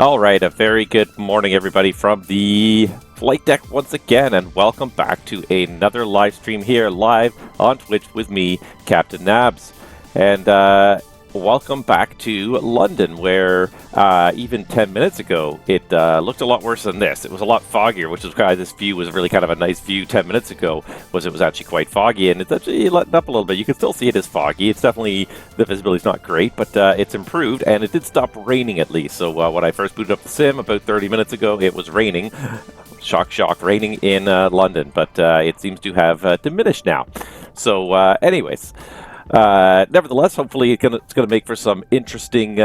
All right, a very good morning, everybody, from the flight deck once again, and welcome back to another live stream here live on Twitch with me, Captain Nabs. And welcome back to London, where even 10 minutes ago it looked a lot worse than this. It was a lot foggier, which is why this view was really kind of a nice view 10 minutes ago. It was actually quite foggy, and it's actually letting up a little bit. You can still see it is foggy. It's definitely, the visibility is not great, but it's improved, and it did stop raining at least. So when I first booted up the sim about 30 minutes ago, it was raining. Shock, shock, raining in London, but it seems to have diminished now. So anyways, nevertheless, hopefully it's going to make for some interesting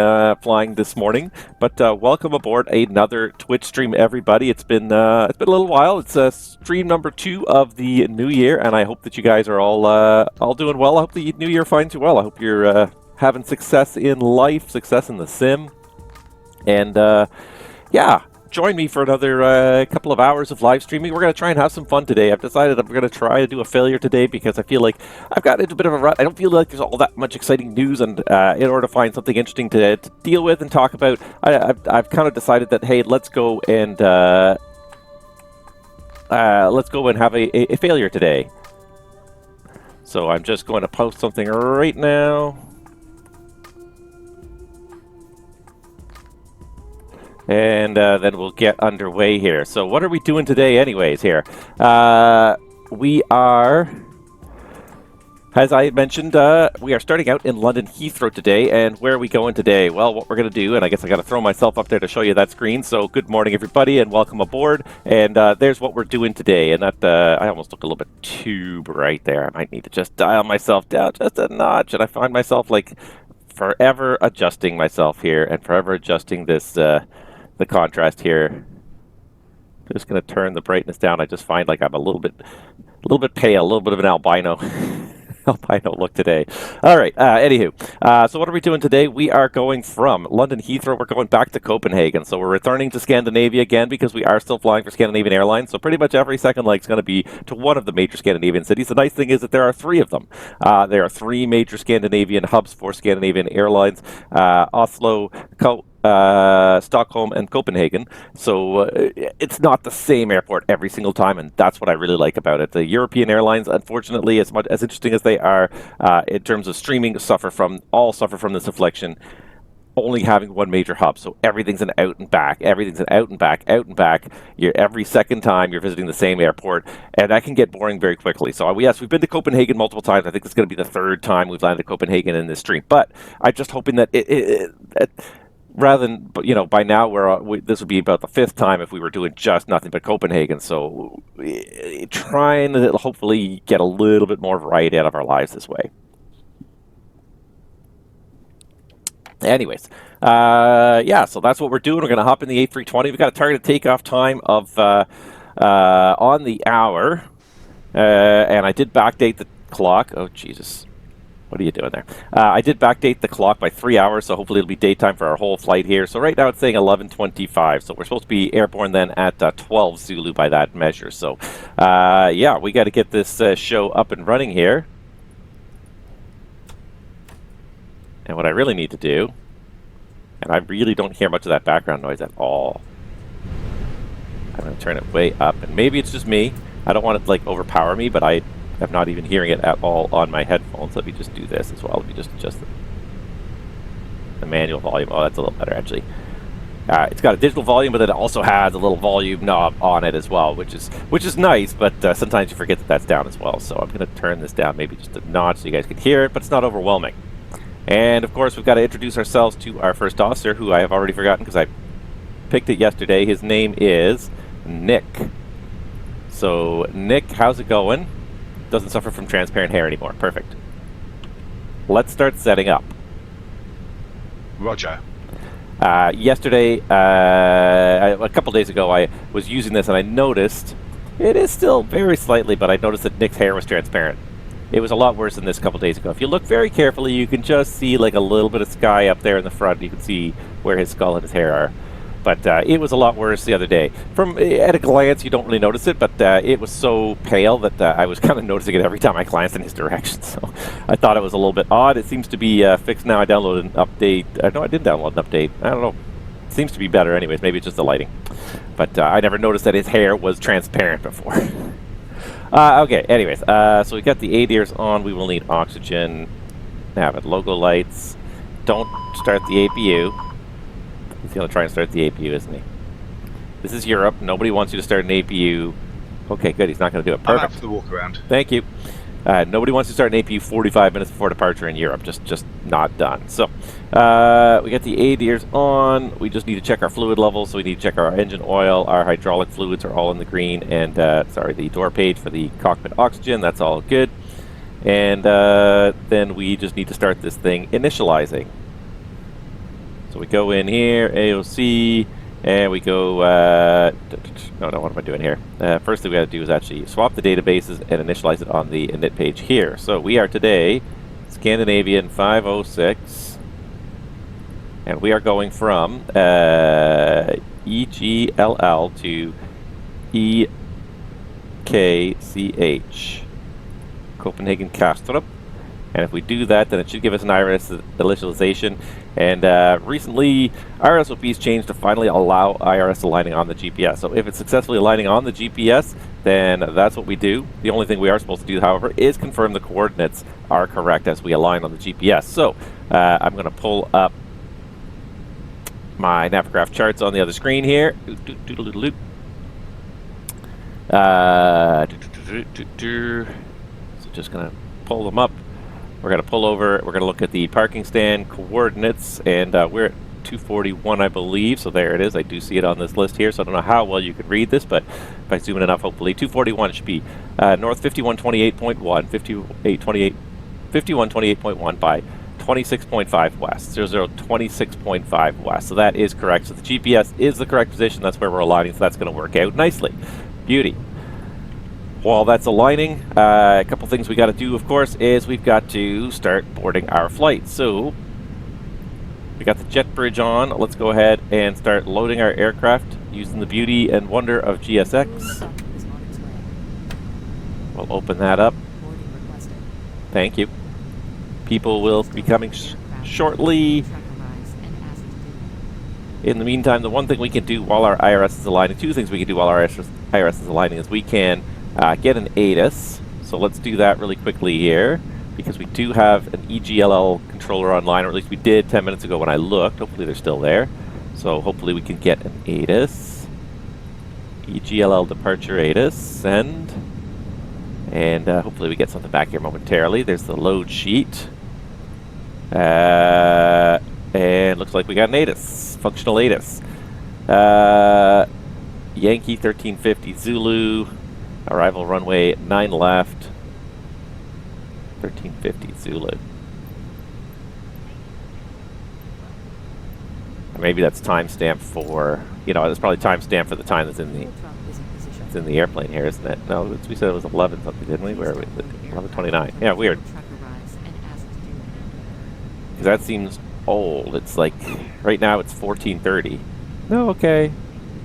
flying this morning. But welcome aboard another Twitch stream, everybody. It's been a little while. It's stream number 2 of the new year, and I hope that you guys are all doing well. I hope the new year finds you well. I hope you're having success in life, success in the sim, and yeah. Join me for another couple of hours of live streaming. We're going to try and have some fun today. I've decided I'm going to try to do a failure today because I feel like I've got into a bit of a rut. I don't feel like there's all that much exciting news, and in order to find something interesting to deal with and talk about, I've kind of decided that, hey, let's go and have a failure today. So I'm just going to post something right now. And then we'll get underway here. So what are we doing today anyways here? We are, as I mentioned, we are starting out in London Heathrow today. And where are we going today? Well, what we're going to do, and I guess I got to throw myself up there to show you that screen. So good morning, everybody, and welcome aboard. And there's what we're doing today. And that, I almost look a little bit too bright there. I might need to just dial myself down just a notch. And I find myself like forever adjusting myself here and forever adjusting this, the contrast here. Just going to turn the brightness down. I just find like I'm a little bit pale, a little bit of an albino look today. All right, anywho, so what are we doing today? We are going from London Heathrow. We're going back to Copenhagen. So we're returning to Scandinavia again because we are still flying for Scandinavian Airlines. So pretty much every second leg is going to be to one of the major Scandinavian cities. The nice thing is that there are 3 of them. There are 3 major Scandinavian hubs for Scandinavian Airlines: Oslo, Stockholm, and Copenhagen. So it's not the same airport every single time, and that's what I really like about it. The European airlines, unfortunately, as interesting as they are in terms of streaming, suffer from this affliction, only having one major hub. So everything's an out and back. Everything's an out and back, out and back. Every second time you're visiting the same airport, and that can get boring very quickly. So yes, we've been to Copenhagen multiple times. I think it's going to be the 3rd time we've landed Copenhagen in this stream. But I'm just hoping that rather than, by now this would be about the 5th time if we were doing just nothing but Copenhagen. So trying to hopefully get a little bit more variety out of our lives this way. Anyways, yeah, so that's what we're doing. We're going to hop in the A320. We've got a targeted takeoff time of on the hour, and I did backdate the clock. Oh, Jesus. What are you doing there? I did backdate the clock by 3 hours, so hopefully it'll be daytime for our whole flight here. So right now it's saying 11:25, so we're supposed to be airborne then at 12 Zulu by that measure. So yeah, we got to get this show up and running here. And what I really need to do, and I really don't hear much of that background noise at all. I'm going to turn it way up, and maybe it's just me. I don't want it to like overpower me, but I'm not even hearing it at all on my headphones. Let me just do this as well. Let me just adjust the manual volume. Oh, that's a little better, actually. It's got a digital volume, but it also has a little volume knob on it as well, which is nice, but sometimes you forget that that's down as well. So I'm going to turn this down maybe just a notch so you guys can hear it, but it's not overwhelming. And, of course, we've got to introduce ourselves to our first officer, who I have already forgotten because I picked it yesterday. His name is Nick. So, Nick, how's it going? Doesn't suffer from transparent hair anymore. Perfect. Let's start setting up. Roger. Yesterday, a couple days ago, I was using this and I noticed, it is still very slightly, but I noticed that Nick's hair was transparent. It was a lot worse than this a couple days ago. If you look very carefully, you can just see like a little bit of sky up there in the front. You can see where his skull and his hair are. But it was a lot worse the other day. At a glance, you don't really notice it, but it was so pale that I was kind of noticing it every time I glanced in his direction. So I thought it was a little bit odd. It seems to be fixed now. I downloaded an update. No, I didn't download an update. I don't know. Seems to be better anyways. Maybe it's just the lighting. But I never noticed that his hair was transparent before. Okay, anyways. So we got the ADIRs on. We will need oxygen. Have it. Logo lights. Don't start the APU. He's going to try and start the APU, isn't he? This is Europe. Nobody wants you to start an APU. Okay, good. He's not going to do it. Perfect. I'm after the walk around. Thank you. Nobody wants to start an APU 45 minutes before departure in Europe. Just not done. So we got the ADIRs on. We just need to check our fluid levels. So we need to check our engine oil. Our hydraulic fluids are all in the green. And sorry, the door page for the cockpit oxygen. That's all good. And then we just need to start this thing initializing. So we go in here, AOC, and we go, no, what am I doing here? First thing we got to do is actually swap the databases and initialize it on the init page here. So we are today Scandinavian 506, and we are going from EGLL to EKCH, Copenhagen Kastrup. And if we do that, then it should give us an IRS initialization. And recently, IRSOP's changed to finally allow IRS aligning on the GPS. So if it's successfully aligning on the GPS, then that's what we do. The only thing we are supposed to do, however, is confirm the coordinates are correct as we align on the GPS. So I'm going to pull up my Navigraph charts on the other screen here. So just going to pull them up. We're going to pull over, we're going to look at the parking stand coordinates, and we're at 241, I believe, so there it is. I do see it on this list here, so I don't know how well you could read this, but if I zoom in enough, hopefully, 241 should be north 5128.1, 5128.1 by 26.5 west, 0026.5 west, so that is correct. So the GPS is the correct position, that's where we're aligning, so that's going to work out nicely. Beauty. While that's aligning, a couple things we got to do, of course, is we've got to start boarding our flight. So we got the jet bridge on. Let's go ahead and start loading our aircraft using the beauty and wonder of GSX. We'll open that up. Thank you. People will be coming shortly. In the meantime, the one thing we can do while our IRS is aligning, two things we can do while our IRS is aligning is we can get an ATIS. So let's do that really quickly here, because we do have an EGLL controller online, or at least we did 10 minutes ago when I looked. Hopefully they're still there. So hopefully we can get an ATIS. EGLL departure ATIS, send. And hopefully we get something back here momentarily. There's the load sheet. And looks like we got an ATIS, functional ATIS. Yankee 1350 Zulu. Arrival runway 9 left, 1350 Zulu. Maybe that's timestamp for, you know, it's probably timestamp for the time that's in the airplane here, isn't it? No, we said it was 11 something, didn't we? Where are we? 11:29. Yeah, weird. Because that seems old. It's like, right now it's 14:30. No, okay.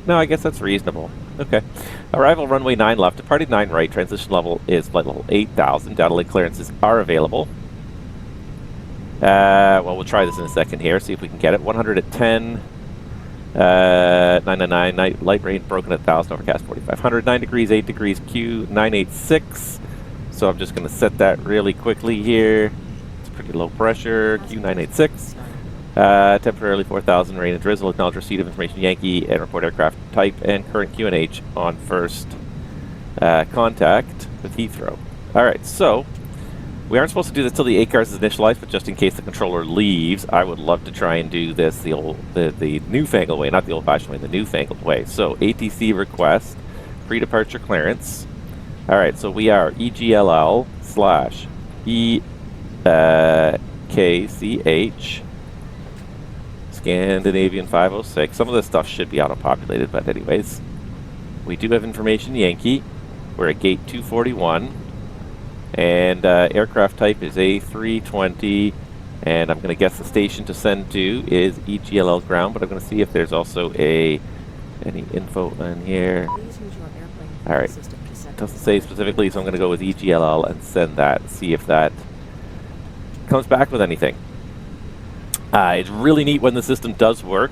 No, I guess that's reasonable. Okay. Arrival runway 9 left, departing 9 right, transition level is flight level 8,000. Data link clearances are available. Well, we'll try this in a second here, see if we can get it. 100 at 10, 999, night, light rain broken at 1,000, overcast 4,500, 9 degrees, 8 degrees, Q 986. So I'm just going to set that really quickly here. It's pretty low pressure, Q 986. Temporarily 4,000, rain and drizzle, acknowledge receipt of information Yankee, and report aircraft type and current QNH on first contact with Heathrow. Alright, so we aren't supposed to do this till the ACARS is initialized, but just in case the controller leaves, I would love to try and do this the newfangled way, not the old-fashioned way, the newfangled way. So ATC request, pre-departure clearance. Alright, so we are EGLL/EKCH. Scandinavian 506. Some of this stuff should be auto-populated, but anyways. We do have information Yankee. We're at gate 241. And aircraft type is A320. And I'm going to guess the station to send to is EGLL ground, but I'm going to see if there's also any info in here. Alright. Doesn't say specifically, so I'm going to go with EGLL and send that and see if that comes back with anything. It's really neat when the system does work.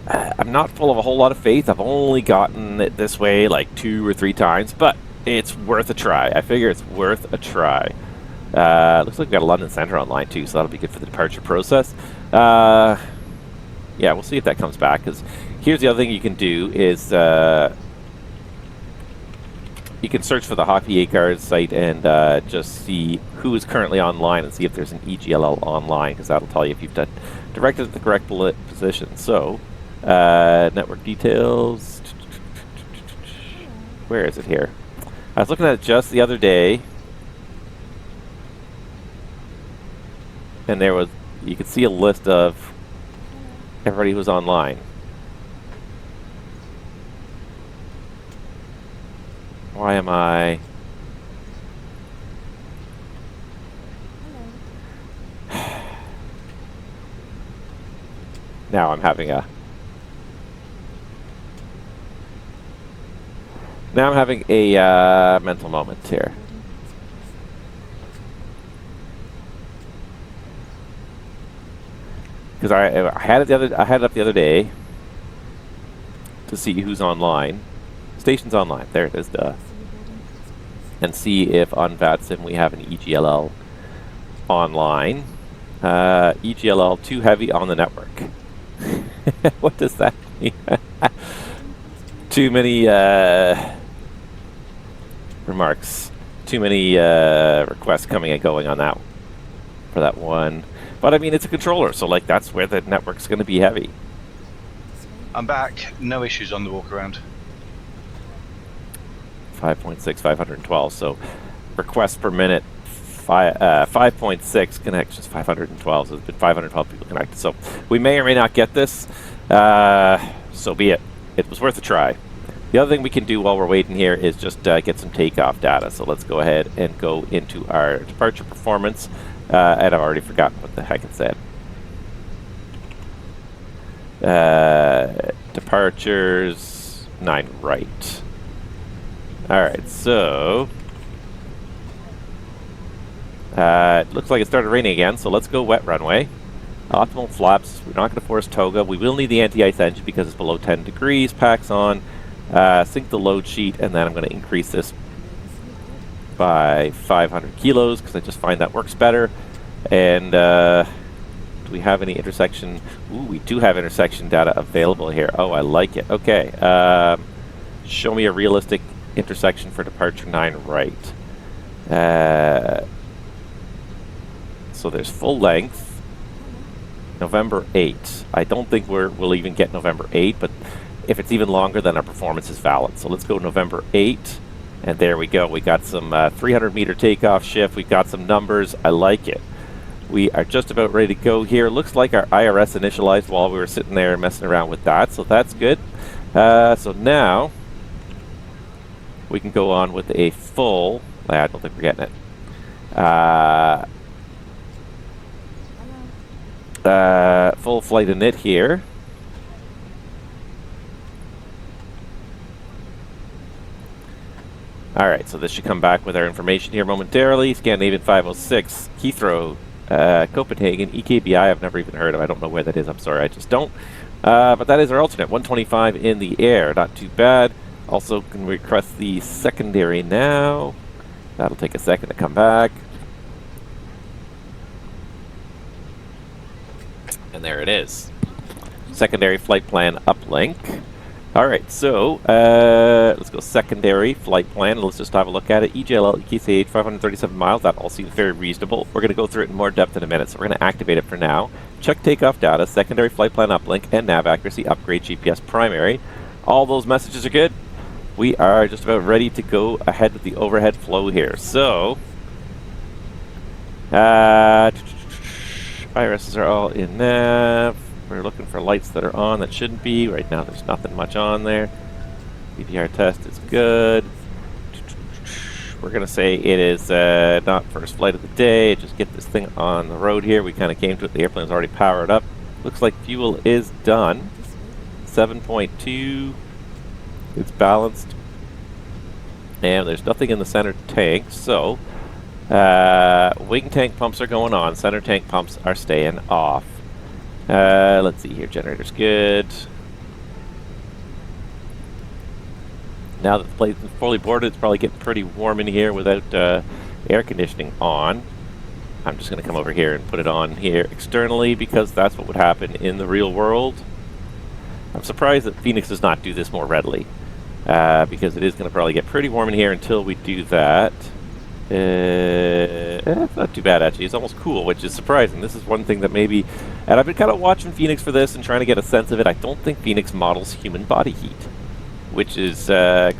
I'm not full of a whole lot of faith. I've only gotten it this way like 2 or 3 times, but it's worth a try. I figure it's worth a try. Looks like we've got a London Center online too, so that'll be good for the departure process. Yeah, we'll see if that comes back, because here's the other thing you can do is you can search for the Hockey ACARS site and just see who is currently online and see if there's an EGLL online, because that'll tell you if you've done directed at the correct position. So, network details. Where is it here? I was looking at it just the other day, and there was, you could see a list of everybody who was online. Why am I... Now I'm having a... Now I'm having a mental moment here. Because I had it up the other day to see who's online. Station's online. There it is. Duh. And see if on VATSIM we have an EGLL online. EGLL too heavy on the network. What does that mean? Too many remarks. Too many requests coming and going on that for that one. But I mean, it's a controller, so like that's where the network's going to be heavy. I'm back. No issues on the walk around. 5.6, 512. So requests per minute, 5.6 connections, 512. So there's been 512 people connected. So we may or may not get this. So be it. It was worth a try. The other thing we can do while we're waiting here is just get some takeoff data. So let's go ahead and go into our departure performance. And I've already forgotten what the heck it said. Departures 9 right. Alright, so it looks like it started raining again, so let's go wet runway. Optimal flaps. We're not going to force toga. We will need the anti-ice engine because it's below 10 degrees. Packs on. Sync the load sheet, and then I'm going to increase this by 500 kilos because I just find that works better. And do we have any intersection? Ooh, we do have intersection data available here. Oh, I like it. Okay. Show me a realistic intersection for departure 9 right. So there's full length. November 8. I don't think we'll even get November 8, but if it's even longer, then our performance is valid. So let's go November 8. And there we go. We got some 300-meter takeoff shift. We've got some numbers. I like it. We are just about ready to go here. Looks like our IRS initialized while we were sitting there messing around with that, so that's good. So now we can go on with a full... I don't think we're getting it. Full flight init here. Alright, so this should come back with our information here momentarily. Scandinavian 506, Heathrow, Copenhagen, EKBI I've never even heard of. I don't know where that is. I'm sorry, I just don't. But that is our alternate. 125 in the air. Not too bad. Also, can we request the secondary now? That'll take a second to come back. And there it is. Secondary flight plan uplink. Alright, so let's go secondary flight plan. Let's just have a look at it. EGLL-EKCH 537 miles. That all seems very reasonable. We're going to go through it in more depth in a minute, so we're going to activate it for now. Check takeoff data, secondary flight plan uplink, and nav accuracy upgrade GPS primary. All those messages are good. We are just about ready to go ahead with the overhead flow here. So, irises are all in nav. We're looking for lights that are on that shouldn't be. Right now there's nothing much on there. PDR test is good. We're going to say it is not first flight of the day. Just get this thing on the road here. We kind of came to it. The airplane's already powered up. Looks like fuel is done. 7.2. It's balanced. And there's nothing in the center tank. So, wing tank pumps are going on. Center tank pumps are staying off. Let's see here. Generator's good. Now that the place is fully boarded, it's probably getting pretty warm in here without air conditioning on. I'm just going to come over here and put it on here externally because that's what would happen in the real world. I'm surprised that Fenix does not do this more readily because it is going to probably get pretty warm in here until we do that. It's not too bad actually. It's almost cool, which is surprising. This is one thing that maybe, and I've been kind of watching Fenix for this and trying to get a sense of it. I don't think Fenix models human body heat, which is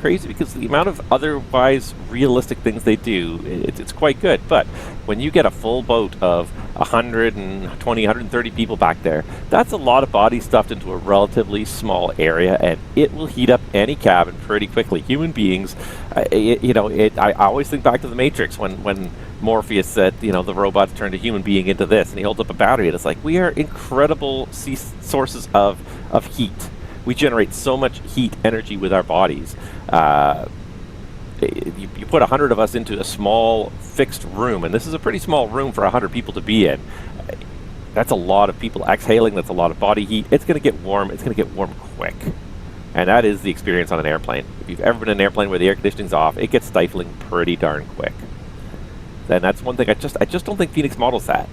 crazy because the amount of otherwise realistic things they do, it's quite good. But when you get a full boat of 120, 130 people back there, that's a lot of bodies stuffed into a relatively small area, and it will heat up any cabin pretty quickly. Human beings, I always think back to the Matrix when Morpheus said, the robots turned a human being into this, and he holds up a battery, and it's like, we are incredible sources of heat. We generate so much heat energy with our bodies. You put 100 of us into a small fixed room, and this is a pretty small room for 100 people to be in. That's a lot of people exhaling. That's a lot of body heat. It's going to get warm. It's going to get warm quick. And that is the experience on an airplane. If you've ever been in an airplane where the air conditioning's off, it gets stifling pretty darn quick. And that's one thing I just don't think Fenix models that.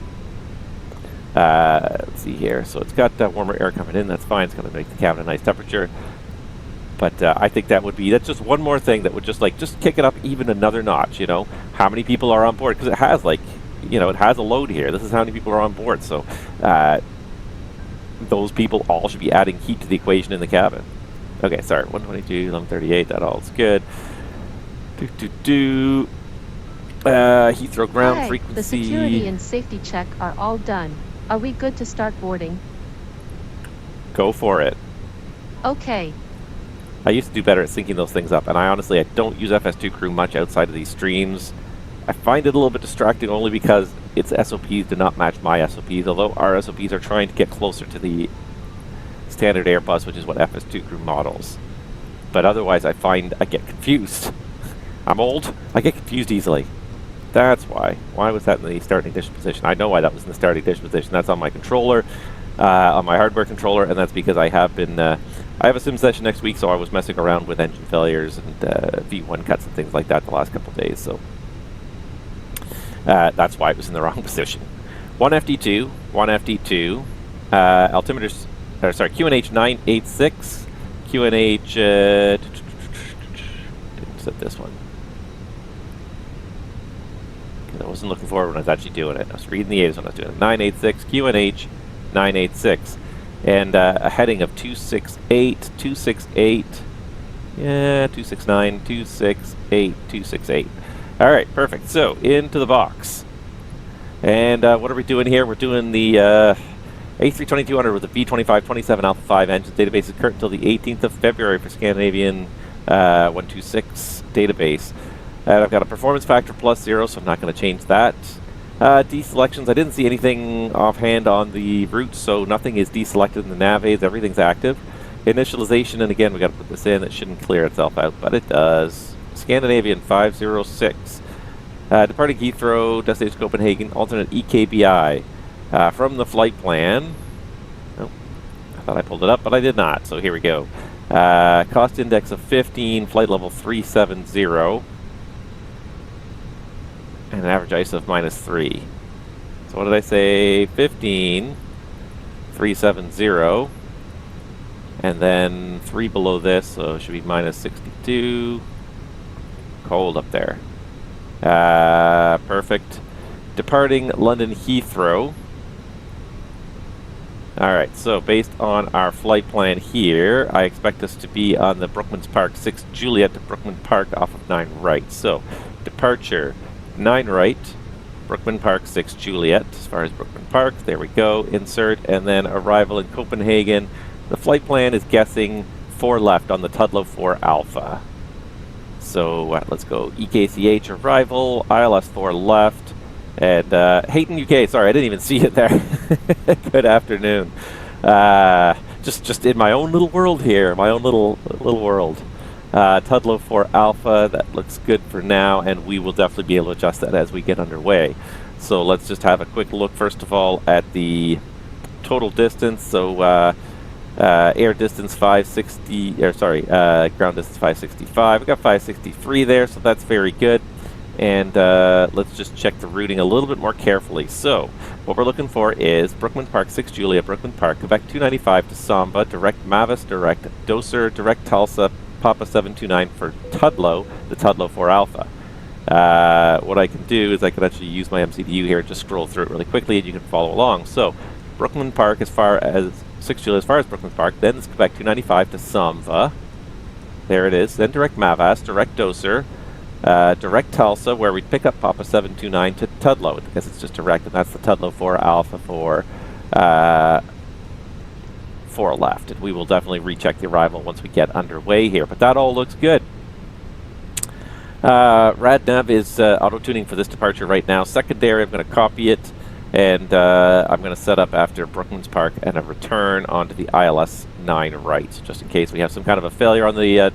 Let's see here. So it's got warmer air coming in. That's fine. It's going to make the cabin a nice temperature. But I think that's just one more thing that would just kick it up even another notch. How many people are on board? Because it has it has a load here. This is how many people are on board. So those people all should be adding heat to the equation in the cabin. Okay, sorry. 122, 1138. That all's good. Heathrow ground frequency. The security and safety check are all done. Are we good to start boarding? Go for it. Okay. I used to do better at syncing those things up, and I don't use FS2 Crew much outside of these streams. I find it a little bit distracting only because its SOPs do not match my SOPs, although our SOPs are trying to get closer to the standard Airbus, which is what FS2 Crew models. But otherwise, I find I get confused. I'm old. I get confused easily. That's why. Why was that in the starting ignition position? I know why that was in the starting ignition position. That's on my controller, on my hardware controller, and that's because I have been... I have a sim session next week, so I was messing around with engine failures and V1 cuts and things like that the last couple of days, so... that's why it was in the wrong position. 1FD2, 1FD2, altimeters... sorry, QNH 986, QNH... didn't set this one. I wasn't looking forward when I was actually doing it. I was reading the A's when I was doing it. 986, QNH 986. And a heading of 268, 268, yeah, 269, 268, 268. All right, perfect. So, into the box. And what are we doing here? We're doing the A320-200 with the V2527 Alpha 5 engine. Database is current until the 18th of February for Scandinavian 126 database. And I've got a performance factor +0, so I'm not going to change that. Deselections, I didn't see anything offhand on the route, so nothing is deselected in the nav aids. Everything's active. Initialization, and again, we got to put this in. It shouldn't clear itself out, but it does. Scandinavian 506. Departing Heathrow, destination Copenhagen, alternate EKBI. From the flight plan. Oh, I thought I pulled it up, but I did not, so here we go. Cost index of 15, flight level 370. And an average ISO of -3. So what did I say? 15, 370, and then 3 below this, so it should be -62. Cold up there. Perfect. Departing London Heathrow. Alright, so based on our flight plan here, I expect us to be on the Brookmans Park 6 Juliet to Brookman Park off of 9 right. So, departure 9 right, Brookman Park 6 Juliet, as far as Brookman Park, there we go, insert, and then arrival in Copenhagen. The flight plan is guessing 4 left on the Tudlow 4 Alpha. So let's go EKCH arrival, ILS 4 left, and Hayton UK, sorry, I didn't even see it there. Good afternoon. Just in my own little world here, my own little world. Tudlow 4 Alpha, that looks good for now, and we will definitely be able to adjust that as we get underway. So let's just have a quick look, first of all, at the total distance. So Air distance 560, or sorry, ground distance 565. We got 563 there, so that's very good. And let's just check the routing a little bit more carefully. So what we're looking for is Brookman Park 6 Julia, Brookman Park, Quebec 295 to Samba, direct Mavis, direct Doser, direct Tulsa, Papa 729 for Tudlow, the Tudlow 4 Alpha. What I can do is I can actually use my MCDU here and just scroll through it really quickly and you can follow along. So Brookman Park as far as 6 Julia, as far as Brookman Park, then it's Quebec 295 to Samba. There it is. Then direct Mavas, direct Doser, direct Tulsa, where we pick up Papa 729 to Tudlow. I guess it's just direct, and that's the Tudlow 4 Alpha for 4 left. And we will definitely recheck the arrival once we get underway here. But that all looks good. RadNav is auto-tuning for this departure right now. Secondary, I'm going to copy it, and I'm going to set up after Brookman's Park and a return onto the ILS 9 right, just in case we have some kind of a failure on the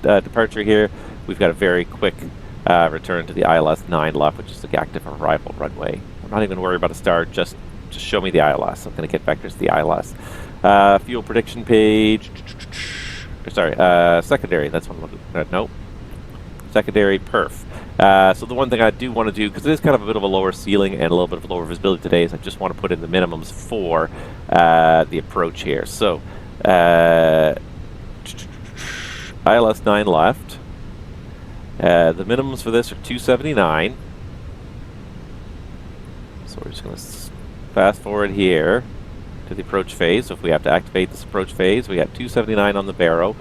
departure here. We've got a very quick return to the ILS 9 left, which is the active arrival runway. I'm not even going to worry about a star, just show me the ILS. I'm going to get vectors to the ILS. Fuel prediction page, sorry, secondary, that's what I'm looking at. Nope. Secondary perf. So the one thing I do want to do, because it is kind of a bit of a lower ceiling and a little bit of lower visibility today, is I just want to put in the minimums for the approach here. So ILS 9 left. The minimums for this are 279. So we're just going to fast forward here to the approach phase. So if we have to activate this approach phase, we got 279 on the Barrow.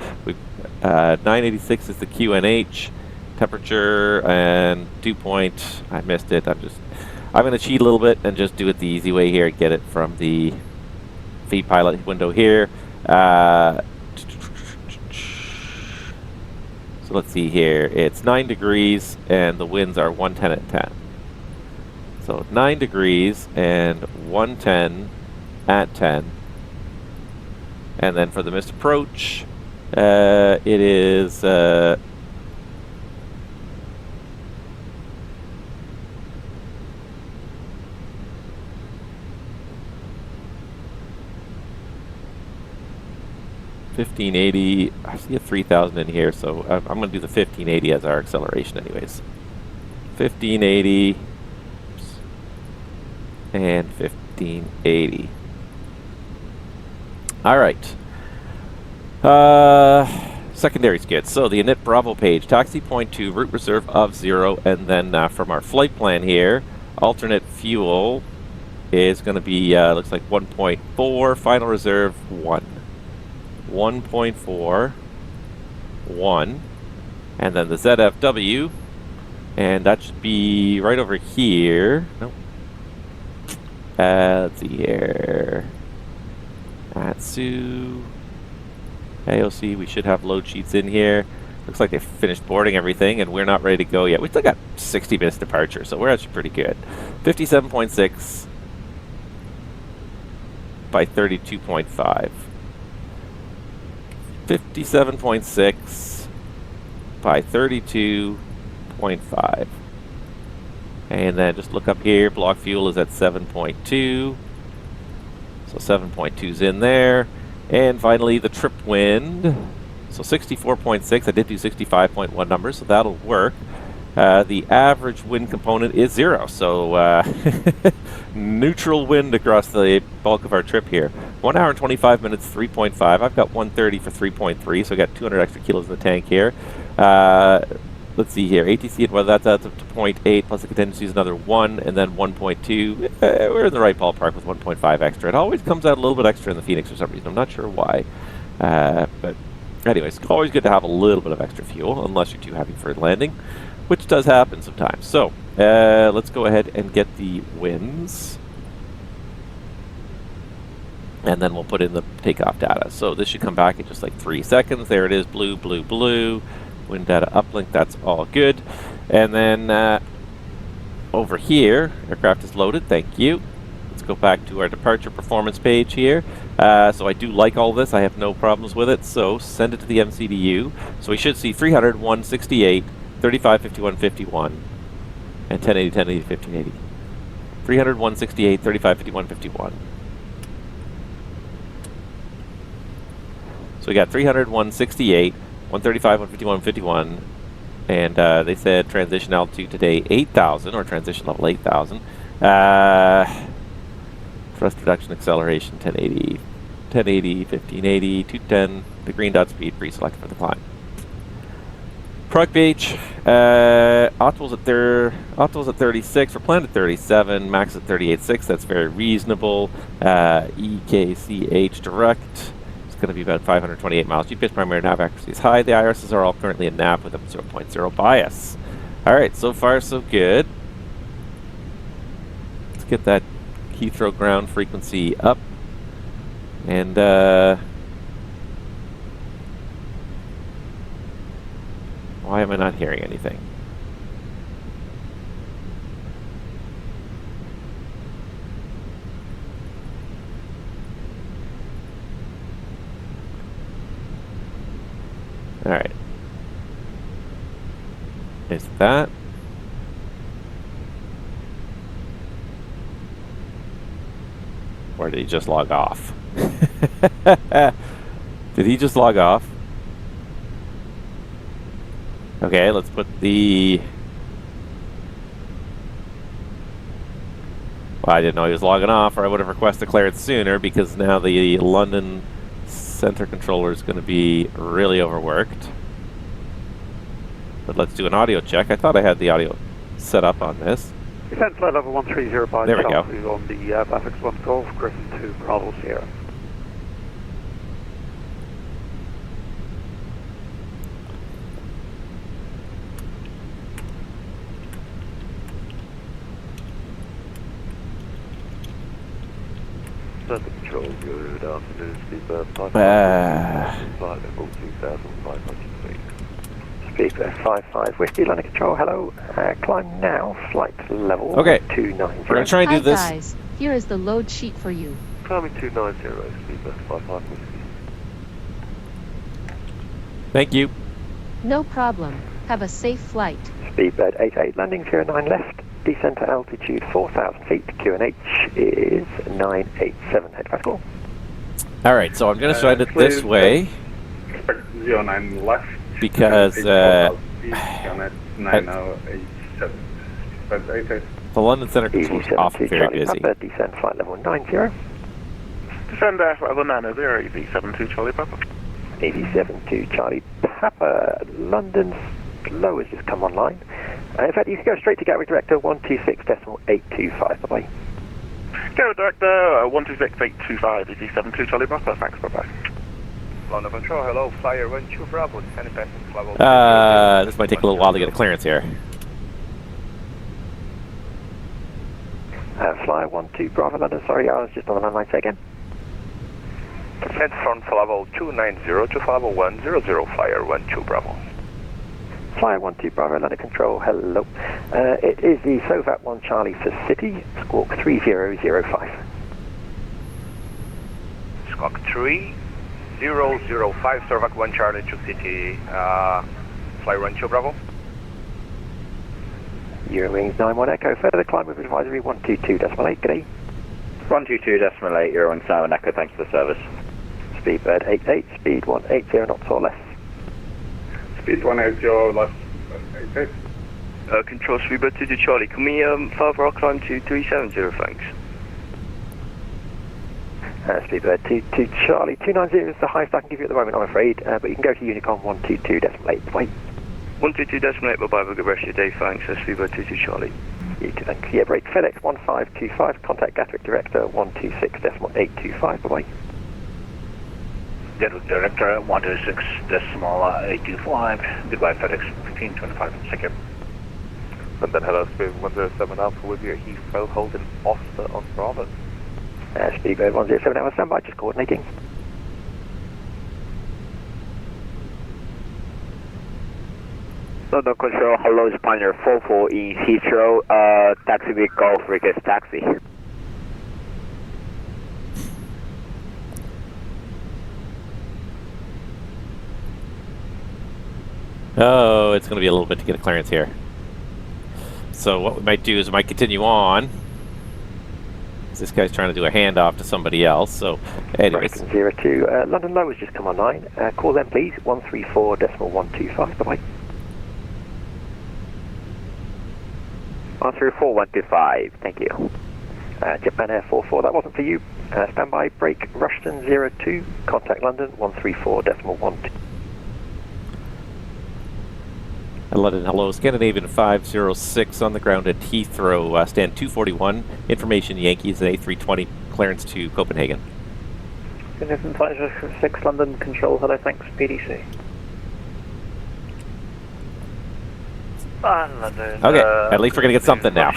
986 is the QNH. Temperature and dew point. I missed it. I'm going to cheat a little bit and just do it the easy way here. Get it from the feed pilot window here. So let's see here. It's 9 degrees and the winds are 110 at 10. So 9 degrees and 110 at 10. And then for the missed approach, it is 1580. I see a 3000 in here, so I'm going to do the 1580 as our acceleration anyways. 1580 and 1580. All right. Secondary's good. So the init Bravo page, taxi point 2, route reserve of 0, and then from our flight plan here, alternate fuel is going to be, looks like 1.4, final reserve 1. 1.4, 1, and then the ZFW, and that should be right over here. Nope. Let's see here. Atsu. AOC, we should have load sheets in here. Looks like they finished boarding everything, and we're not ready to go yet. We still got 60 minutes departure, so we're actually pretty good. 57.6 by 32.5. 57.6 by 32.5. And then just look up here, block fuel is at 7.2. So 7.2's in there. And finally the trip wind. So 64.6, I did do 65.1 numbers, so that'll work. The average wind component is 0, so neutral wind across the bulk of our trip here. 1 hour and 25 minutes, 3.5. I've got 130 for 3.3, so I got 200 extra kilos in the tank here. Let's see here, ATC and weather, that's up to 0.8, plus the contingency is another 1, and then 1.2. We're in the right ballpark with 1.5 extra. It always comes out a little bit extra in the Fenix for some reason. I'm not sure why. But anyways, it's always good to have a little bit of extra fuel, unless you're too heavy for landing, which does happen sometimes. So let's go ahead and get the winds. And then we'll put in the takeoff data. So this should come back in just like 3 seconds. There it is, blue, blue, blue. Wind data uplink, that's all good. And then over here, aircraft is loaded, thank you. Let's go back to our departure performance page here. So I do like all this, I have no problems with it. So send it to the MCDU. So we should see 300, 168, 35, 51, 51, and 1080, 1080, 1580. 300, 168, 35, 51, 51. So we got 300, 168, 135, 151, 51. And they said transition altitude today 8,000, or transition level 8,000. Thrust reduction acceleration 1080, 1080, 1580, 210. The green dot speed pre-selected for the climb. Prog beach, optimals at 36. We're planned at 37. Max at 38.6. That's very reasonable. EKCH direct. Going to be about 528 miles. GPS primary nav accuracy is high. The IRSs are all currently in nav with a 0.0 bias. All right, so far so good. Let's get that Heathrow ground frequency up. And why am I not hearing anything? All right. Is that? Or did he just log off? Did he just log off? Okay, let's put the... Well, I didn't know he was logging off, or I would have requested clearance sooner, because now the London center controller is going to be really overworked. But let's do an audio check. I thought I had the audio set up on this. Descent flight level 130 by there we go. On the VATSIM 1 Golf, Griffin 2 Bravo Sierra. Control, good afternoon, Speedbird 55, flight level 2,500 feet. Speedbird 55, Whiskey, London Control, hello, climb now, flight level 290. We're going to try and do this. Hi guys, here is the load sheet for you. Climbing 290, Speedbird 55, Whiskey. Thank you. No problem. Have a safe flight. Speedbird 88, landing 09 left. Descent to altitude 4,000 feet. QNH is 987 hectopascal. All right, so I'm going to slide it this way. 09 left. Because the London Center control is often very busy. Descent flight level 90. Descend flight level 90, EV72 Charlie Papa. EV72 Charlie Papa. London's low has just come online. In fact, you can go straight to Gatwick Director 126.825. Bye-bye. Gatwick Director 126.825, EV72 Charlie Papa. Thanks, bye-bye. London Control, hello, flyer 12 Bravo, descending passing level. This might take a little while to get a clearance here. Flyer 12 Bravo London, sorry, I was just on the landline, say again. Descent from level 290 to level 100, flyer 12 Bravo. Flyer 12 Bravo London Control, hello. It is the SOVAT 1 Charlie for City, squawk 3005. Squawk 3005, SOVAT 1 Charlie to City, flyer 12 Bravo. Eurowings 91 Echo, further climb with advisory 122.8, good day. 122.8, Eurowings 91 Echo, thanks for the service. Speedbird 88, speed 180 knots or less. Speed 180 left, 88. Control Speedbird 2 to Charlie, can we further our climb to 370, thanks? Speedbird 2 to Charlie, 290 is the highest I can give you at the moment, I'm afraid, but you can go to Unicom 122.8, wait. 122.8, bye-bye, have a good rest of your day, thanks. Speedbird 2 to Charlie. You too, thanks. Yeah, break Fenix 1525, contact Gatwick Director 126.825, bye-bye. Gatwick Director 126.825, goodbye FedEx 1525, take care. London, hello, Speed 107 Alpha with you at Heathrow, holding Oscar on Bravo. Speedbird 107 Alpha, standby, just coordinating. London Control, hello, Spaniard 44 in Heathrow, taxi with Golf request taxi. Oh, it's going to be a little bit to get a clearance here. So what we might do is we might continue on. This guy's trying to do a handoff to somebody else. So, anyways. American 02, London Low has just come online. Call them please, 134.125. Bye-bye. 134.125, thank you. Japan Air 44, that wasn't for you. Standby, break, Rushton 02, contact London, 134.12. London, hello. Scandinavian 506 on the ground at Heathrow. Stand 241. Information Yankees and A320 clearance to Copenhagen. Scandinavian 506 London control. Hello, thanks. PDC. London. Okay, at least we're gonna get something now.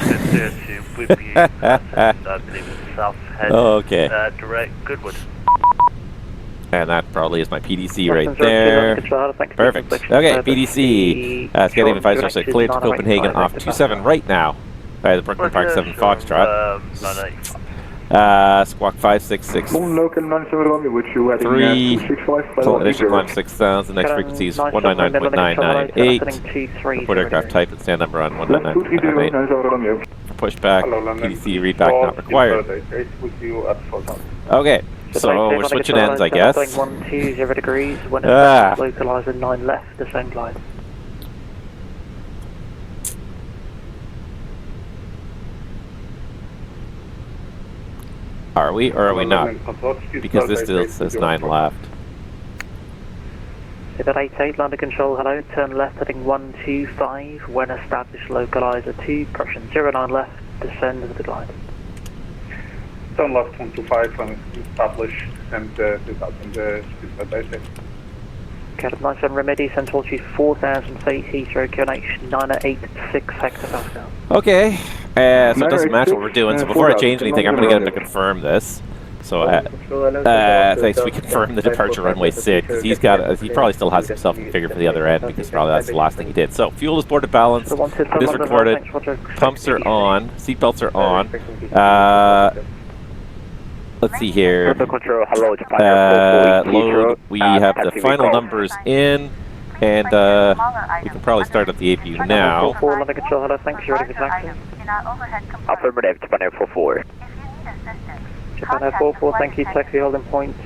Okay. Direct Goodwood. And that probably is my PDC right there. Perfect. Okay, PDC. Scandinavian 506 cleared to Copenhagen off 27 right now. By the Brooklyn Park 7 Foxtrot. Squawk 566. 3. Initial climb 6,000. Next frequency is 199.998. Report aircraft type and stand number on 199.998. Pushback. PDC readback not required. Okay. So we're switching ends, I guess. 120 degrees, when localizer 9 left, descend glide. Are we or are we not? Because this still says 9 left. At 88, London control, hello, turn left heading 125, when established localizer 2, correction 09 left, descend with the glide. Turn left 125 and establish and disabling the speed by basic. Captain 97 Remedy, send altitude 4,000 feet, Heathrow, QNH 986 hectopascal. Okay, so it doesn't match what we're doing, so before I change anything, I'm going to get him to confirm this. So, thanks, we confirmed the departure runway SID, because he probably still has himself configured for the other end, because probably that's the last thing he did. So, fuel is boarded balanced, it is recorded, pumps are on, seatbelts are on. Let's see here. Load, we have the final numbers in, and we can probably start up the APU now. Affirmative, Japan Air 44. Japan Air 44, thank you, taxi holding point,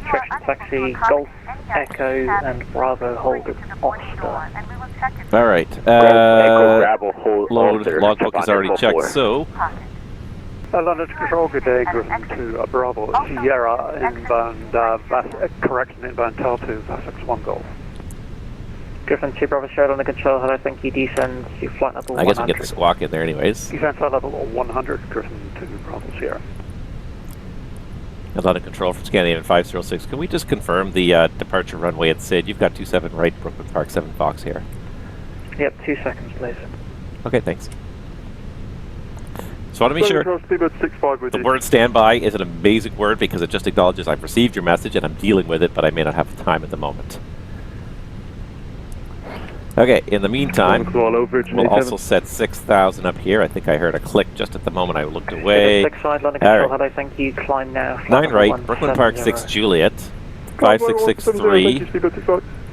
traction taxi, Golf, Echo, and Bravo hold Oster. Alright, load, logbook is already checked, so... London Control, good day, Griffin to Bravo, Sierra, inbound, correction, inbound Tower 2, Essex 1 Golf. Griffin 2 Bravo Sierra, London Control, hello, thank you, descend to flight level 100. I guess we get the squawk in there anyways. Descend flight level 100, Griffin 2 Bravo Sierra. London Control from Scandinavian 506, can we just confirm the departure runway at SID? You've got 27 right, Brooklyn Park 7 Fox here. Yep, 2 seconds, please. Okay, thanks. Just want to be sure. The word standby is an amazing word because it just acknowledges I've received your message and I'm dealing with it, but I may not have the time at the moment. Okay, in the meantime, we'll also set 6,000 up here. I think I heard a click just at the moment I looked away. Side, London Control, hello, thank you, climb now. 9 right, Brooklyn Park 6 Juliet, 5663.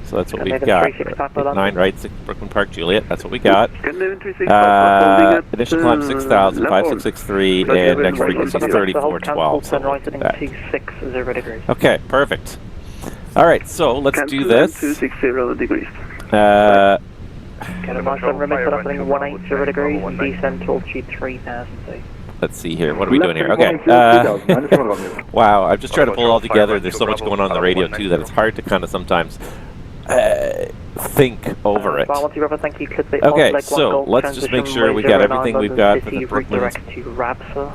So that's what we've got. 9 right, 6 Brooklyn Park Juliet, that's what we got. Initial climb 6,000, 5663, and next frequency is 3412. So okay, perfect. Alright, so let's do this. 180 degrees, descend to altitude 3,000 feet. Let's see here. What are we doing here? Okay. Wow, I'm just trying to pull it all together. There's so much going on the radio too that it's hard to kind of sometimes think over it. Okay, so let's just make sure we got everything we've got for the Brooklyn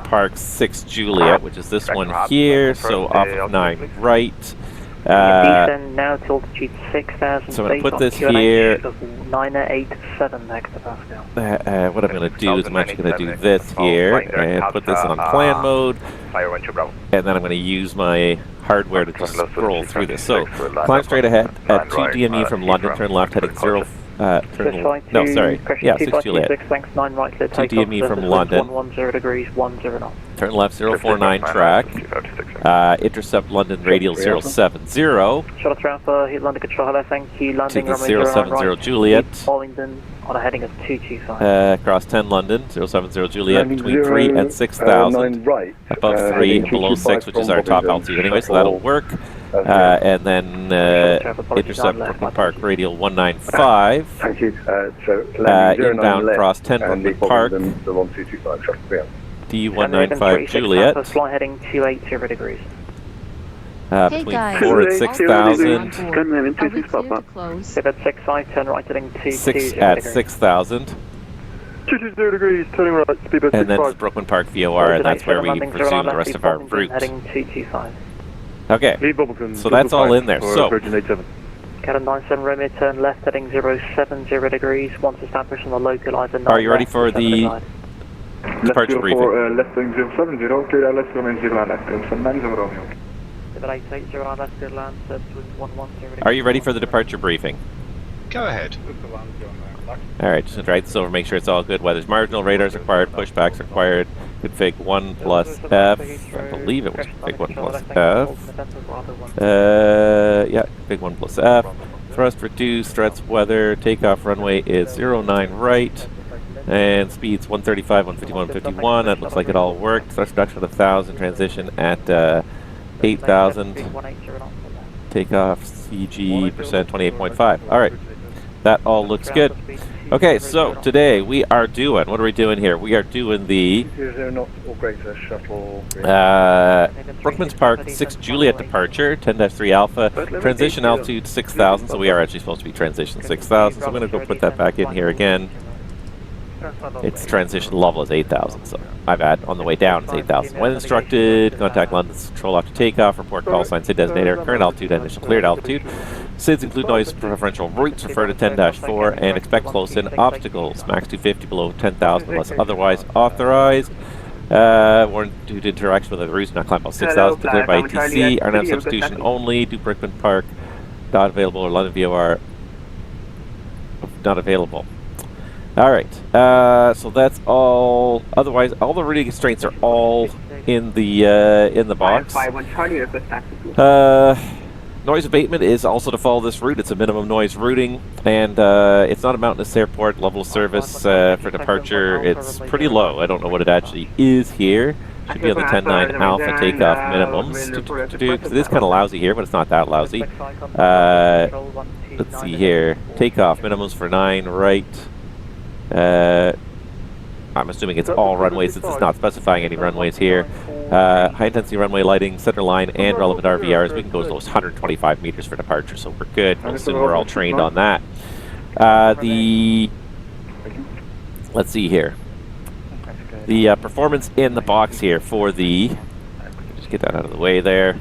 Park 6 Juliet, which is this one here. So off of 9 right. Now to altitude 6,000 so I'm going to put this here. 987 hectopascal. What I'm going to do is I'm actually going to do this here and put this on plan mode. And then I'm going to use my hardware to just scroll through this. So climb straight ahead at 2 DME from London, turn left heading 0. Yeah, 6 Juliet. 2 DME from London. 110 degrees, 10 knots. Turn left 049 track. Intercept London radial 070. Shuttle Alpha, hit London Control, hello, thank you. Landing To the runway 070 right, Juliet. Wallington on a heading of 225. Across 10 London, 070 Juliet, between 3 and 6,000. Right. Above 3, below 6, which is our top altitude anyway, so that'll work. And then intercept Brooklyn Park radial 195. Thank you. So landing 09 inbound left cross 10 and Brooklyn Park. The 1225 traffic beyond. D195 Juliet. Fly heading 280 degrees. Between guys. 4 and 6,000. Are we clear to close? Pivot 6 side, turn right heading 220 6 at degrees. 6,000. 220 degrees, turning right, speedbird And then 65. Brooklyn Park VOR, and that's where we pursue the rest of our route. Heading 225. Okay, so that's all in there. So, Cabin 97 Romeo, turn left heading 070 degrees. Once established on the localizer. are you ready for the departure briefing? Left heading 070, clear left remain 0 left, 90 Romeo. Are you ready for the departure briefing? Go ahead. Alright, just write this over, make sure it's all good. Weather's marginal, radars required, pushbacks required. Config 1 plus F. I believe it was config 1 plus F. Yeah, config 1 plus F. Thrust reduced, threats weather, takeoff runway is 09 right. And speeds 135, 151, 151. That looks like it all worked. Thrust reduction at 1,000, transition at 8,000. Takeoff CG percent 28.5. Alright. That all looks good. Okay, so today we are doing, what are we doing here? We are doing the Brookmans Park 6 Juliet departure, 10-3 Alpha, transition altitude 6,000, so we are actually supposed to be transition 6,000, so I'm going to go put that back in here again. Its transition level is 8,000, so my bad. On the way down, it's 8,000. When instructed, contact London's control after takeoff, report call sign, SID designator, current altitude, and initial cleared altitude. SIDs include noise preferential routes, refer to 10-4, and expect close-in obstacles. Max 250 below 10,000 unless otherwise authorized. Warn due to interaction with other routes, not climb above 6,000, declared by ATC. RNAV substitution only. Do Brickman Park, not available, or London VOR, not available. Alright, so that's all. Otherwise, all the reading constraints are all in the box. Noise abatement is also to follow this route. It's a minimum noise routing, and it's not a mountainous airport. Level of service for departure, it's pretty low. I don't know what it actually is here. Should be on the 10-9 Alpha takeoff minimums. It is kind of lousy here, but it's not that lousy. Let's see here. Takeoff minimums for 9 right. I'm assuming it's all runways since it's not specifying any runways here. High intensity runway lighting, center line, and relevant RVRs. We can go as low as 125 meters for departure, so we're good. I'm assuming we're all trained on that. Let's see here. The performance in the box here for the... Just get that out of the way there.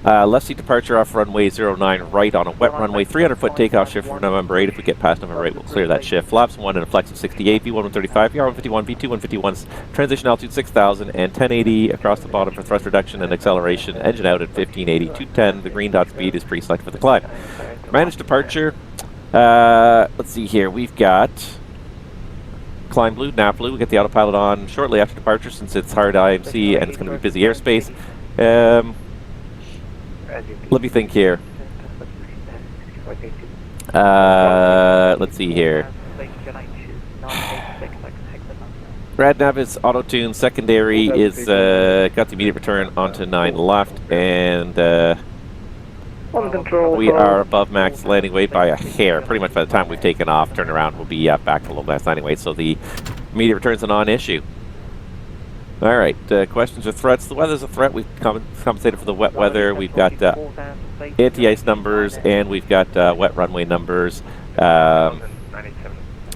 Left seat departure off runway 09 right on a wet runway. 300-foot takeoff shift for November 8. If we get past November 8, we'll clear that shift. Flaps 1 and a flex of 68, V1 135, VR 151, V2 151, transition altitude 6,000, and 1080 across the bottom for thrust reduction and acceleration. Engine out at 1580, 210. The green dot speed is pre-selected for the climb. Managed departure. Let's see here. We've got climb blue, nap blue. We get the autopilot on shortly after departure since it's hard IMC and it's going to be busy airspace. Let me think here. Let's see here. Radnav is auto-tuned. Secondary is got the immediate return onto 9 left, and we are above max landing weight by a hair. Pretty much by the time we've taken off, turn around, we'll be back to low max landing weight. So the immediate return is a non-issue. All right, questions or threats? The weather's a threat. We've compensated for the wet weather. We've got anti-ice numbers, and we've got wet runway numbers. I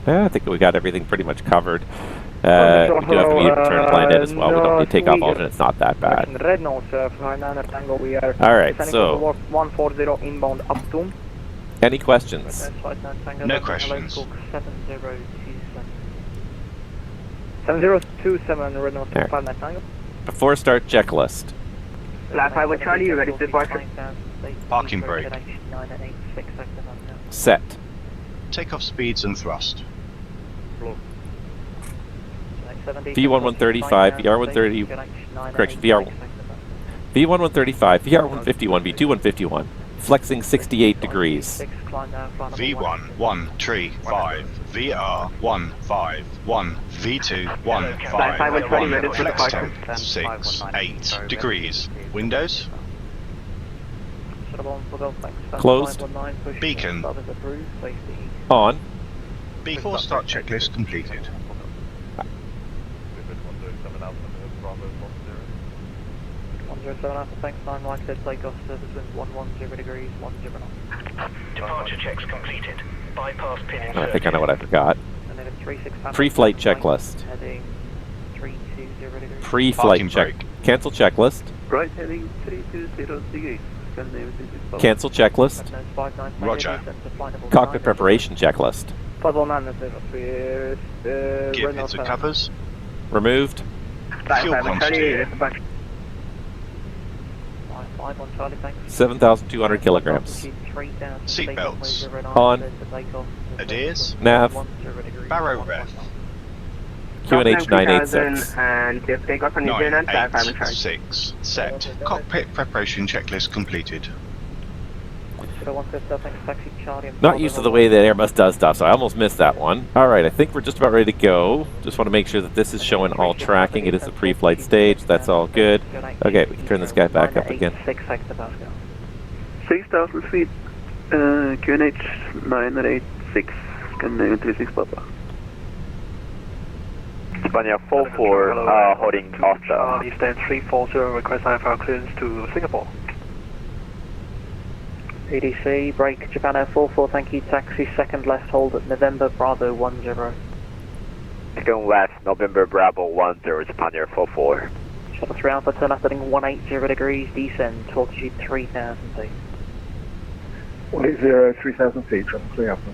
think we got everything pretty much covered. We do have the immediate return planned in as well. We don't need to take off alternate. It's not that bad. All right, so 140 inbound up to. Any questions? No questions. 7027 Red North 59 Tango. Before start checklist. Last 5 Charlie, you ready to departure? Parking brake. Set. Takeoff speeds and thrust. V1135, VR130, correction, V1135, VR151, V2151, flexing 68 degrees. V1135, VR151, V215, flex temp 68 degrees. Windows? Closed. Beacon. On. Before start checklist completed. 107 Alpha, thanks, 9 right, takeoff, service winds 110 degrees, 10 knots. Departure checks completed. Bypass pin I think I know what I forgot. Pre-flight checklist. Heading 320 degrees. Pre-flight check. Cancel checklist. Right heading 320 Cancel checklist. Roger. Cockpit preparation checklist. Gear pits and covers. Removed. Fuel quantity. 7,200 kilograms. Seatbelts. On. Adheres. Nav. Barrow ref. QNH 986. 986. Set. Cockpit preparation checklist completed. Not used to the way that Airbus does stuff, so I almost missed that one. Alright, I think we're just about ready to go. Just want to make sure that this is showing all tracking. It is a pre-flight stage. That's all good. Okay, we can turn this guy back up again. 6,000 feet, QNH 986, Scandinavian 36 Papa. Spania 44, holding Oscar. Eastern 340, request IFR clearance to Singapore. ATC, break, Japan Air 44, thank you, taxi, second left, hold at November, Bravo 10. Second left, November, Bravo 10, Japan Air 44. Shuttle 3 Alpha, turn left heading 180 degrees, descend to altitude 3,000 feet. 180, 3,000 feet, Shuttle 3 Alpha.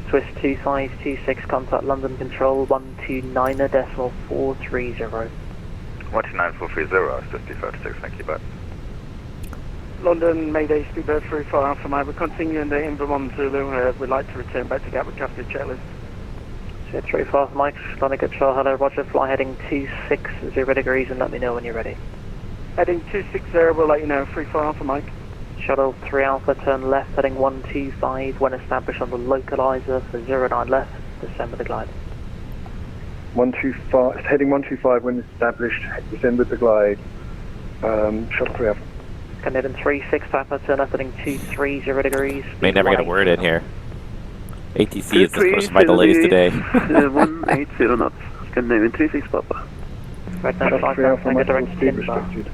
Swiss 2526, contact London Control 129.430. 129.430, Swiss 2526, thank you, bye. London, Mayday, Speedbird 34 Alpha Mike, we're continuing the Inver 1 Zulu, we'd like to return back to Gatwick after the checklist. 35 Mike, London Control, hello, roger, fly heading 260 degrees and let me know when you're ready. Heading 260, we'll let you know, 34 Alpha Mike. Shuttle 3 Alpha, turn left, heading 125, when established on the localizer for 09 left, descend with the glide. 125, heading 125 when established, descend with the glide. Shuttle 3 Alpha. Scandinavian 36 Alpha, turn left, heading 230 degrees. May never get a word in here. ATC is supposed to find the latest today. 180 knots, Scandinavian 36 Papa. Right now, Shuttle 3 Alpha, maximum speed Timber. restricted.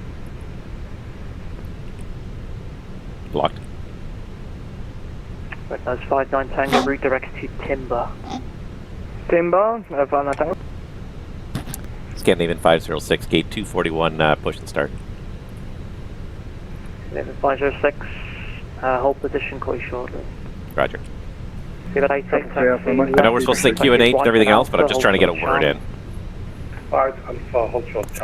Blocked. Right now, 59 Tango, route direct to Timber. Timber, 59 Tango. Scandinavian 506, gate 241, push and start. Scandinavian 506, hold position, call you shortly. Roger. See that 88 taxi. I know we're supposed to say Q&H and everything else, but I'm just trying to get a word in.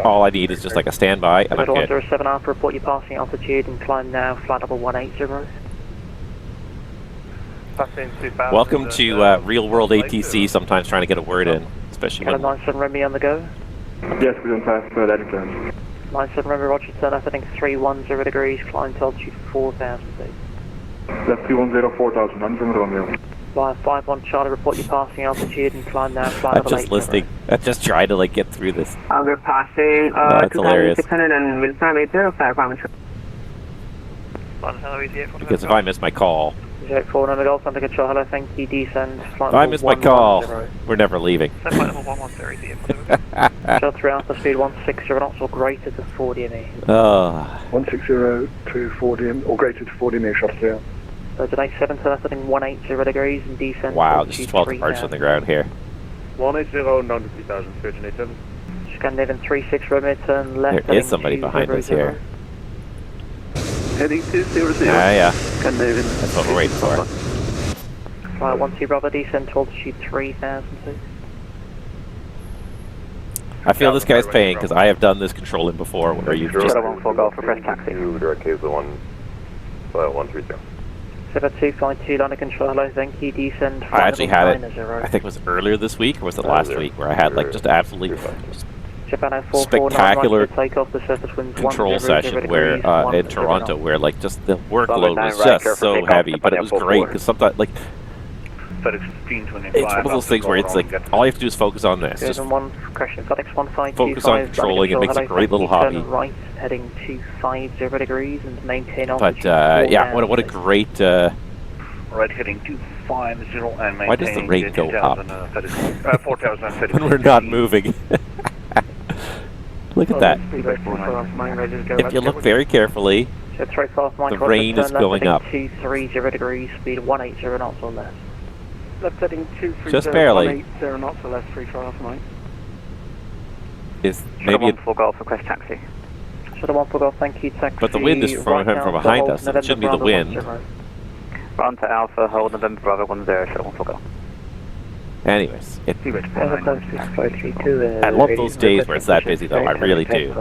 All I need is just like a standby, and I'm good. 107 Alpha, report your passing altitude and climb now, flight level 180. Welcome to real world ATC, sometimes trying to get a word in, especially when... 97 Remy on the go. Yes, we don't pass for that return. 97 Remy, roger, turn left heading 310 degrees, climb to altitude 4,000 feet. Left 310, 4,000, I'm from Romeo. Fly 51 Charlie, report your passing altitude and climb now, flight I'm level 80. just listening. I'm just trying to like get through this. We're passing, That's hilarious. 2,600 and we'll climb 80, Because if I miss my call... 04 on the Golf, under control, hello, thank you, descend, flight If I miss my call, 110. we're never leaving. Shuttle 3 Alpha, speed 160 knots or greater to 40 ME. 160 to 40, or greater to 40 ME, Shuttle 3 Alpha. Virgin 87, turn left heading 180 degrees and descend. Wow, this is 12 departures on the ground here. 180, down to 3,000, Virgin 87. Scandinavian 36, Romeo, turn left. There is somebody behind us here. Heading 200. Yeah. Scandinavian. That's what we're waiting for. Flight 12 Bravo, descend to altitude 3,000 feet. I feel this guy's paying because I have done this controlling before where you just... Shuttle 14 Golf, request taxi. Direct case 130. 7252 line of control, hello, thank you, descend. I actually had it, I think it was earlier this week, or was it last week, where I had like just absolutely spectacular control session where in Toronto, where like just the workload was just so heavy, but it was great because sometimes like it's one of those things where it's like all you have to do is focus on this, just focus on controlling. It makes a great little hobby. Right, heading 250 degrees and maintain. But yeah, what a great. Right, heading 250 and maintain. Why does the rate go up 4,030 when we're not moving? Look at that. If you look very carefully, the rain is going up. 230 degrees, speed 180 knots or less. Left heading 230, just barely. 180 knots or less, 35 mate. Is maybe it, for golf request taxi. Should have for golf, thank you, taxi. But the wind is from behind us, so it shouldn't be the wind. Run to Alpha, hold November Bravo 10, should have for golf. Anyways, I love those days where it's that busy though, I really do.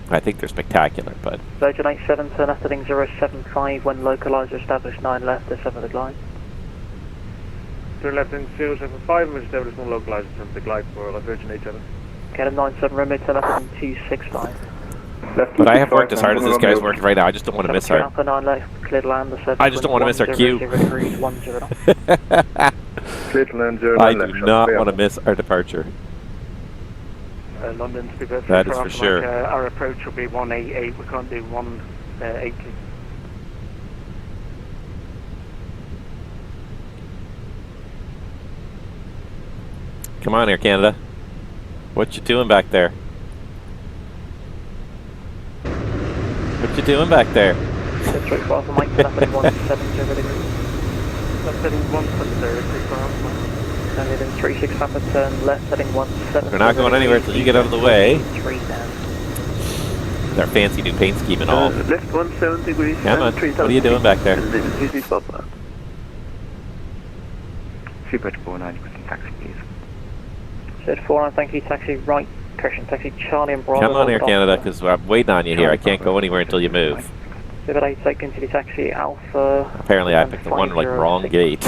I think they're spectacular, but... Virgin 87, turn left heading 075 when localizer established 9 left to 7 the glide. Turn left heading 075 and establish 1 localizer to the glide for Virgin 87. Get a 97 room, turn left heading 265. But I have worked as hard as this guy's working right now, I just don't want to miss her. I just don't want to miss our cue. I do not want to miss our departure. London, to be perfect, that is for sure. Our approach will be 188, we can't do 180. Come on, Air Canada. What you doing back there? What you doing back there? Left heading 170 degrees. Left heading 170, and heading 36 Papa turn left heading 17. We're not going anywhere until you get out of the way. 3 down. With our fancy new paint scheme and all. Left 170 degrees. Come on, what are you doing back there? Super 49, taxi please. Said 49, thank you, taxi right, correction, taxi Charlie and Bravo. Come on, Air Canada, because I'm waiting on you here. I can't go anywhere until you move. 8 continue taxi Alpha. Apparently I picked the one like wrong gate.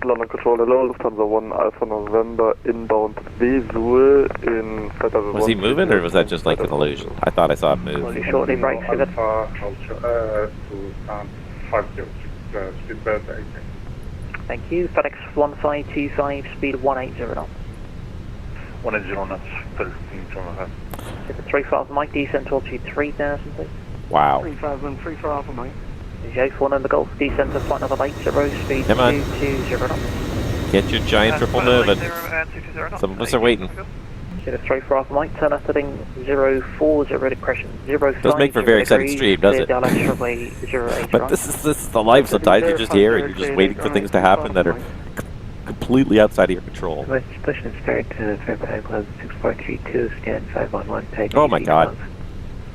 London Control, hello, Lufthansa 1 Alpha November, inbound Vesoul in Federal. Was he moving, or was that just like an illusion? I thought I saw him move. Shortly brakes with it. Thank you, Fenix 1525, speed 180 knots. 180 knots, 35 Mike, descent altitude 3000 please. Wow. 3000, 35 Mike. J4 number golf, descent to flight number 80, speed 220 knots. Get your giant triple moving. Some of us are waiting. 34 Mike, turn left heading 040 depression, 05. Does make for a very exciting stream, does it? But this is the life sometimes, you're just here and you're just waiting for things to happen that are completely outside of your control. Pushing start to Fairbairn Club 6432, stand 511, oh my god.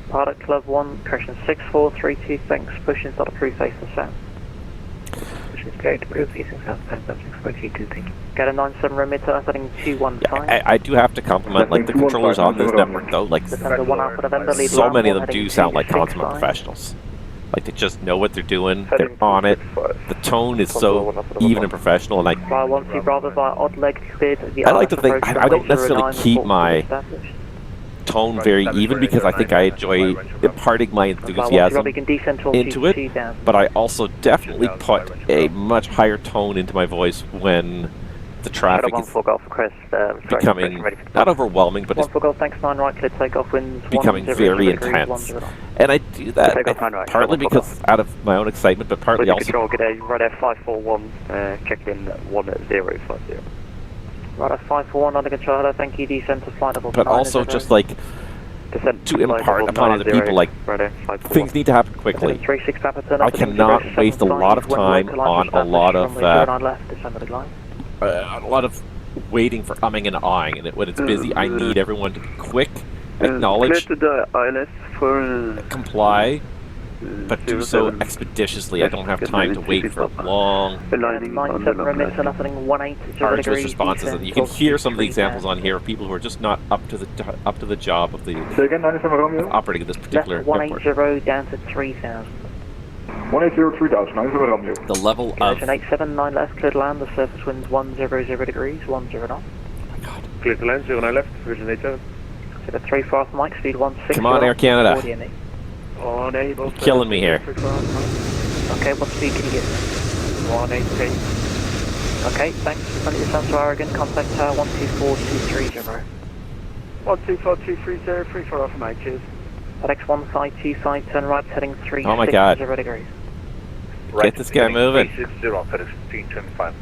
Pilot Club 1, correction 6432, thanks, pushing start approved face to south. Pushing start approved facing south, 6432, thank you. Get a 97 room mid turn heading 215. Yeah, I do have to compliment like the controllers on this network though, like so many of them do sound like consummate professionals. Like they just know what they're doing, they're on it, the tone is so even and professional, and I like to think, I don't necessarily keep my tone very even because I think I enjoy imparting my enthusiasm into it, but I also definitely put a much higher tone into my voice when the traffic is becoming not overwhelming, but it's becoming very intense. And I do that partly because out of my own excitement, but partly also... Radar 541, check in 1050. Radar 541 under control, thank you, descent to flight level. But also just like to impart upon other people, like things need to happen quickly. I cannot waste a lot of time on a lot of waiting for umming and ahhing, and when it's busy I need everyone to be quick, acknowledge, comply, but do so expeditiously. I don't have time to wait for long, arduous responses. And you can hear some of the examples on here of people who are just not up to the job of operating this particular left 180 down to 3,000. 180, 3,000, 9 the level of 879 left, clear to land, the surface winds 100 degrees, 10 knots. Clear to land, 09 left, Virgin 87. So the 3 fast Mike, speed 16. Come on, Air Canada. You're killing me here. Okay, what speed can you get? 183. Okay, thanks. Send your sound to Oregon, contact tower 124230. 124230, free for off Mike, cheers. FedEx 1525, turn right, heading 360 Oh my God. degrees. Get this guy moving. 360, FedEx 1525.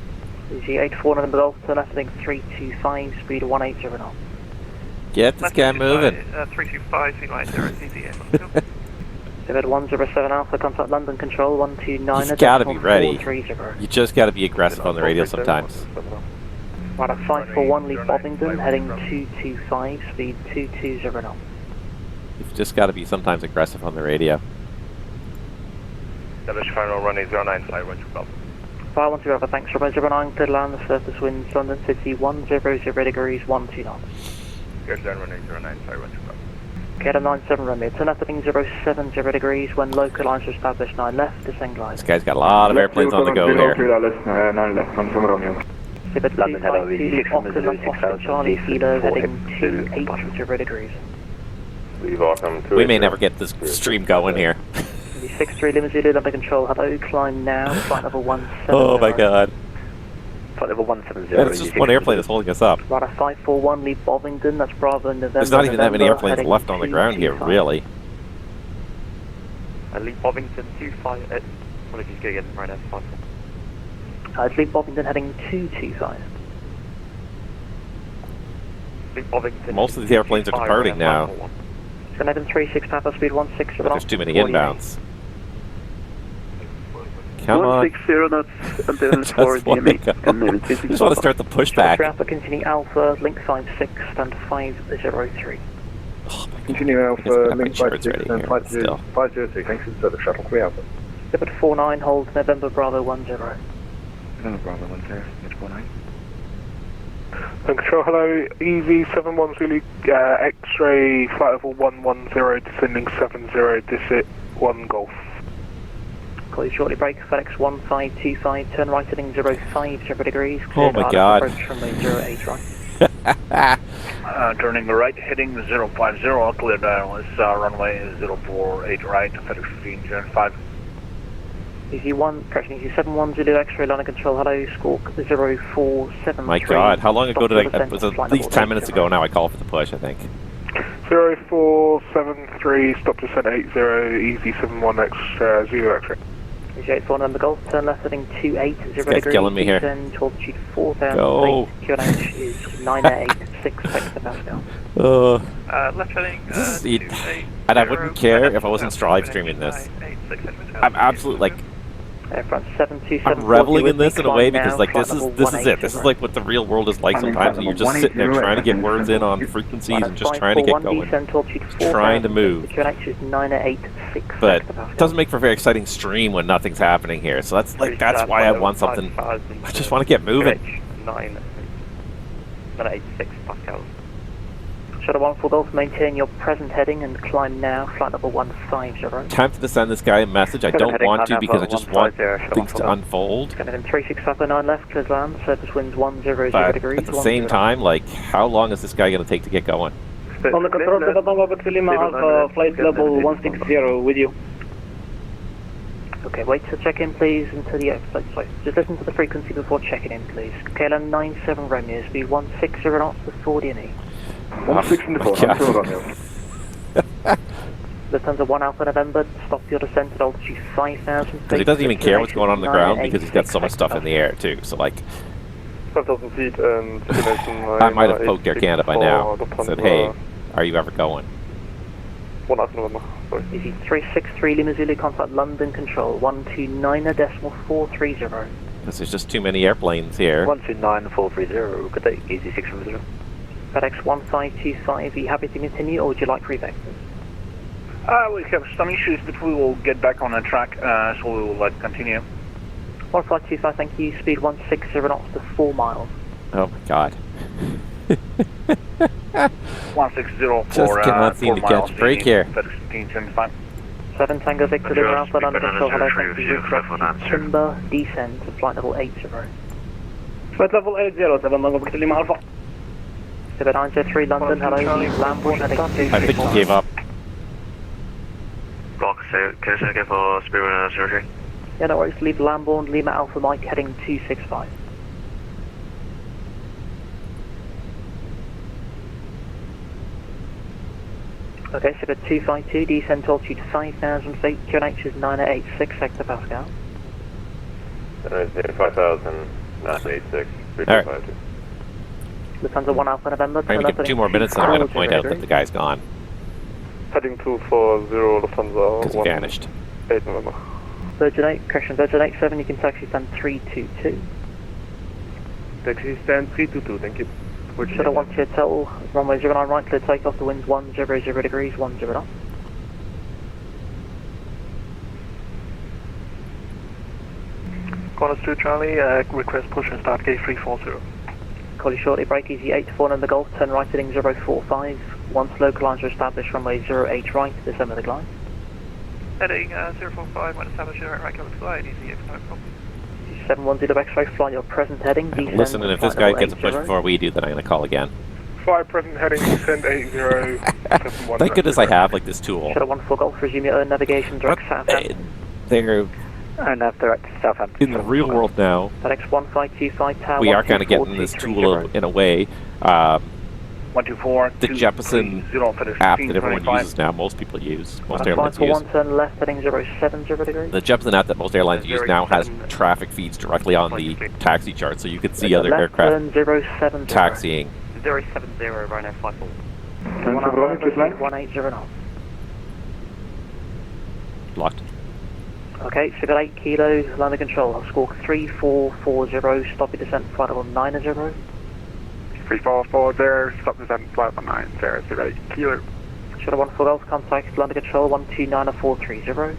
EG84 November Golf, turn left, heading 325, speed 180 knots. Get this guy moving. 325, CY0, David 107 Alpha, contact London Control 129. You've got to be ready. You just got to be aggressive on the radio sometimes. Right, 541, leave Bovington, heading 225, speed 220 knots. You've just got to be sometimes aggressive on the radio. Establish final runway 09, fly right to Golf. 510, thanks for 09, clear to land, the surface winds London City 100 degrees, 12 knots. Here's runway 09, fly right to Golf. KLM 97 runway, turn left heading 070 degrees, when local lines are established 9 left, descend glide. This guy's got a lot of airplanes on the go here. 9 left, confirm Romeo. Pivot 252, Oscar Charlie, Kilo, heading 280 degrees. We may never get this stream going here. 63 Lima Zulu, under control, hello, climb now, flight level 170. Oh my God. Flight level 170. Yeah, it's just one airplane that's holding us up. Right, 541, leave Bovington, that's Bravo November. There's not even that many airplanes left on the ground here, really. Leave Bovington 25. What did you go again right now? 5. Leave Bovington heading 225. Leave Bovington. Most of these airplanes are departing now. Grenada 36, Papa, speed 16. But there's too many inbounds. Come on. 160 knots until Just want to start the pushback. Alpha, continue Alpha, link 56, stand 503. Continue Alpha, link 56 and 503, thanks for the service shuttle, 3 Alpha. Pivot 49, hold November Bravo 10. November Bravo 10, it's 49. Control, hello, EV71 Zulu, X-ray, flight level 110, descending 70, disit 1 Golf. Call you shortly, break, FedEx 1525, turn right heading 05 degrees. Oh my God. Approach runway 08 right. Turning right, heading 050, clear down, runway 048 right, FedEx 1505. EZ1, correction, EZ71 Zulu X-ray, line of control, hello, Squawk 0473. My God, how long ago did I, it was at least 10 minutes ago now I called for the push, I think. 0473, stop descent 80, EZ71X, Zulu X-ray. EZ84 November Golf, turn left heading 280 degrees. Killing me here. Descend to altitude 4,000 Go. feet, QNH is 986 hectopascal. Left heading, and I wouldn't care if I wasn't live streaming this. I'm absolutely like, I'm reveling in this in a way because like this is it. This is like what the real world is like sometimes, and you're just sitting there trying to get words in on frequencies and just trying to get going, trying to move. But it doesn't make for a very exciting stream when nothing's happening here. So that's why I want something. I just want to get moving. 986 Pascal. Shuttle 14 Golf, maintain your present heading and climb now, flight level 150. Time to send this guy a message. I don't want to because I just want things to unfold. Canada 36509 left, clears land, surface winds 100 But degrees. at the same time, like, how long is this guy going to take to get going? On the control, Lima Alpha, flight level 160 with you. Okay, wait to check in, please, until the sorry, just listen to the frequency before checking in, please. KLM 97 Romeo, speed 160 knots to 40 and E. 164, Lufthansa 1 Alpha November, stop your descent at altitude 5,000 feet. Because he doesn't even care what's going on the ground because he's got so much stuff in the air too. So like, 5,000 feet and I might have poked Air Canada by now. Said, hey, are you ever going? 1 Alpha November, sorry. Easy 363 Lima Zulu, contact London Control 129.430. Because there's just too many airplanes here. 129.430, good day, easy 6 from 0. FedEx 1525, are you happy to continue or would you like revectors? We have some issues, but we will get back on the track, so we will continue. 1525, thank you. Speed 160 knots to 4 miles. Oh my god. 160 for Just 4 cannot seem to miles. catch break here. 1575. 7 Tango Victor, Lima Alpha, London Control, hello, thank you. Request timber descend to flight level 80. Flight level 80, 7 Tango Victor, Lima Alpha. 903 London, hello, Lambourne, heading 2. I think he gave up. Block, can I say again for Spirit surgery? Yeah, no worries, leave Lambourne, Lima Alpha Mike, heading 265. Okay, so 252, descend to altitude 5,000 feet, QNH is 9886 hectopascal. 5,986, Alright. Lufthansa 1 Alpha November. I'm going to give 2 more minutes and I'm going to point out that the guy's gone. Heading 240 Lufthansa. Because he vanished. 8 November. Virgin 8, correction, Virgin 87, you can taxi stand 322. Taxi stand 322, thank you. Should I want you to tell runway 09 right, clear takeoff, the wind's 100 degrees, 10 knots. Qantas 2 Charlie, request push and start gate 340. Call you shortly, break easy 8-4 on the Gulf, turn right heading 045. Once localizer established, runway 08 right, descend with the glide. Heading 045, when established, right cover glide, easy 85 copy. 710 X-ray, fly your present heading, descend. Listen, and if this guy gets a push before we do, then I'm going to call again. Fly present heading, descend 8071. Thank goodness I have like this tool. Shadow 14 Golf, resume your own navigation, direct Southampton. They're And direct Southampton. in the real world now. FedEx 1525 Tower. We are kind of getting this tool in a way. 124. The Jeppesen app that everyone uses now, most people use, most airlines use. 1 turn left heading 070 degrees. The Jeppesen app that most airlines use now has traffic feeds directly on the taxi chart, so you can see other aircraft taxiing. 070, right now, 54. 180 knots. Locked. Okay, figure 8 kilos, landing control, squawk 3440, stop your descent, flight level 90. 3440, stop descent, flight level 90, 08 kilo. Shadow 14 Golf, contact landing control 129430.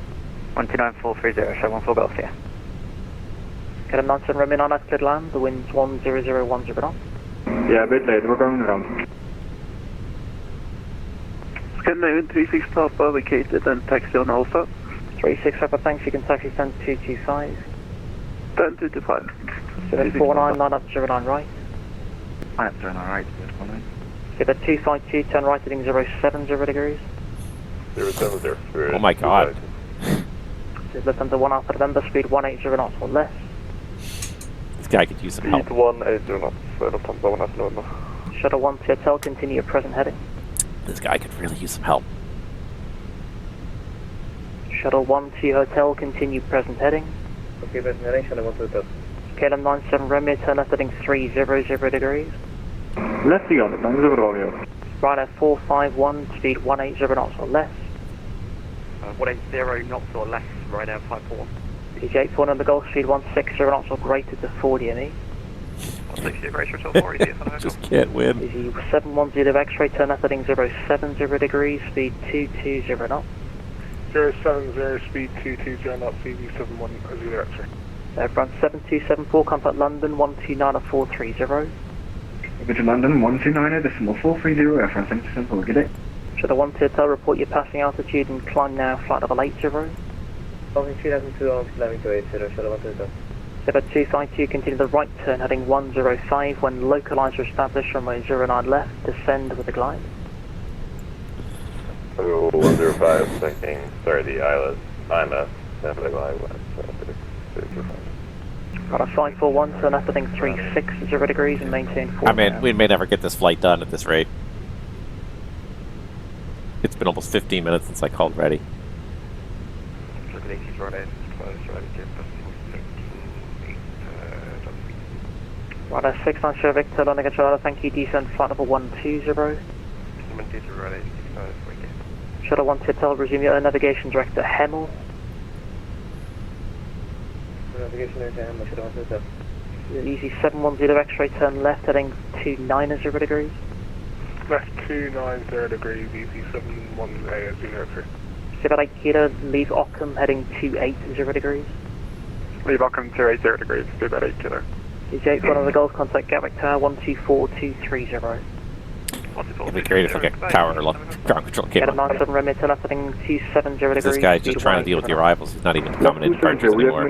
129430, so 14 Golf, yeah. Get a 97 Romeo 9 at cleared land, the wind's 10010 knots. Yeah, a bit late, we're going around. Scan 36 Papa vacated and taxi on Alpha. 36 Papa, thanks, you can taxi stand 225. Stand 225. 749, line up 09 right. Line up 09 right, 49. Skipper 252, turn right heading 070 degrees. 070. Oh my god. Lufthansa 1 Alpha November, speed 180 knots or less. This guy could use some help. Speed 180 knots, Lufthansa 1 Alpha November. Shuttle 1 Seattle, continue your present heading. This guy could really use some help. Shuttle 1 to Hotel, continue present heading. Okay, present heading, Shuttle 1 to Hotel. KLM 97 Romeo, turn left heading 300 degrees. Lefty on it, thanks over Romeo. Ryanair 451, speed 180 knots or less. 180 knots or less, Ryanair 54. PG84 number Golf, speed 160 knots or greater to 40 ME. 160 greater to 40, Just can't win. Easy 710 X-ray, turn left heading 070 degrees, speed 220 knots. 070, speed 220 knots, CV710 X-ray. Front 7274, contact London 129430. Over to London, 129.430, Air France 77, good day. Should I want to tell, report your passing altitude and climb now, flight level 80. Altitude 3002, climbing to 80, should I want to tell. 252, continue the right turn, heading 105, when localizer established, runway 09 left, descend with a glide. 105, thinking, sorry, the IMS, San glide west, 541, turn left heading 360 degrees and maintain 4. I mean, we may never get this flight done at this rate. It's been almost 15 minutes since I called ready. Radar 69 Sierra Victor, landing control, thank you, descend flight level 120. Shuttle 1 Hotel, resume your navigation direct to Hemel. Navigation direct to Hemel, Shuttle 1 Hotel. Easy 710 X-ray, turn left heading 290 degrees. Left 290 degrees, easy 710 X-ray. 78 Kilo, leave Ockham heading 280 degrees. Leave Ockham 280 degrees, 78 Kilo. DJ, one of the Gulf, contact Gatwick Tower 124230. It'd be great if like a tower or ground control came Get a on. 97 remit left heading 270 degrees. This guy's just trying to deal with the arrivals. He's not even coming in departures anymore.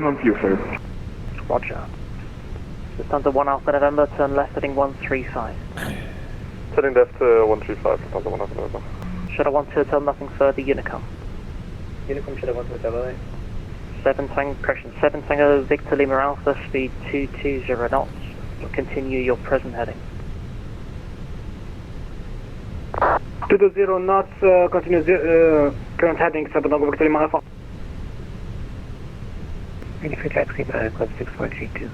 Roger. Lufthansa 1 Alpha November, turn left heading 135. Turning left to 135, Lufthansa 1 Alpha November. Shadow 1 to tell nothing further, Unicom. Unicom Shadow 1 to Delaware. 7 Tango Victor Lima Alpha, speed 220 knots. Continue your present heading. 220 knots, continue current heading, 7 Tango Victor Lima Alpha. Ready for taxi, Club 6432.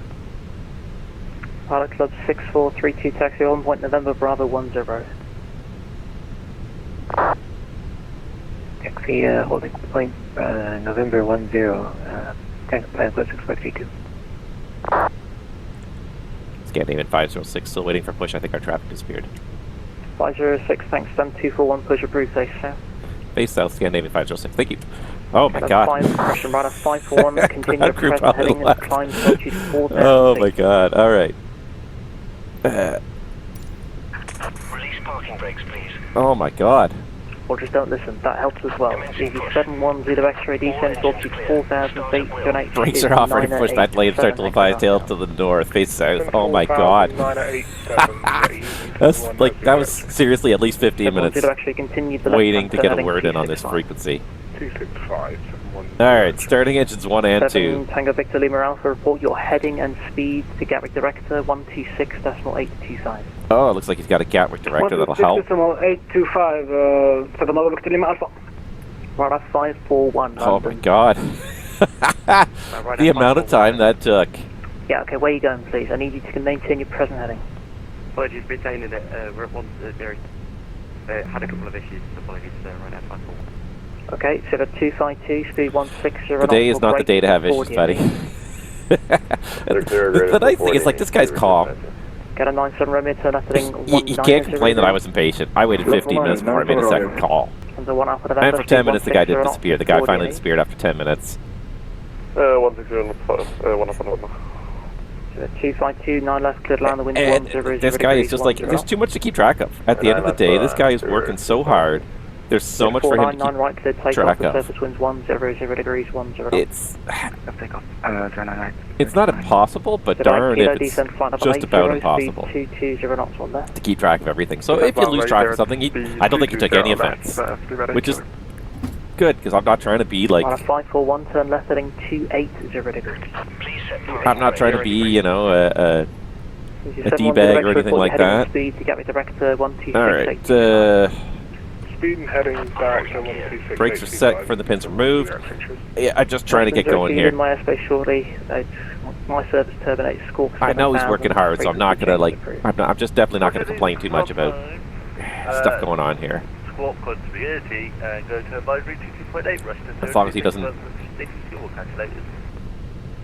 Pilot Club 6432, taxi 1 point November Bravo 10. Taxi holding point November 10, Pilot Club 6432. Scandinavian 506, still waiting for push. I think our traffic disappeared. 506, thanks, stem 241, push approved, face south. Face south, Scandinavian 506, thank you. Oh my god. 5, correction radar 541, continue crew present probably heading left. and climb altitude 4,000 Oh feet. my god, alright. Release parking brakes, please. Oh my god. Or just don't listen, that helps as well. EV710 X-ray descent altitude 4,000 feet, donate. Brakes are off, ready for push back lane, start to Levi tail to the north, face south. Oh my god. That's like, that was seriously at least 15 minutes waiting to get a word in on this frequency. 265. Alright, starting engines 1 and 2. Tango Victor Lima Alpha, report your heading and speed to Gatwick Director 126.825. Oh, it looks like he's got a Gatwick director that'll help. 825, 7 Tango Victor Lima Alpha. Radar 541. Oh my god. The amount of time that took. Yeah, okay, where are you going, please? I need you to maintain your present heading. Apologies, retaining it. We're at one, very, had a couple of issues. Apologies, right now, 541. Okay, so the 252, speed 160. Today is not the day to have issues, buddy. The nice thing is, like, this guy's calm. Get a 97 remit, turn left heading You can't complain that I was impatient. I waited 15 minutes before I made a second call. And for 10 minutes, the guy did disappear. The guy finally disappeared after 10 minutes. 160, 1 up on November. 252, 9 left, cleared land, the wind And this guy is just like, there's too much to keep track of. At the end of the day, this guy is working so hard. There's so much for him to keep right, cleared track takeoff, of. surface winds 100 degrees, 10. It's not impossible, but darn if it's just about impossible 220 knots on there. to keep track of everything. So if you lose track of something, I don't think you took any offense, which is good, because I'm not trying to be like, 541, turn left heading 280 degrees. I'm not trying to be, you know, a D-bag or anything like that. Speed to get me director 126. Alright, Speed and heading direction 126. brakes are set for the pins removed. Yeah, I'm just trying to get going here. My airspace shortly. My service terminates. Score. I know he's working hard, so I'm not gonna like. I'm just definitely not gonna complain too much about stuff going on here. Squawk code 380 and go to advisory 22.8 rest. As long as he doesn't.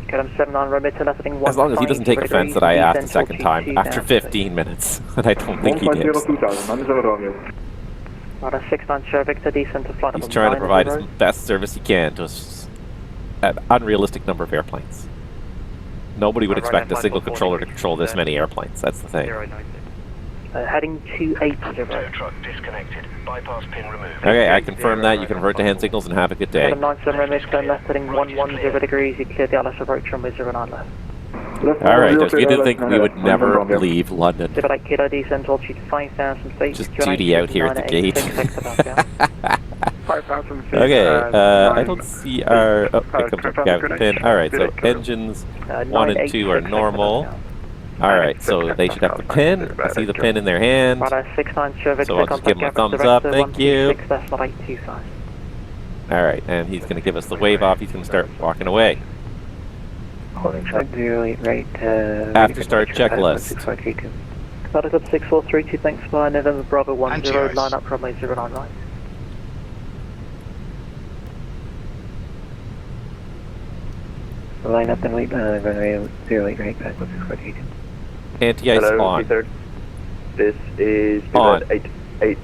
Get him 79 remitter left heading 1. As long as he doesn't take offense that I asked a second time after 15 minutes, and I don't think he did. Radar 69 Sierra Victor descent to flight. He's trying to provide his best service he can to an unrealistic number of airplanes. Nobody would expect a single controller to control this many airplanes. That's the thing. Heading 280. Tow truck disconnected. Bypass pin removed. Okay, I confirm that. You can revert to hand signals and have a good day. Heading 97 remit, turn left heading 110 degrees. You cleared the Alice approach runway 09 left. Alright, just you didn't think we would never leave London. 78 Kilo descent altitude 5,000 feet. Just duty out here at the gate. 5,000 feet. Okay, I don't see our... Oh, here comes our cabin pin. Alright, so engines 1 and 2 are normal. Alright, so they should have the pin. I see the pin in their hand. So I'll just give them a thumbs up. Thank you. Alright, and he's going to give us the wave off. He's going to start walking away. After start checklist. Started Club 6432, thanks by November Bravo 10, line up runway 09 right. Line up and wait, runway 08 right, back with 642. Anti-ice on. This is on. 8. 8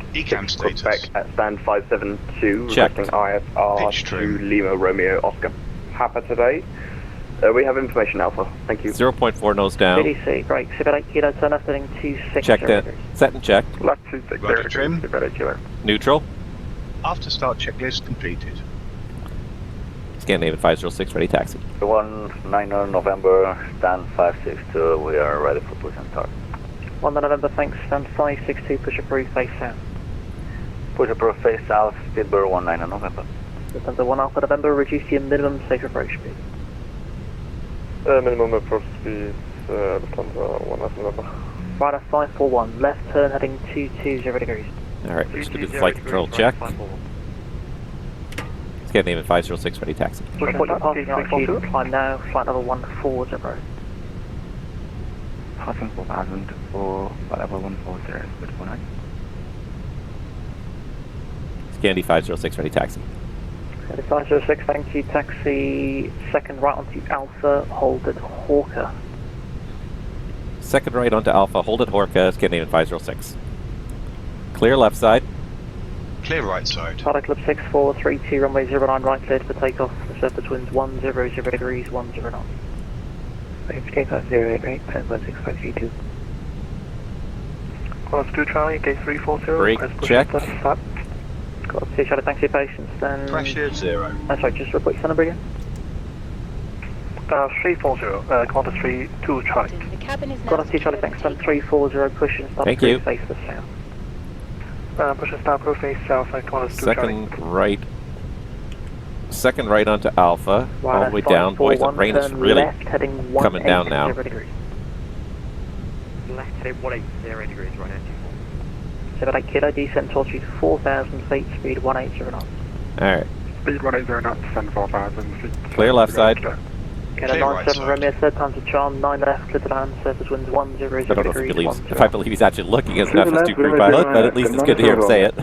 status. Quebec at stand 572, Check. requesting IFR Pitch to trim. Lima Romeo Oscar. Papa today. We have information, Alpha. Thank you. 0.4 nose down. ATC, great. 8 kilo, turn left heading 26. Checked in. Set and checked. Left 26 Roger, trim. 8 kilo. Neutral. After start checklist completed. Scandinavian 506, ready taxi. 19 November, stand 562, we are ready for push and start. 1 November, thanks, stand 562, push approved, face south. Push approved, face south, speedbird 19 November. Descend 1 Alpha November, reduce your minimum safe approach speed. Minimum approach speed, Lufthansa 1 Alpha November. Rider 541, left turn heading 220 degrees. Alright, let's do the flight control check. Scandinavian 506, ready taxi. Report your passing altitude, climb now, flight level 140. Passing 4000 for level 140, good for night. Scandi 506, ready taxi. 506, thank you, taxi, second right onto Alpha, hold at Hawker. Second right onto Alpha, hold at Horka, Scandinavian 506. Clear left side. Clear right side. Pilot Club 6432, runway 09 right cleared for takeoff, the surface winds 100 degrees, 10 knots. Takeoff 08 right, 16532. Class 2 Charlie, gate 340. Brake check. Stop. Got 2 Charlie, thanks for your patience, then... Pressure 0. Sorry, just report your phone number again. 340, Quantum 32 Charlie. The cabin is now Got 2 Charlie, thanks, then 340, push and stop. Thank you. Face the south. Push and start, face south, Quantum 2 Charlie. Second right onto Alpha, all the way down. Boys, the rain is really coming down now. Left heading 180 degrees, right now. 78 kilo, descent altitude 4,000 feet, speed 180 knots. Alright. Speed 180 knots, descend 4000 feet. Clear left side. Kilo 97 Romeo, third time's a charm, 9 left, clear to land, surface winds 100 I don't know degrees. if I believe he's actually looking as an FS2 crew pilot, but at least it's good to hear him say it.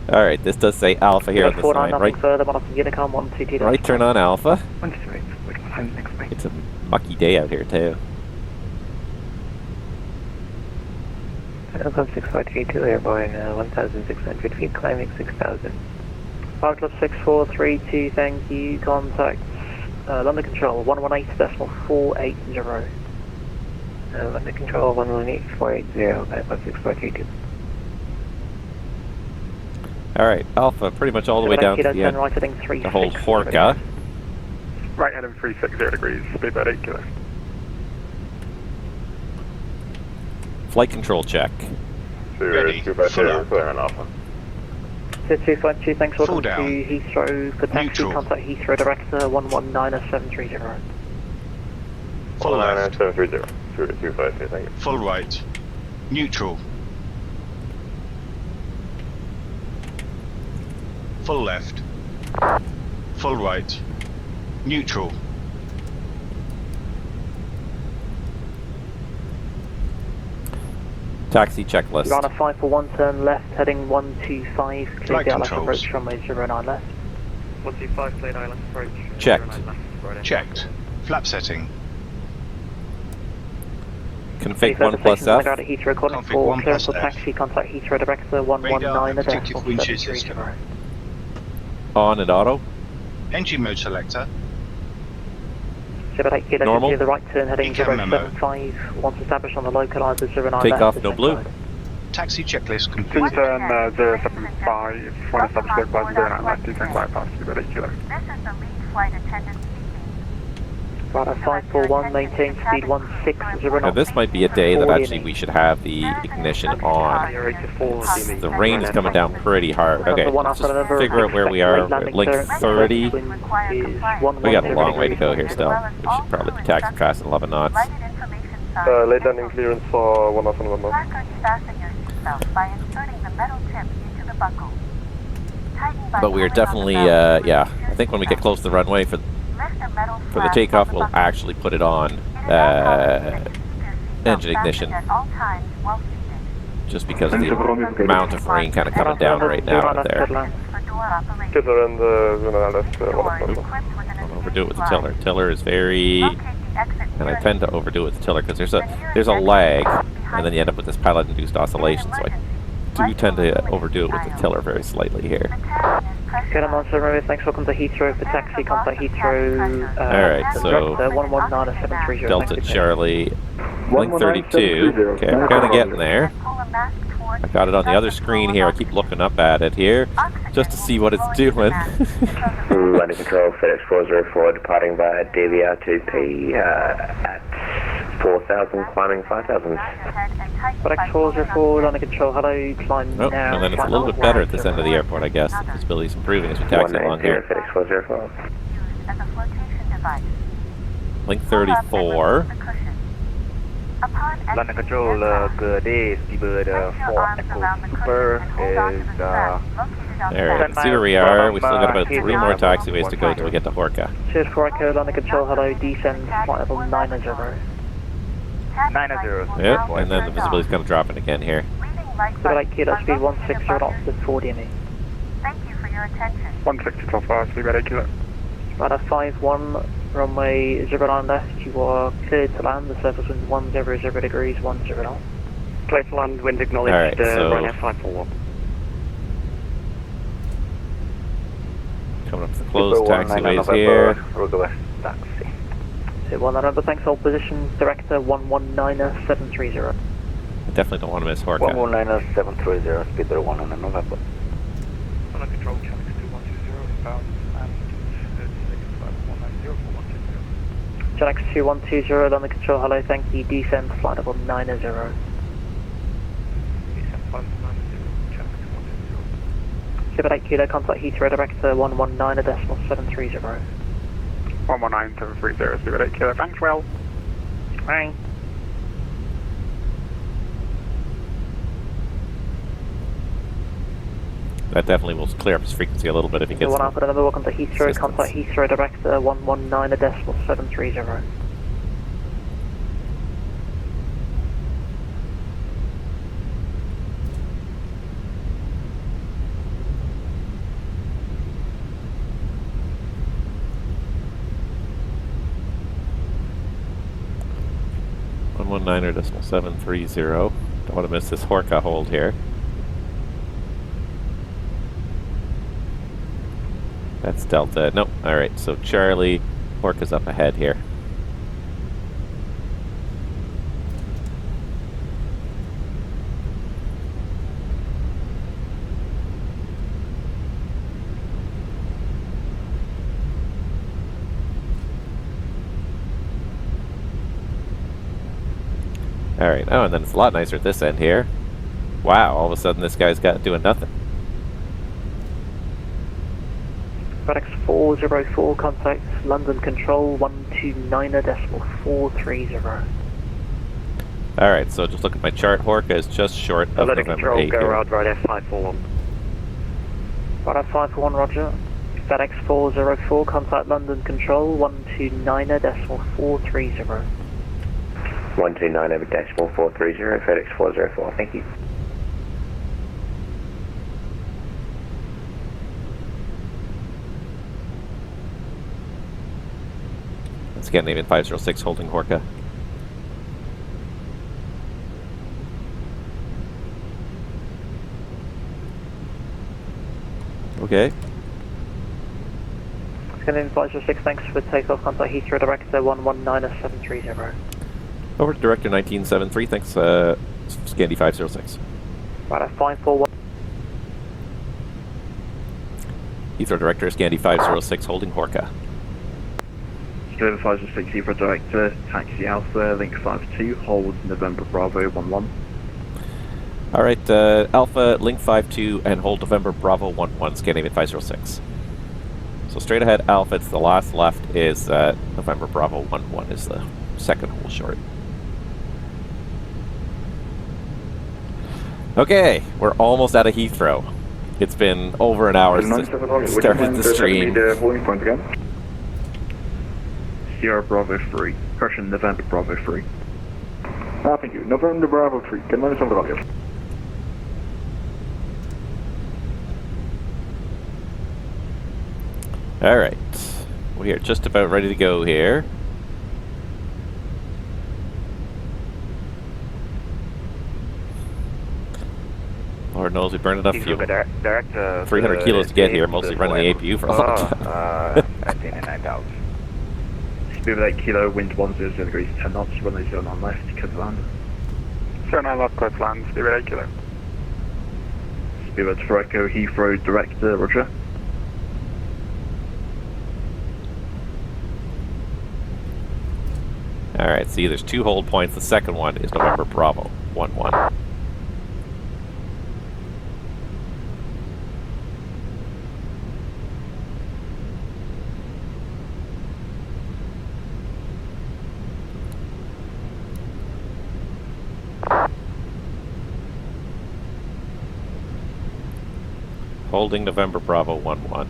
Alright, this does say Alpha here on the sign. Right, further, Unicom 122. right turn on Alpha. It's a mucky day out here too. Club 6532, airborne 1,600 feet, climbing 6,000. Pilot Club 6432, thank you, contact London Control 118.480. London Control 118.480, Club 6432. Alright, Alpha pretty much all the way down to the end. Right heading The whole Horka. Right heading 360 degrees, speed about 8 kilo. Flight control check. Ready. Full up. Clear on Alpha. 252, thanks, welcome Full to down. Heathrow for taxi, Neutral. contact Heathrow Director 119730. Full left. 730. 252, thank you. Full right. Neutral. Full left. Full right. Neutral. Taxi checklist. Runner 541, turn left, heading 125, clear Flight the island controls. approach, runway 09 left. 125, cleared island approach. Checked. 09 left, right end. Checked. Flap setting. Config 1 plus F. At Heathrow, calling Config for 1 clearance plus for F. taxi, contact Heathrow Director Radar 119 and at predictive wind shear system. On and auto. Engine mode selector. 78 kilo, Normal. the right turn heading Ecam memo. 075, once established on the localizer 09 Take left. off, descend no blue. guide. Taxi checklist Two complete. turn 075, when established localizer 09 left, descend glide path, speed about 8 kilo. This is the lead flight attendant speaking. Runner 541, maintain speed 160 Now knots. this might be a day that actually we should have the ignition on. The rain is coming down pretty hard. Okay, let's just figure out where we are. We're at link 30. We got a long way to go here still. We should probably be taxiing fast at 11 knots. Late landing clearance for 1 Alpha November. By inserting the metal tip into the buckle. But we are definitely, yeah, I think when we get close to the runway for the takeoff, we'll actually put it on engine ignition. Just because of the amount of rain kind of coming down right now out there. Tiller and left, 1 Alpha November. Don't overdo it with the tiller. Tiller is very, and I tend to overdo it with the tiller because there's a lag and then you end up with this pilot-induced oscillation. So I do tend to overdo it with the tiller very slightly here. Good amount of thanks. Welcome to Heathrow for taxi. Contact Heathrow. Alright, so 119-730. Delta Charlie, Link 32. Okay, I'm kind of getting there. I got it on the other screen here. I keep looking up at it here just to see what it's doing. Landing control, Fenix 404, departing via DVR 2P at 4,000, climbing 5,000. Fenix 404, landing control, hello, climb Oh, now. and then it's a little bit better at this end of the airport, I guess. The visibility's improving as we taxi along here. Fenix 404. Link 34. Landing control, good day, Seabird 4 Echo Super is, There, you can see where we are. We still got about 3 more taxiways to go till we get to Horka. Cheers, 4 Echo, landing control, hello, descend, flight level 90. 90. Yep, and then the visibility's kind of dropping again here. Like kilo speed 160 knots with 40 ME. Thank you for your attention. 160 till 5, speed ready, kilo. Radar 51, runway 09 left, you are cleared to land, the surface wind 100 degrees, 10 knots. Clear to land, wind acknowledged, Alright, so Ryanair 541. coming up to the closed taxiways here. Taxi. Hit 1 November, thanks, hold position, director 119-730. I definitely don't want to miss Horka. 119-730, speed 1 on November. Landing control, Challex 2120, inbound, and 365190 4120. Challex 2120, landing control, hello, thank you, descend, flight level 90. Descent flight 90, Challex 120. 78 kilo, contact Heathrow, director 119-730. 119-730, speed ready, kilo, thanks, well. Bye. That definitely will clear up his frequency a little bit if he gets 1 Alpha November, welcome to Heathrow, assistance. contact Heathrow, director 119-730. .730. Don't want to miss this Horka hold here. That's Delta. Nope. Alright, so Charlie, Horka's up ahead here. Alright, oh, and then it's a lot nicer at this end here. Wow, all of a sudden this guy's got doing nothing. Fenix 404, contact London Control 129.430. Alright, so just look at my chart. Horka is just short of London November control, 8 go here. around Ryanair 541. Ryanair 541, roger. FedEx 404, contact London Control 129.430. 129.430, FedEx 404, thank you. Once again, Avian 506 holding Horka. Okay. Scanning 506, thanks for takeoff, contact Heathrow, director 119.730. Over to Director 1973, thanks, Scandi 506. Ryanair 541. Heathrow Director, Scandi 506, holding Horka. Driver 506, Heathrow Director, Taxi Alpha, Link 52, hold November Bravo 11. Alright, Alpha, Link 52, and hold November Bravo 11, Scandinavian 506. So straight ahead, Alpha, it's the last left is November Bravo 11 is the second hole short. Okay, we're almost out of Heathrow. It's been over an hour since I started the stream. Sierra Bravo 3, Crushing November Bravo 3. Thank you. November Bravo 3, can I understand the value? Alright, we are just about ready to go here. Lord knows we burned enough fuel. Direct 300 kilos to get here, mostly running the APU for a long time. 9,000. Speed 8 kilo, wind 10 degrees, 10 knots, runway 09 left, clear to land. 09 left, clear to land, speed 8 kilo. Speed for Echo, Heathrow, direct, roger. Alright, see, there's 2 hold points. The second one is November Bravo, 1-1. Holding November Bravo 1-1.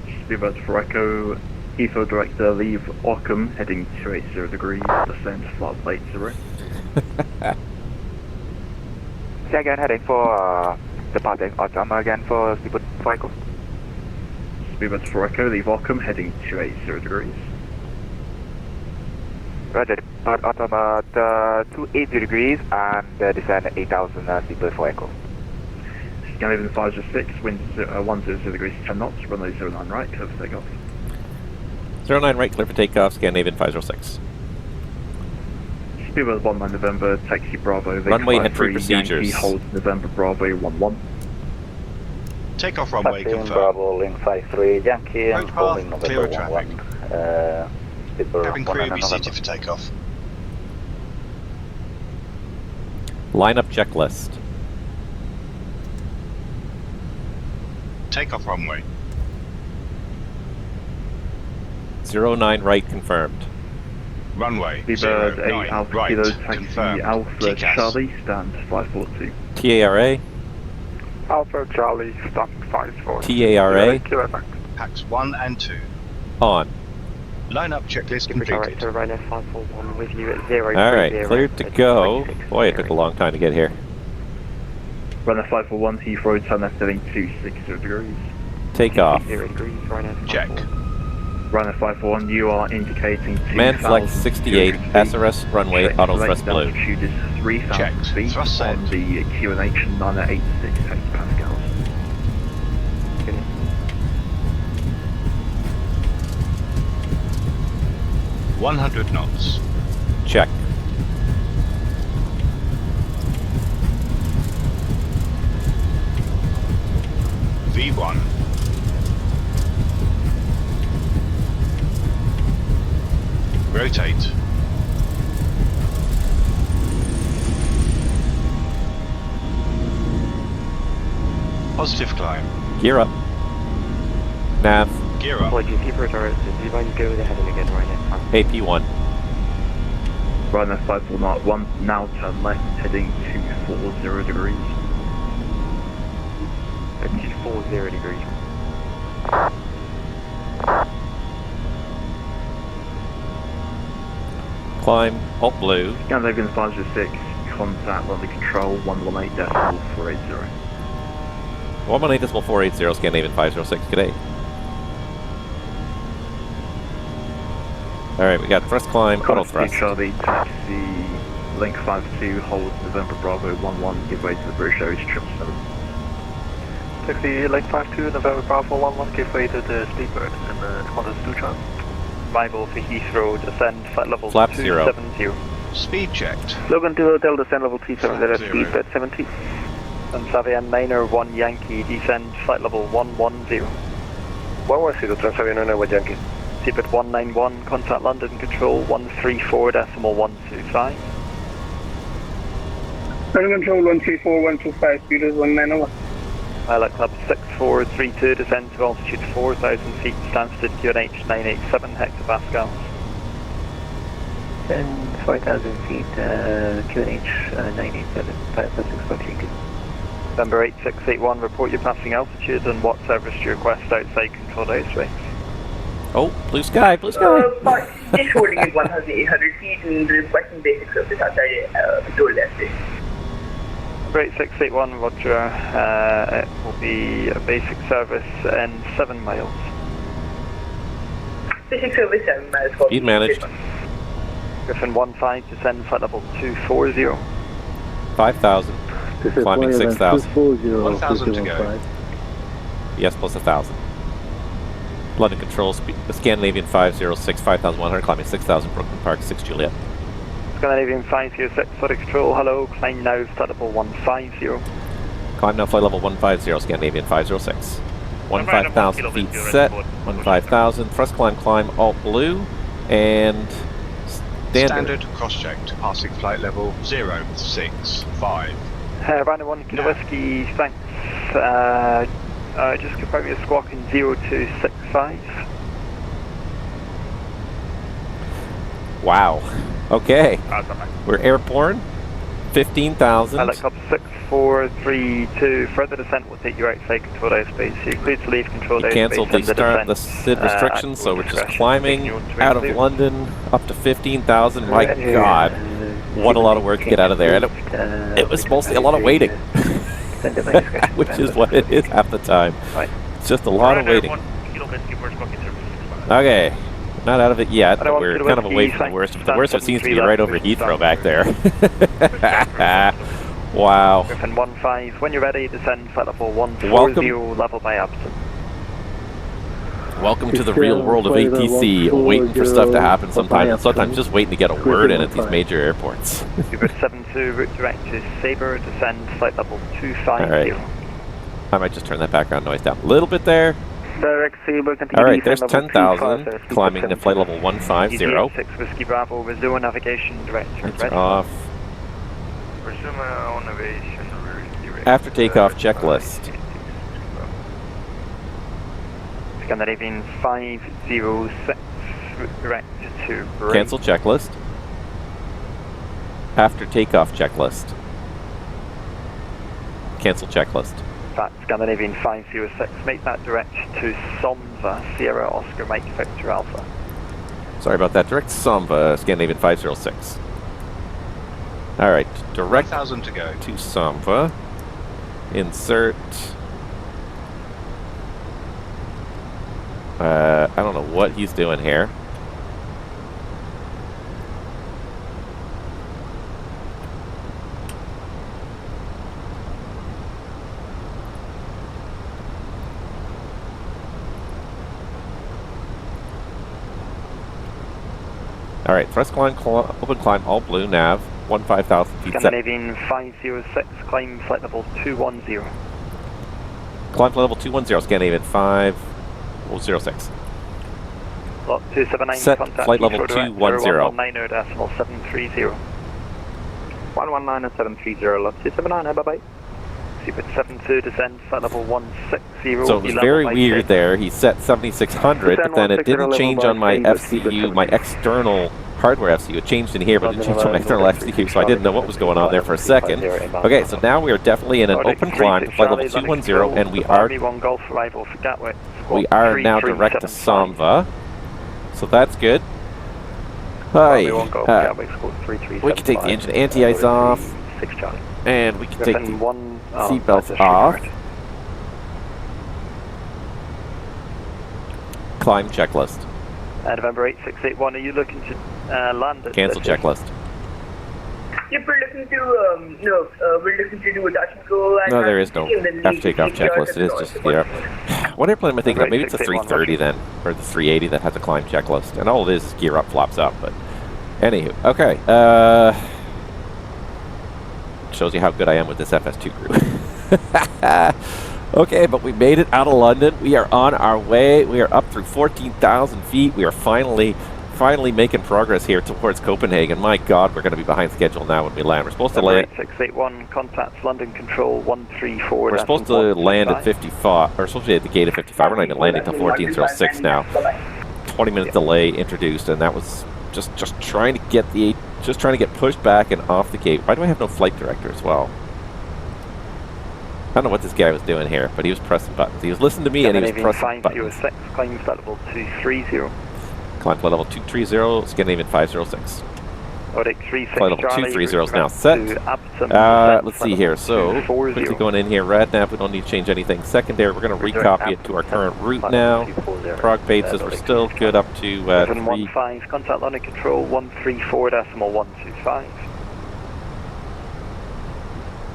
Speedbird for Echo, Heathrow director, leave Ockham, heading 280 degrees, descend flight 80. Say again, heading for departing Ockham again for Speedbird for Echo. Speedbird for Echo, leave Ockham, heading 280 degrees. Roger, depart Ockham at 280 degrees and descend 8,000 Speedbird for Echo. Scandinavian 506, wind 100 degrees, 10 knots, runway 09 right, clear for takeoff. 09 right, clear for takeoff, Scandinavian 506. Speedbird 19 November, taxi Bravo, runway entry procedures. Yankee holds November Bravo 11. Takeoff runway confirmed. Bravo, link 53, Yankee, and Road holding path, clear November of traffic. 11. Cabin crew be seated for takeoff. Lineup checklist. Takeoff runway. 09 right confirmed. Runway Speedbird 8 09 Alpha right Kilo, taxi confirmed. Alpha TCAS. Charlie, stand 542. TARA. Alpha Charlie, stand 540. TARA. Packs 1 and 2. On. Lineup checklist completed. Director Ryanair 541 with you at 030. Alright, cleared to go. Boy, it took a long time to get here. Runner 541, Heathrow, turn left heading 260 degrees. Takeoff. 0 degrees, Ryanair. Check. Runner 541, you are indicating 2,000. Man flex 68, SRS runway, auto thrust blue. Altitude is 3,000 feet Thrust on set. the QNH 986 hectopascals. 100 knots. Check. V1. Rotate. Positive climb. Gear up. Nav. Gear up. Apologies, Heathrow Director, do you mind go with the heading again, Ryanair? AP1. Runner 541, now turn left heading 240 degrees. 240 degrees. Climb. Alt blue. Scandinavian 506, contact London Control 118.480. 118.480, Scandinavian 506, good day. Alright, we got thrust climb, auto thrust. Charlie, taxi, link 52, hold November Bravo 11, give way to the British Airways 777. Taxi, link 52, November Bravo 11, give way to the Speedbird and the Qantas Dutron. Arrival for Heathrow, descend flight level Flap 270. Speed checked. Logan to Hotel, descend level 270 Flap speed at 70. And Savian 901 Yankee, descend flight level 110. 110, Transavian 901 Yankee. Seabird 191, contact London Control 134.125. London Control 134.125, speed is 191. Pilot Club 6432, descend to altitude 4,000 feet, Stansted QNH 987 hectopascals. And 4,000 feet, QNH 987, pilot Club 6432. November 8681, report your passing altitude and what service do you request outside controlled airspace? Oh, blue sky, blue sky. Just holding at 1,800 feet and requesting basic service outside controlled airspace. Number 8681, roger. It will be a basic service in 7 miles. Basic service 7 miles. Speed managed. Griffin 15, descend flight level 240. 5,000. Climbing 6,000. 1,000 to go. Yes, plus 1,000. London Control, Scandinavian 506, 5,100, climbing 6,000, Brooklyn Park, 6 Juliet. Scandinavian 506, London Control, hello, climb now, flight level 150. Climb now, flight level 150, Scandinavian 506. 15,000 feet set, 15,000, thrust climb, alt blue, and Standard cross-checked, passing flight level 065. Rhino 1 Kilo Whiskey, thanks. Just confirm your squawk in 0265. Wow. Okay. We're airborne. 15,000. Helicopter 6432. Further descent will take you outside controlled airspace. So you're cleared to leave controlled airspace. Cancelled the SID restrictions, so we're just climbing out of London up to 15,000. My God. What a lot of work to get out of there. And it was mostly a lot of waiting. Which is what it is half the time. It's just a lot of waiting. Okay. Not out of it yet, but we're kind of away from the worst. But the worst it seems to be right over Heathrow back there. Wow. Griffin 15, when you're ready, descend flight level 140, level by Absent. Welcome to the real world of ATC, waiting for stuff to happen sometimes, and sometimes just waiting to get a word in at these major airports. Uber 72, route direct to Sabre, descend flight level 250. Alright. I might just turn that background noise down a little bit there. Direct Sabre, continue. Alright, there's 10,000, climbing to flight level 150. 6 Whiskey Bravo, resume navigation, direct. It's off. Resume on aviation. After takeoff checklist. Scandinavian 506, direct to break. Cancel checklist. After takeoff checklist. Cancel checklist. Scandinavian 506, make that direct to Somva, Sierra Oscar Mike Victor Alpha. Sorry about that, direct Somva, Scandinavian 506. Alright, direct 1,000 to go. To Somva. Insert. I don't know what he's doing here. Alright, thrust climb, open climb, all blue, nav, 15,000 feet set. Scandinavian 506, climb flight level 210. Climb flight level 210, Scandinavian 506. Lot 279, set contact flight level 210. 119 decimal 730. 119 and 730, lot 279, bye-bye. Super 72, descend flight level 160. So it was very weird there. He set 7,600, but then it didn't change on my FCU, my external hardware FCU. It changed in here, but it changed on my external FCU, so I didn't know what was going on there for a second. Okay, so now we are definitely in an open climb to flight level 210, and we are now direct to Somva. So that's good. Hi. We can take the engine anti-ice off. And we can take the seatbelts off. Climb checklist. November 8681, are you looking to land at Cancel checklist. Yep, we're looking to, we're looking to do a touch and go. No, there is no after takeoff checklist. It is just, what airplane am I thinking of? Maybe it's the 330 then, or the 380 that has a climb checklist. And all it is gear up, flops up. But anywho, okay. Shows you how good I am with this FS2 crew. Okay, but we made it out of London. We are on our way. We are up through 14,000 feet. We are finally making progress here towards Copenhagen. My God, we're going to be behind schedule now when we land. We're supposed to land. 681, contact London Control 134. We're supposed to land at 55. We're supposed to be at the gate at 55. We're not even landing until 14:06 now. 20-minute delay introduced, and that was just trying to get trying to get pushed back and off the gate. Why do I have no flight director as well? I don't know what this guy was doing here, but he was pressing buttons. He was listening to me and he was pressing buttons. 506, climb flight level 230. Climb flight level 230, Scandinavian 506. Flight level 230 is now set. Let's see here. So, quickly going in here, RadNav, we don't need to change anything. Secondary, we're going to recopy it to our current route now. Prog page says we're still good up to 3. Contact London Control 134.125.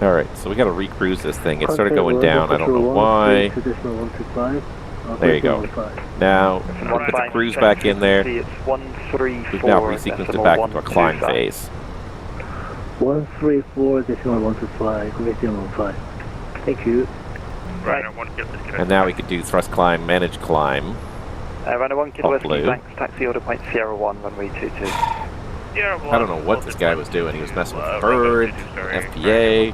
Alright, so we gotta recruise this thing. It started going down, I don't know why. There you go. Now, we put the cruise back in there. We've now resequenced it back into a climb phase. 134.125, thank you. Right. And now we could do thrust climb, manage climb. Runner 1 Kilo All Whiskey, blue. thanks, taxi order point Sierra 1, runway 22. I don't know what this guy was doing. He was messing with the bird, FPA.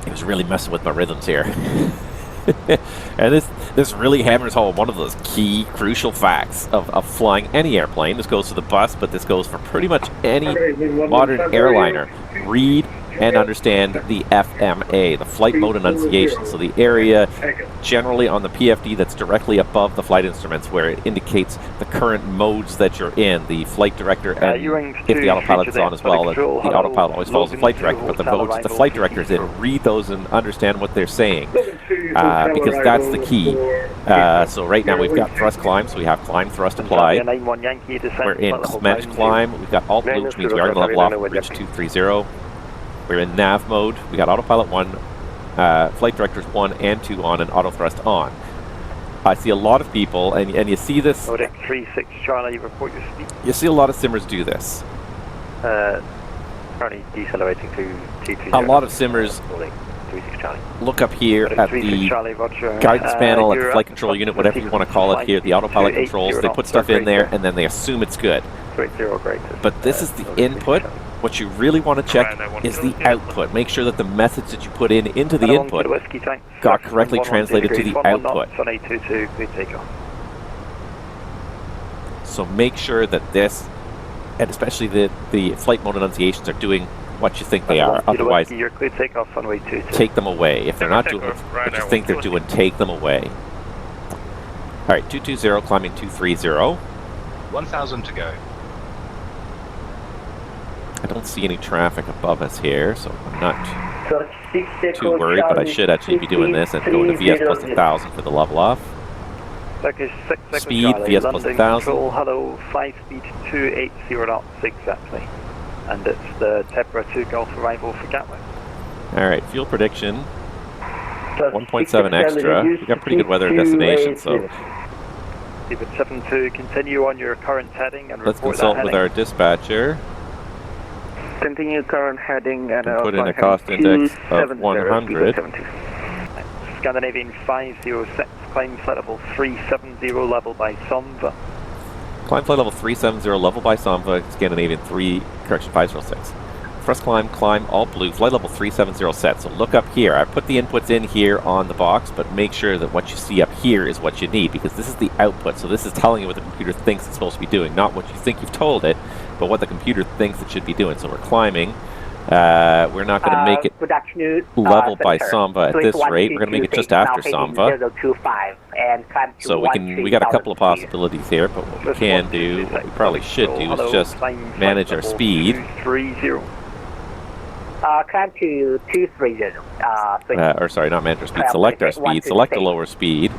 He was really messing with my rhythms here. And this really hammers home one of those key, crucial facts of flying any airplane. This goes for the bus, but this goes for pretty much any modern airliner. Read and understand the FMA, the flight mode enunciation. So the area generally on the PFD that's directly above the flight instruments where it indicates the current modes that you're in. The flight director, and if the autopilot is on as well, the autopilot always follows the flight director, but the modes the flight director is in, read those and understand what they're saying, because that's the key. So right now we've got thrust climb, so we have climb thrust applied. We're in managed climb, we've got alt blue, which means we are going to level off and reach 230. We're in nav mode. We got autopilot 1, flight directors 1 and 2 on, and auto thrust on. I see a lot of people, and you see this. 36 Charlie, report your speed. You see a lot of simmers do this. Currently decelerating to 230. A lot of simmers look up here at the guidance panel, at the flight control unit, whatever you want to call it here, the autopilot controls. They put stuff in there, and then they assume it's good. But this is the input. What you really want to check is the output. Make sure that the message that you put into the input got correctly translated to the output. So make sure that this, and especially the flight mode enunciations, are doing what you think they are. Otherwise, take them away. If they're not doing what you think they're doing, take them away. Alright, 220, climbing 230. 1,000 to go. I don't see any traffic above us here, so I'm not too worried, but I should actually be doing this and going to VS plus 1,000 for the level off. Speed, VS plus 1,000. Hello, 5 speed 280 knots exactly. And it's the Tepra 2 Gulf arrival for Gatwick. Alright, fuel prediction. 1.7 extra. We got pretty good weather and destination, so Keep it 7-2, continue on your current heading and let's consult with our dispatcher. Continue current heading and put in a cost index of 100. Scandinavian 506, climb flight level 370 level by Somva. Climb flight level 370 level by Somva, Scandinavian 506. Thrust climb, all blue, flight level 370 set. So look up here. I put the inputs in here on the box, but make sure that what you see up here is what you need, because this is the output. So this is telling you what the computer thinks it's supposed to be doing, not what you think you've told it, but what the computer thinks it should be doing. So we're climbing. We're not going to make it level by Somva at this rate. We're going to make it just after Somva. So we got a couple of possibilities here, but what we can do, what we probably should do, is just manage our speed. Climb to 230. Or sorry, not manage our speed, select our speed, select a lower speed.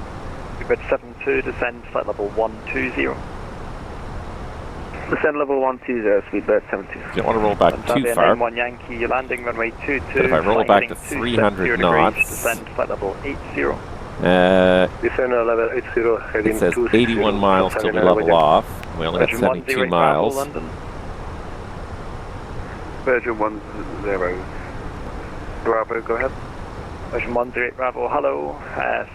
Grid 72, descend flight level 120. Descend level 120, speedbird 72. You don't want to roll back too far. One Yankee, you're landing runway 22. But if I roll back to 300 knots, descend flight level 80. It says 81 miles till we level off. We only got 72 miles. Version 10. Bravo, go ahead. Version 108 Bravo, hello.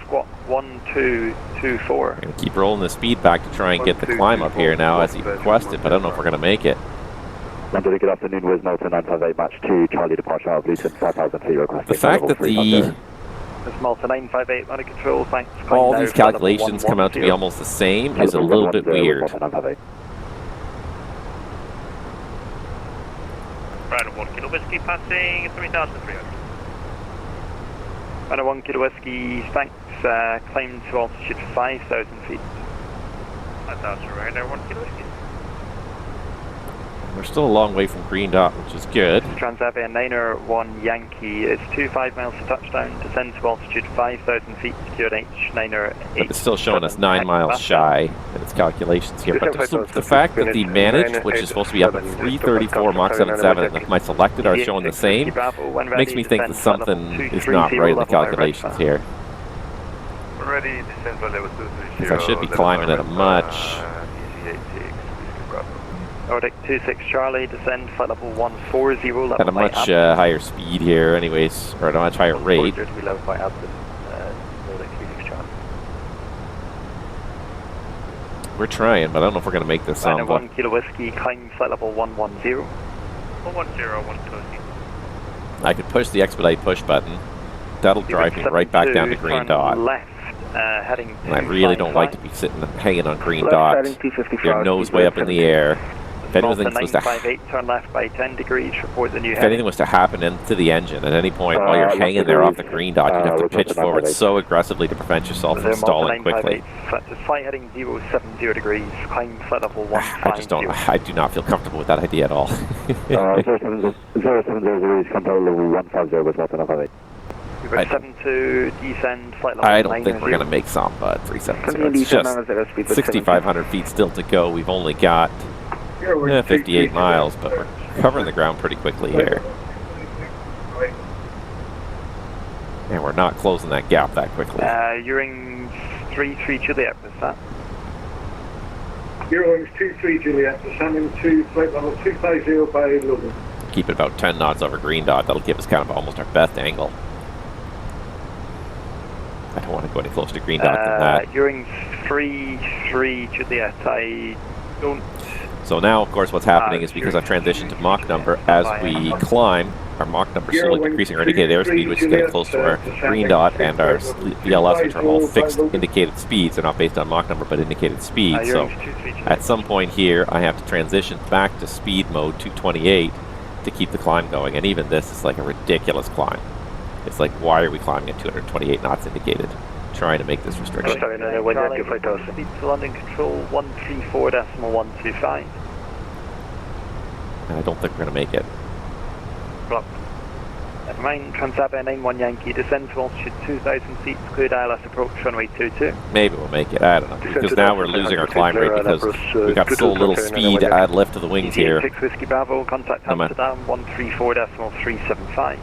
Squawk 1224. I'm going to keep rolling the speed back to try and get the climb up here now as he requested, but I don't know if we're going to make it. London, good afternoon, Wiz Nelson 958 match 2, Charlie departure out of Luton, 5,000 feet request. The fact that Malta 958 running control, thanks. all these calculations come out to be almost the same is a little bit weird. Right, 1 Kilo Whiskey passing 3,300. Right, 1 Kilo Whiskey, thanks. Climb to altitude 5,000 feet. 5,000 right there, 1 Kilo Whiskey. We're still a long way from green dot, which is good. Transavia 901 Yankee, it's 25 miles to touchdown, descend to altitude 5,000 feet, QNH 908. But it's still showing us 9 miles shy in its calculations here. But the fact that the managed, which is supposed to be up at 334 Mach 77, and my selected are showing the same, makes me think that something is not right in the calculations here. Ready, descend by level 230. Because I should be climbing at a much... Nordic 26 Charlie, descend flight level 140, level at a much higher speed here anyways, or at a much higher rate. We're trying, but I don't know if we're going to make this on. 1 Kilo Whiskey, climb flight level 110. 110, 130. I could push the expedite push button. That'll drive me right back down to green dot. Left, heading and I really don't like to be sitting hanging on green dot. Your nose way up in the air. If anything was to turn left by 10 degrees, report the new if anything was to happen into the engine at any point while you're hanging there off the green dot, you'd have to pitch forward so aggressively to prevent yourself from stalling quickly. Flight heading 070 degrees, climb flight level 150. I do not feel comfortable with that idea at all. 070 degrees, control level 150 with not enough of it. 72, descend, flight level 9. I don't think we're going to make Samba at 370. It's just 6,500 feet still to go. We've only got 58 miles, but we're covering the ground pretty quickly here. And we're not closing that gap that quickly. Eurowings 33 Juliet, is that? Eurowings 23 Juliet, descending to flight level 250 by London. Keep it about 10 knots over green dot. That'll give us kind of almost our best angle. I don't want to go any closer to green dot than that. Eurowings 33 Juliet, I don't... So now, of course, what's happening is because I've transitioned to Mach number, as we climb, our Mach number is slowly decreasing our indicated airspeed, which is getting close to our green dot, and our VLS, which are all fixed indicated speeds. They're not based on Mach number, but indicated speed. So at some point here, I have to transition back to speed mode 228 to keep the climb going. And even this is like a ridiculous climb. It's like, why are we climbing at 228 knots indicated? Trying to make this restriction. Speed to London control 134.125. And I don't think we're going to make it. Block. Never mind, Transavia 91 Yankee, descend to altitude 2,000 feet, clear ILS approach runway 22. Maybe we'll make it, I don't know. Because now we're losing our climb rate because we've got so little speed to add lift to the wings here. 6 Whiskey Bravo, contact Amsterdam 134.375.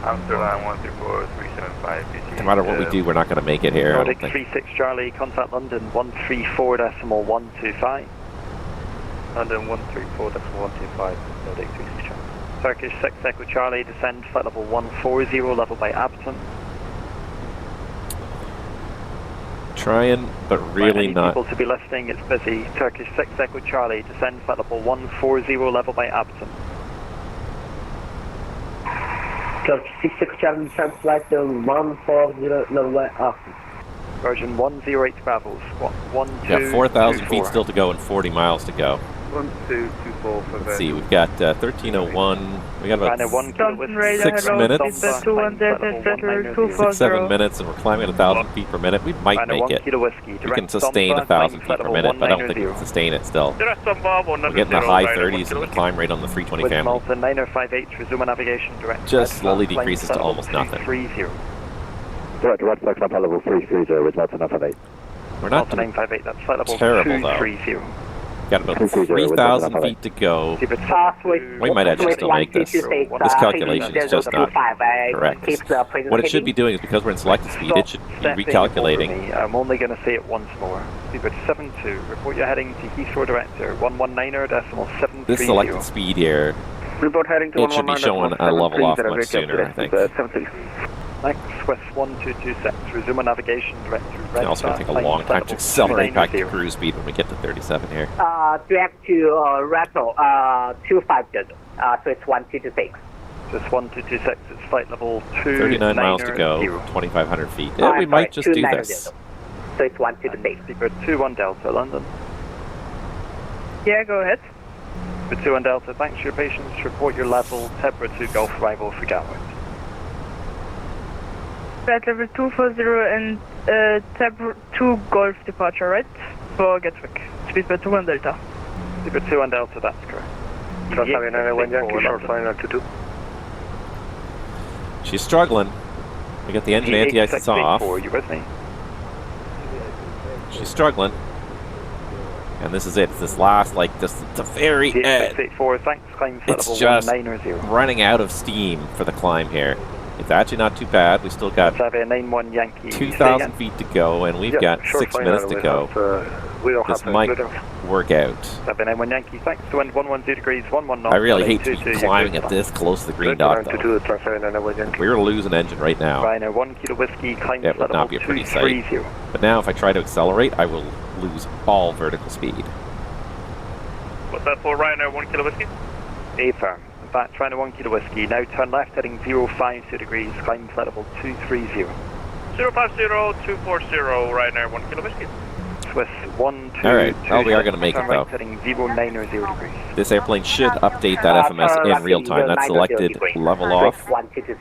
Amsterdam 134.375. No matter what we do, we're not going to make it here. Nordic 36 Charlie, contact London 134.125. London 134.125. Nordic 36 Charlie. Turkish 6 Echo Charlie, descend flight level 140, level by Abton. Trying, but really not. People to be listening, it's busy. Turkish 6 Echo Charlie, descend flight level 140, level by Abton. Turkish 66 Charlie, descend flight level 140, level by Abton. Version 108 Bravo, squawk 1224. Yeah, 4,000 feet still to go and 40 miles to go. 1224 for Let's see, we've got 1301. We got about 6 minutes. 6, 7 minutes, and we're climbing at 1,000 feet per minute. We might make it. We can sustain 1,000 feet per minute, but I don't think we can sustain it still. We're getting the high 30s in the climb rate on the 320 family. 9058, resume navigation direct. Just slowly decreases to almost nothing. Direct flight level 330 with not enough of 8. We're not terrible though. Got about 3,000 feet to go. We might actually still make this. This calculation is just not correct. What it should be doing is, because we're in selected speed, it should be recalculating. I'm only going to say it once more. Speedbird 72, report you're heading to Heathrow Director 119.730. This selected speed here, it should be showing a level off much sooner, I think. Next, Swiss 1226, resume navigation direct through Red. It's also going to take a long time to accelerate back to cruise speed when we get to 37 here. Direct to Rattle 250, so it's 1226. Just 1226, it's flight level 2. 39 miles to go, 2,500 feet. Yeah, we might just do this. So it's 1226. Speedbird 21 Delta, London. Yeah, go ahead. Speedbird 21 Delta, thanks for your patience. Report your level, Tebra 2 Golf arrival for Gatwick. Flight level 240 and Tab 2 Golf departure, right? For Gatwick. Speedbird 21 Delta. Super 2 on Delta, that's correct. Delta 991 Yankee, short flying altitude. She's struggling. We got the engine anti-ice off. You with me? She's struggling. And this is it. It's this last, like, this the very end. 684, thanks, climb It's just running out of steam for the climb here. It's actually not too bad. We still got 791 Yankee. 2,000 feet to go, and we've got 6 minutes to go. This might work out. 791 Yankee, thanks to wind 110 degrees, 119. I really hate to be climbing at this close to the green dot, though. We're losing engine right now. Ryanair 1 Kilo Whiskey, climb It would not be a pretty sight. But now, if I try to accelerate, I will lose all vertical speed. What's that for Ryanair 1 Kilo Whiskey? A firm. Back Ryanair 1 Kilo Whiskey, now turn left heading 050 degrees, climb flight level 230. 050-240 Ryanair 1 Kilo Whiskey. Swiss 122. Alright, well, we are going to make it, though. Heading 090 degrees. This airplane should update that FMS in real time. That selected level off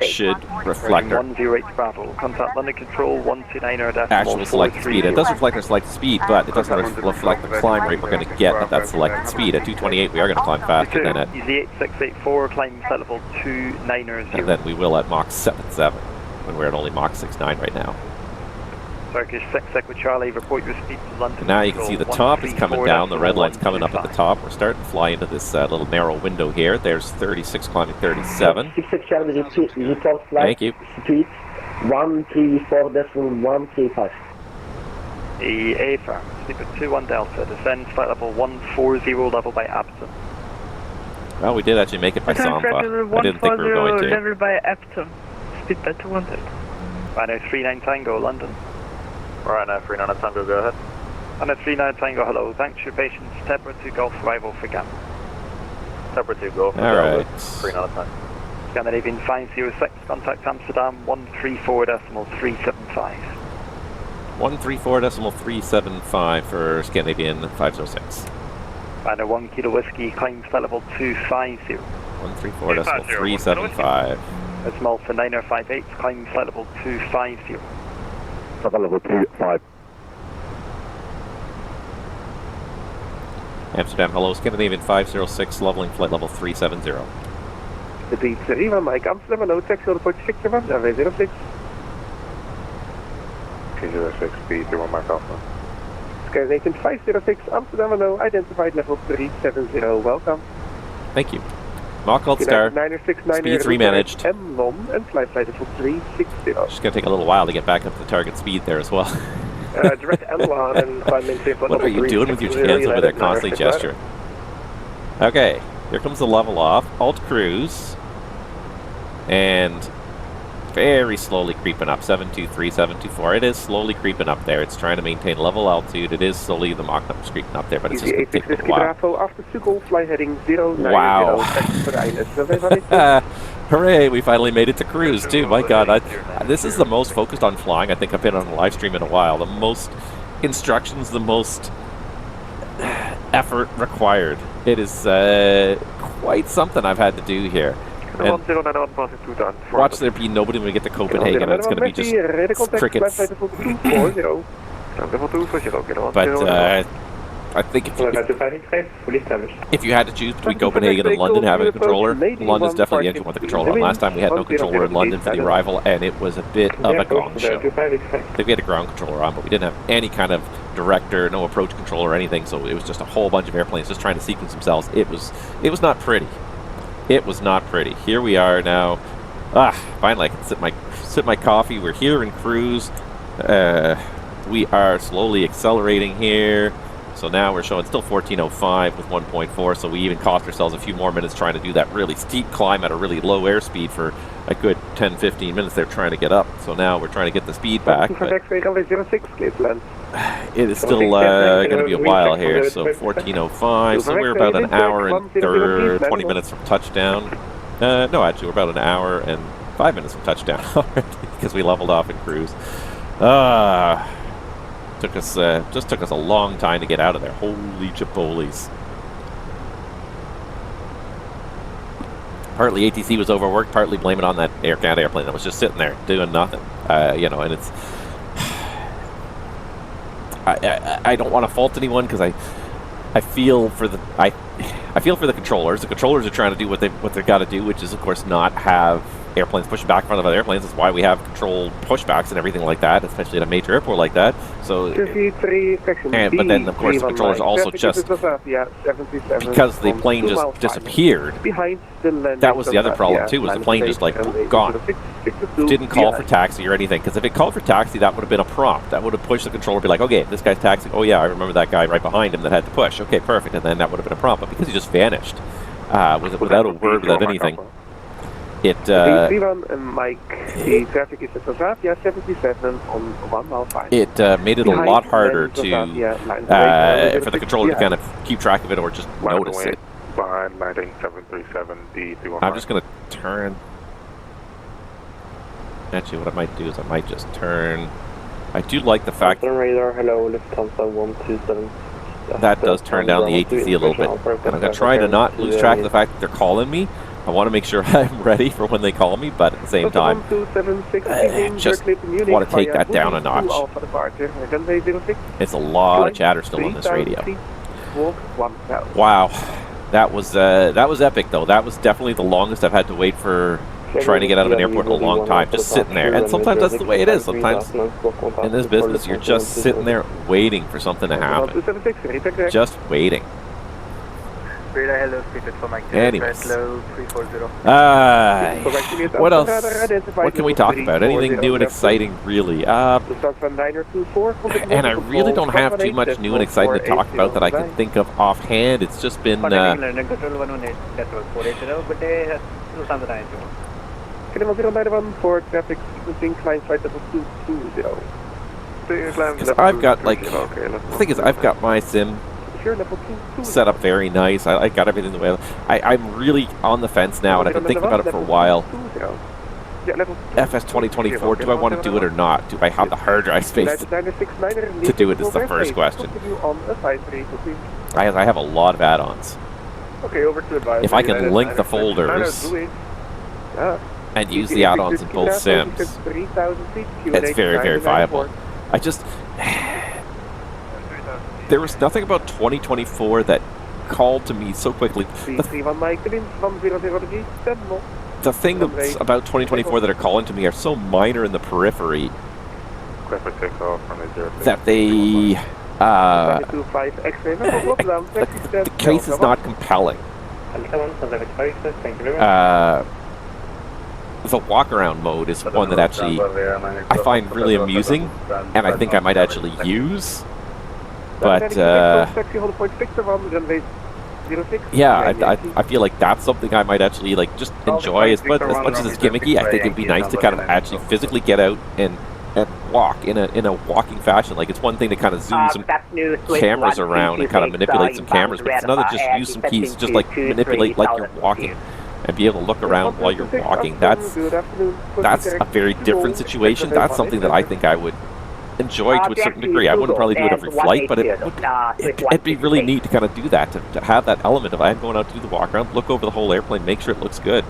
should reflect our 108 Bravo. Contact London Control 129 actual selected speed. It does reflect our selected speed, but it doesn't reflect the climb rate we're going to get at that selected speed. At 228, we are going to climb faster than it. Easy 8684, climb flight level 290. And then we will at Mach 77, when we're at only Mach 69 right now. Turkish 6 Echo Charlie, report your speed to London. Now you can see the top is coming down, the red line's coming up at the top. We're starting to fly into this little narrow window here. There's 36 climbing 37. 6 Charlie, report flight. Thank you. Speed 134.135. A firm, sleeper 21 Delta, descend flight level 140 level by Apton. Well, we did actually make it by Samba. I didn't think we were going to. Level by Apton. Speed by 200. Ryanair 39 Tango, London. Ryanair 39 Tango, go ahead. Ryanair 39 Tango, hello. Thanks for your patience. Tebra 2 Golf Rival for Gam. Tebra 2 Golf. Alright. 39 Tango. Scandinavian 506, contact Amsterdam 134.375. 134.375 for Scandinavian 506. Ryanair 1 Kilo Whiskey, climb flight level 250. 134.375. It's Malta 9058, climb flight level 250. Flight level 25. Amsterdam, hello, Scandinavian 506, leveling flight level 370. The beat city, Mike Amsterdam, hello, text report 6 of 06. 306, speed 31 Mark Alpha. Scandinavian 506, Amsterdam, hello, identified level 370, welcome. Thank you. Mach Gold Star, speed 3 managed. M-LOM and flight level 360. Just going to take a little while to get back up to the target speed there as well. Direct M1 and climb maintain flight What are you doing with your hands over there, constantly gesturing? Okay, here comes the level off. Alt cruise. And very slowly creeping up. 723, 724. It is slowly creeping up there. It's trying to maintain level altitude. It is slowly the Mach numbers creeping up there, but it's just going to take a little while. After 2 Golf, fly heading 090. Wow. Hooray, we finally made it to cruise too. My God, this is the most focused on flying I think I've been on a live stream in a while. The most instructions, the most effort required. It is quite something I've had to do here. And watch there be nobody when we get to Copenhagen, and it's going to be just crickets. But I think if you had to choose between Copenhagen and London having a controller, London's definitely the engine with the controller. And last time we had no controller in London for the arrival, and it was a bit of a gong show. I think we had a ground controller on, but we didn't have any kind of director, no approach controller or anything, so it was just a whole bunch of airplanes just trying to sequence themselves. It was not pretty. It was not pretty. Here we are now. Finally I can sip my coffee. We're here in cruise. We are slowly accelerating here. So now we're showing still 1405 with 1.4, so we even cost ourselves a few more minutes trying to do that really steep climb at a really low airspeed for a good 10-15 minutes they're trying to get up. So now we're trying to get the speed back. But it is still going to be a while here, so 1405, so we're about an hour and 20 minutes from touchdown. No, actually, we're about an hour and 5 minutes from touchdown already because we leveled off in cruise. Just took us a long time to get out of there. Holy chipoles. Partly ATC was overworked, partly blame it on that Air Canada airplane that was just sitting there doing nothing. You know, and it's... I don't want to fault anyone because I feel for the I feel for the controllers. The controllers are trying to do what they got to do, which is of course not have airplanes pushing back in front of other airplanes. That's why we have controlled pushbacks and everything like that, especially at a major airport like that. So, but then of course the controllers also just because the plane just disappeared. That was the other problem too, was the plane just like gone. Didn't call for taxi or anything, because if it called for taxi, that would have been a prompt. That would have pushed the controller to be like, okay, this guy's taxiing. Oh yeah, I remember that guy right behind him that had to push. Okay, perfect. And then that would have been a prompt. But because he just vanished, without a word, without anything, it Mike, the traffic is yeah, 77 on 1 mile 5. It made it a lot harder to for the controller to kind of keep track of it or just notice it. Behind landing 737 D315. I'm just going to turn. Actually, what I might do is I might just turn. I do like the fact radar, hello, Lufthansa 127. That does turn down the ATC a little bit. And I'm going to try to not lose track of the fact that they're calling me. I want to make sure I'm ready for when they call me, but at the same time, I just want to take that down a notch. It's a lot of chatter still on this radio. Wow. That was epic, though. That was definitely the longest I've had to wait for trying to get out of an airport in a long time, just sitting there. And sometimes that's the way it is. Sometimes in this business, you're just sitting there waiting for something to happen. Just waiting. Anyways. What else? What can we talk about? Anything new and exciting, really? And I really don't have too much new and exciting to talk about that I can think of offhand. It's just been... I've got, like... The thing is, I've got my sim set up very nice. I got everything the way I'm really on the fence now, and I've been thinking about it for a while. FS 2024, do I want to do it or not? Do I have the hard drive space to do it is the first question. I have a lot of add-ons. If I can link the folders and use the add-ons in both sims, it's very, very viable. I just... There was nothing about 2024 that called to me so quickly. The thing that's about 2024 that are calling to me are so minor in the periphery that they... the case is not compelling. The walk-around mode is one that actually I find really amusing, and I think I might actually use. But, yeah, I feel like that's something I might actually, like, just enjoy. As much as it's gimmicky, I think it'd be nice to kind of actually physically get out and walk in a walking fashion. Like, it's one thing to kind of zoom some cameras around and kind of manipulate some cameras, but it's another just use some keys, just like manipulate like you're walking and be able to look around while you're walking. That's a very different situation. That's something that I think I would enjoy to a certain degree. I wouldn't probably do it every flight, but it'd be really neat to kind of do that, to have that element of I'm going out to do the walk around, look over the whole airplane, make sure it looks good.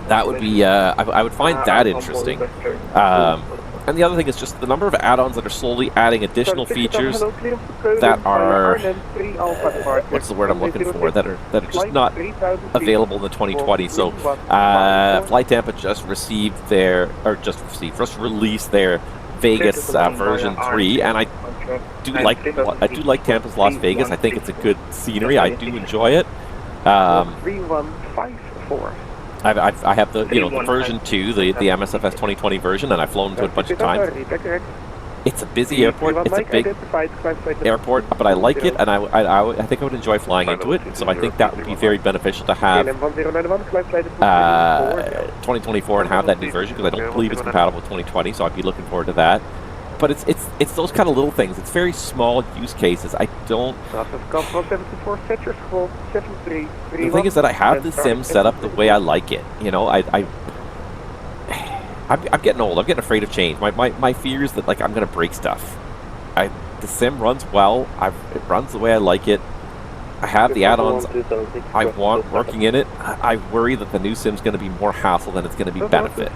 That would be, I would find that interesting. And the other thing is just the number of add-ons that are slowly adding additional features that are, what's the word I'm looking for, that are just not available in the 2020. So Flight Tampa just released their Vegas version 3, and I do like Tampa's Las Vegas. I think it's a good scenery. I do enjoy it. 3154. I have the the version 2, the MSFS 2020 version, and I've flown to it a bunch of times. It's a busy airport. It's a big airport, but I like it, and I think I would enjoy flying into it. So I think that would be very beneficial to have 2024 and have that new version, because I don't believe it's compatible with 2020. So I'd be looking forward to that. But it's those kind of little things. It's very small use cases. I don't... The thing is that I have the sim set up the way I like it. You know, I'm getting old. I'm getting afraid of change. My fear is that, like, I'm going to break stuff. The sim runs well. It runs the way I like it. I have the add-ons I want working in it. I worry that the new sim's going to be more hassle than it's going to be benefit.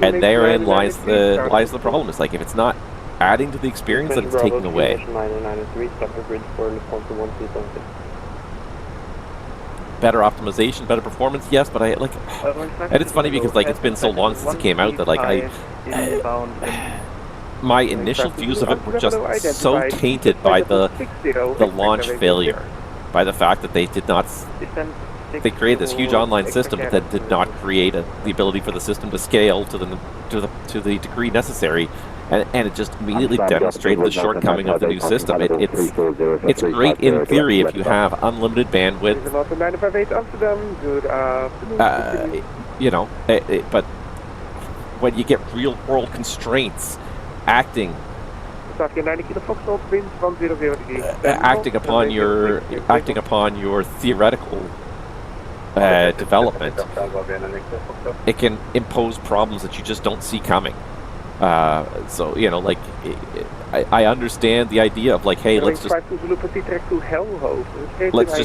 And therein lies the problem. It's like, if it's not adding to the experience than it's taking away. Better optimization, better performance, yes, but I like, and it's funny because like it's been so long since it came out that like my initial views of it were just so tainted by the launch failure, by the fact that they did not. They created this huge online system, but that did not create the ability for the system to scale to the degree necessary, and it just immediately demonstrated the shortcoming of the new system. It's great in theory if you have unlimited bandwidth, you know, but when you get real world constraints acting upon your theoretical development, it can impose problems that you just don't see coming. So, you know, like, I understand the idea of like, hey, let's just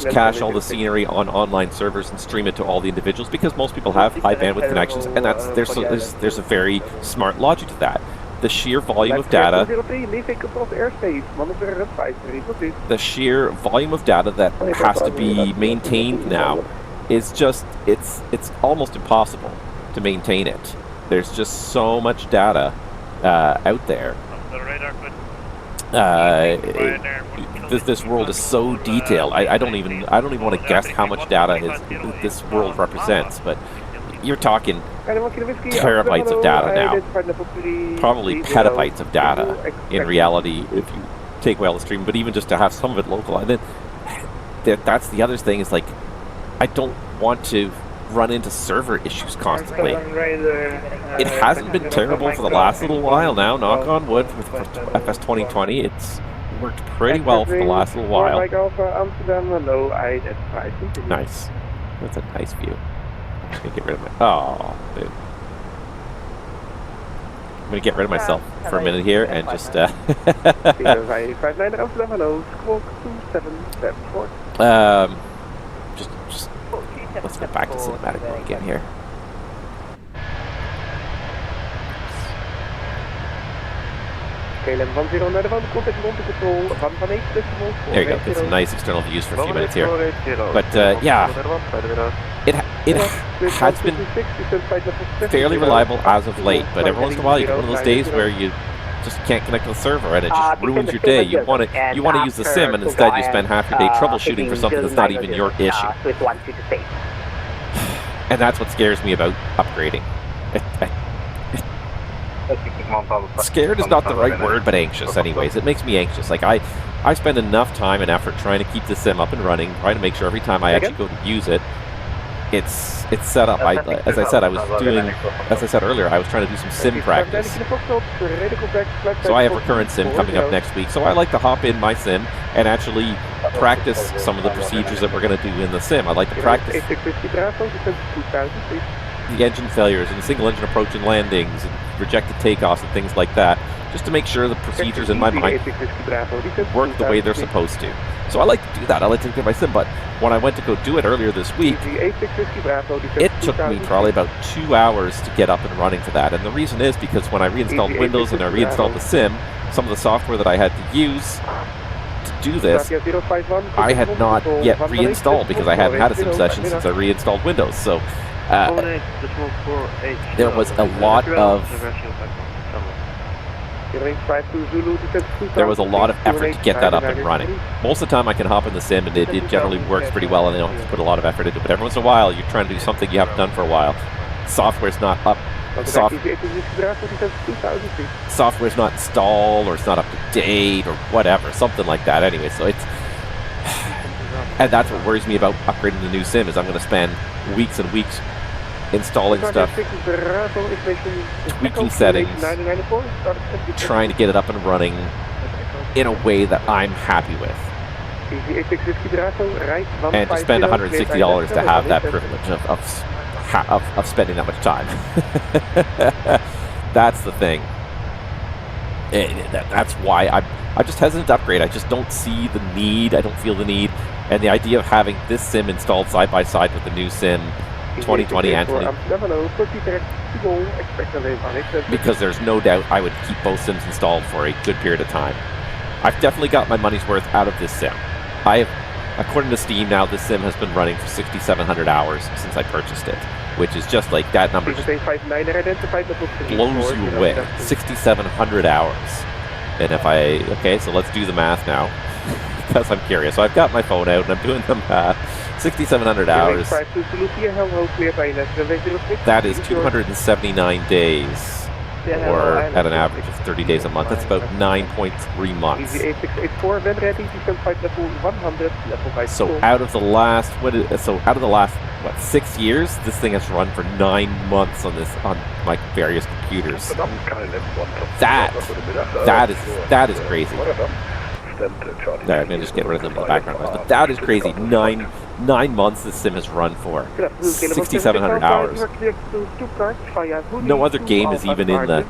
cache all the scenery on online servers and stream it to all the individuals, because most people have high bandwidth connections, and there's a very smart logic to that. The sheer volume of data, that has to be maintained now is just, it's almost impossible to maintain it. There's just so much data out there. This world is so detailed. I don't even want to guess how much data this world represents, but you're talking terabytes of data now, probably petabytes of data in reality if you take away all the stream, but even just to have some of it local. And then that's the other thing, is like, I don't want to run into server issues constantly. It hasn't been terrible for the last little while now, knock on wood, with FS 2020. It's worked pretty well for the last little while. Nice. That's a nice view. I'm just gonna get rid of my... Oh, dude. I'm gonna get rid of myself for a minute here and just let's get back to cinematic mode again here. There you go, get some nice external views for a few minutes here. But yeah, it has been fairly reliable as of late, but every once in a while you get one of those days where you just can't connect to the server and it just ruins your day. You want to use the sim, and instead you spend half your day troubleshooting for something that's not even your issue. And that's what scares me about upgrading. Scared is not the right word, but anxious anyways. It makes me anxious. Like, I spend enough time and effort trying to keep the sim up and running, trying to make sure every time I actually go to use it, it's set up. As I said earlier, I was trying to do some sim practice. So I have recurrent sim coming up next week, so I like to hop in my sim and actually practice some of the procedures that we're going to do in the sim. I like to practice the engine failures and the single engine approach and landings and rejected takeoffs and things like that, just to make sure the procedures in my mind work the way they're supposed to. So I like to do that. I like to get my sim, but when I went to go do it earlier this week, it took me probably about 2 hours to get up and running for that. And the reason is because when I reinstalled Windows and I reinstalled the sim, some of the software that I had to use to do this, I had not yet reinstalled because I hadn't had a sim session since I reinstalled Windows. So there was a lot of effort to get that up and running. Most of the time I can hop in the sim and it generally works pretty well, and I don't have to put a lot of effort into it. But every once in a while you're trying to do something you haven't done for a while. Software's not up. Software's not installed, or it's not up to date, or whatever, something like that. Anyway, so it's, and that's what worries me about upgrading the new sim, is I'm going to spend weeks and weeks installing stuff, tweaking settings, trying to get it up and running in a way that I'm happy with. And to spend $160 to have that privilege of spending that much time. That's the thing. That's why I'm just hesitant to upgrade. I just don't see the need. I don't feel the need. And the idea of having this sim installed side by side with the new sim 2020 and 20. Because there's no doubt I would keep both sims installed for a good period of time. I've definitely got my money's worth out of this sim. I have, according to Steam now, this sim has been running for 6,700 hours since I purchased it, which is just like, that number just blows you away. 6,700 hours. And if I, okay, so let's do the math now, because I'm curious. So I've got my phone out and I'm doing the math. 6,700 hours. That is 279 days. Or at an average of 30 days a month. That's about 9.3 months. So out of the last, what, 6 years, this thing has run for 9 months on my various computers. That is crazy. Sorry, I'm gonna just get rid of the background noise, but that is crazy. 9 months this sim has run for. 6,700 hours. No other game is even in the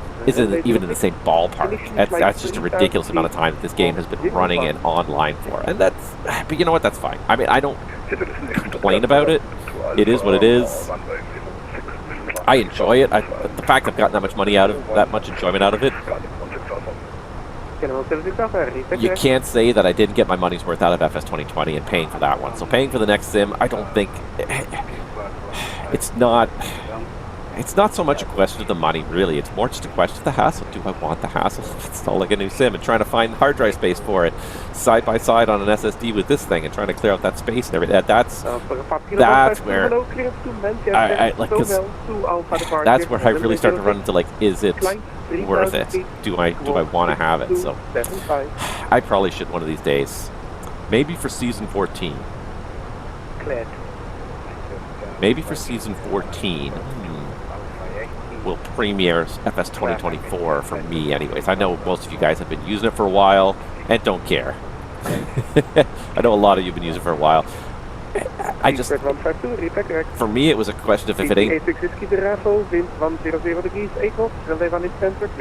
same ballpark. That's just a ridiculous amount of time that this game has been running and online for. And but you know what? That's fine. I mean, I don't complain about it. It is what it is. I enjoy it. The fact I've gotten that much money out of that much enjoyment out of it. You can't say that I didn't get my money's worth out of FS 2020 and paying for that one. So paying for the next sim, I don't think it's not so much a question of the money, really. It's more just a question of the hassle. Do I want the hassle of installing a new sim and trying to find hard drive space for it side by side on an SSD with this thing and trying to clear out that space and everything? That's where that's where I really start to run into, like, is it worth it? Do I want to have it? So I probably should one of these days. Maybe for season 14. Maybe for season 14 will premiere FS 2024 for me anyways. I know most of you guys have been using it for a while and don't care. I know a lot of you have been using it for a while. I just, for me, it was a question of if it ain't,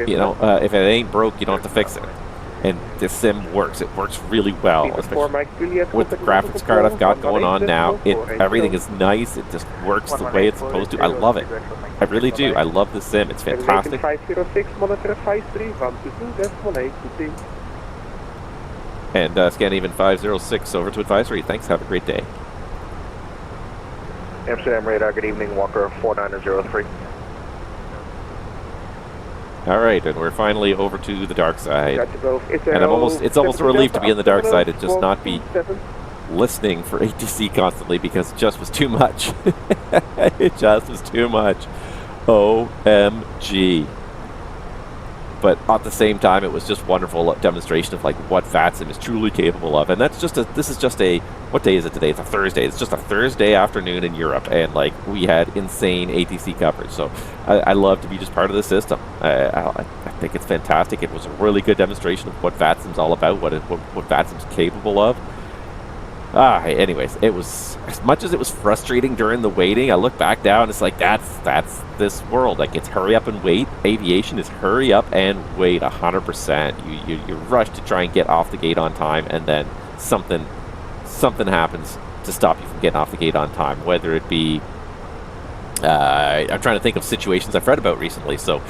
you know, if it ain't broke, you don't have to fix it. And this sim works. It works really well. With the graphics card I've got going on now, everything is nice. It just works the way it's supposed to. I love it. I really do. I love this sim. It's fantastic. And Scandinavian 506 over to advisory. Thanks. Have a great day. Amsterdam radar, good evening, Walker 4903. All right, and we're finally over to the dark side. And it's almost a relief to be in the dark side and just not be listening for ATC constantly, because it just was too much. It just was too much. OMG. But at the same time, it was just wonderful demonstration of, like, what VATSIM is truly capable of. And that's just this is just a, what day is it today? It's a Thursday. It's just a Thursday afternoon in Europe, and, like, we had insane ATC coverage. So I love to be just part of the system. I think it's fantastic. It was a really good demonstration of what VATSIM's all about, what VATSIM's capable of. Anyways, it was, as much as it was frustrating during the waiting, I look back now and it's like, that's this world. Like, it's hurry up and wait. Aviation is hurry up and wait 100%. You rush to try and get off the gate on time, and then something happens to stop you from getting off the gate on time, whether it be I'm trying to think of situations I've read about recently. So,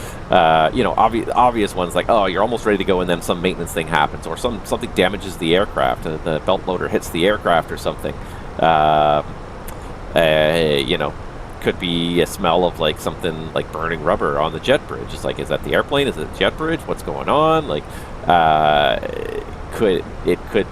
you know, obvious ones like, oh, you're almost ready to go and then some maintenance thing happens, or something damages the aircraft, the belt loader hits the aircraft or something. You know, could be a smell of, like, something like burning rubber on the jet bridge. It's like, is that the airplane? Is it the jet bridge? What's going on? Like, could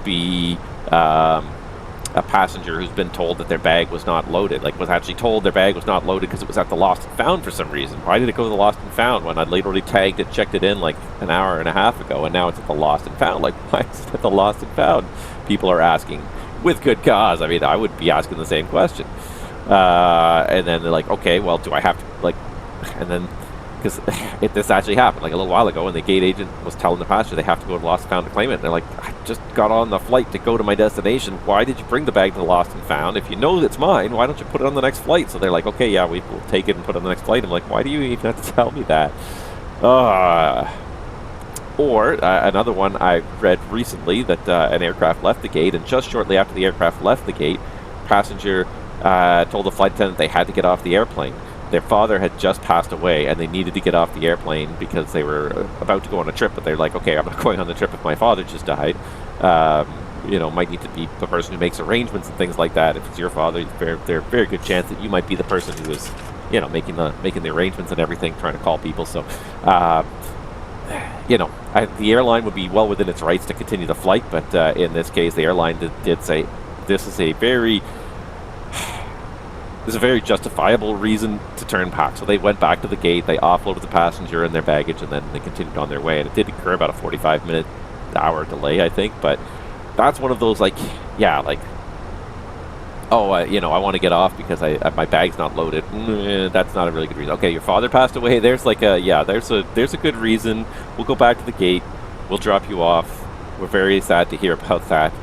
be a passenger who's been told that their bag was not loaded, like, was actually told their bag was not loaded because it was at the lost and found for some reason. Why did it go to the lost and found when I'd literally tagged it, checked it in like an hour and a half ago, and now it's at the lost and found? Like, why is it at the lost and found? People are asking with good cause. I mean, I would be asking the same question. And then they're like, okay, well, do I have to, like, and then, because this actually happened like a little while ago, and the gate agent was telling the passenger they have to go to the lost and found to claim it. And they're like, I just got on the flight to go to my destination. Why did you bring the bag to the lost and found? If you know it's mine, why don't you put it on the next flight? So they're like, okay, yeah, we will take it and put it on the next flight. I'm like, why do you even have to tell me that? Or another one I read recently, that an aircraft left the gate, and just shortly after the aircraft left the gate, passenger told the flight attendant they had to get off the airplane. Their father had just passed away, and they needed to get off the airplane because they were about to go on a trip, but they're like, okay, I'm not going on the trip if my father just died. You know, might need to be the person who makes arrangements and things like that. If it's your father, there's a very good chance that you might be the person who is, you know, making the arrangements and everything, trying to call people. So, you know, the airline would be well within its rights to continue the flight, but in this case, the airline did say this is a very justifiable reason to turn back. So they went back to the gate, they offloaded the passenger and their baggage, and then they continued on their way. And it did incur about a 45-minute hour delay, I think, but that's one of those, like, yeah, like, oh, you know, I want to get off because my bag's not loaded. That's not a really good reason. Okay, your father passed away. There's like a, yeah, there's a good reason. We'll go back to the gate. We'll drop you off. We're very sad to hear about that.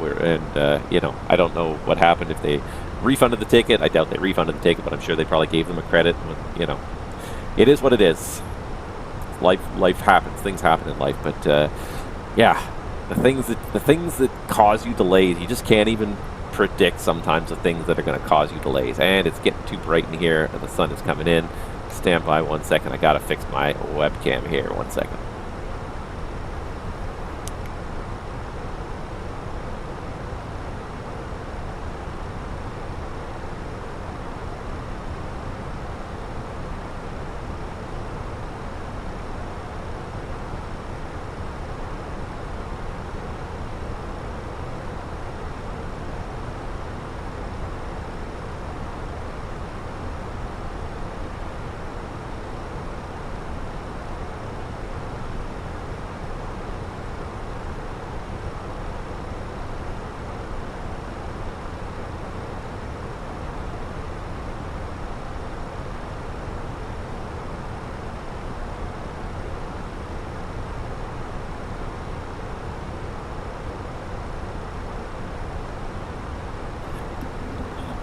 You know, I don't know what happened if they refunded the ticket. I doubt they refunded the ticket, but I'm sure they probably gave them a credit. You know, it is what it is. Life happens. Things happen in life, but yeah. The things that cause you delays, you just can't even predict sometimes the things that are going to cause you delays. And it's getting too bright in here, and the sun is coming in. Stand by 1 second. I got to fix my webcam here. 1 second.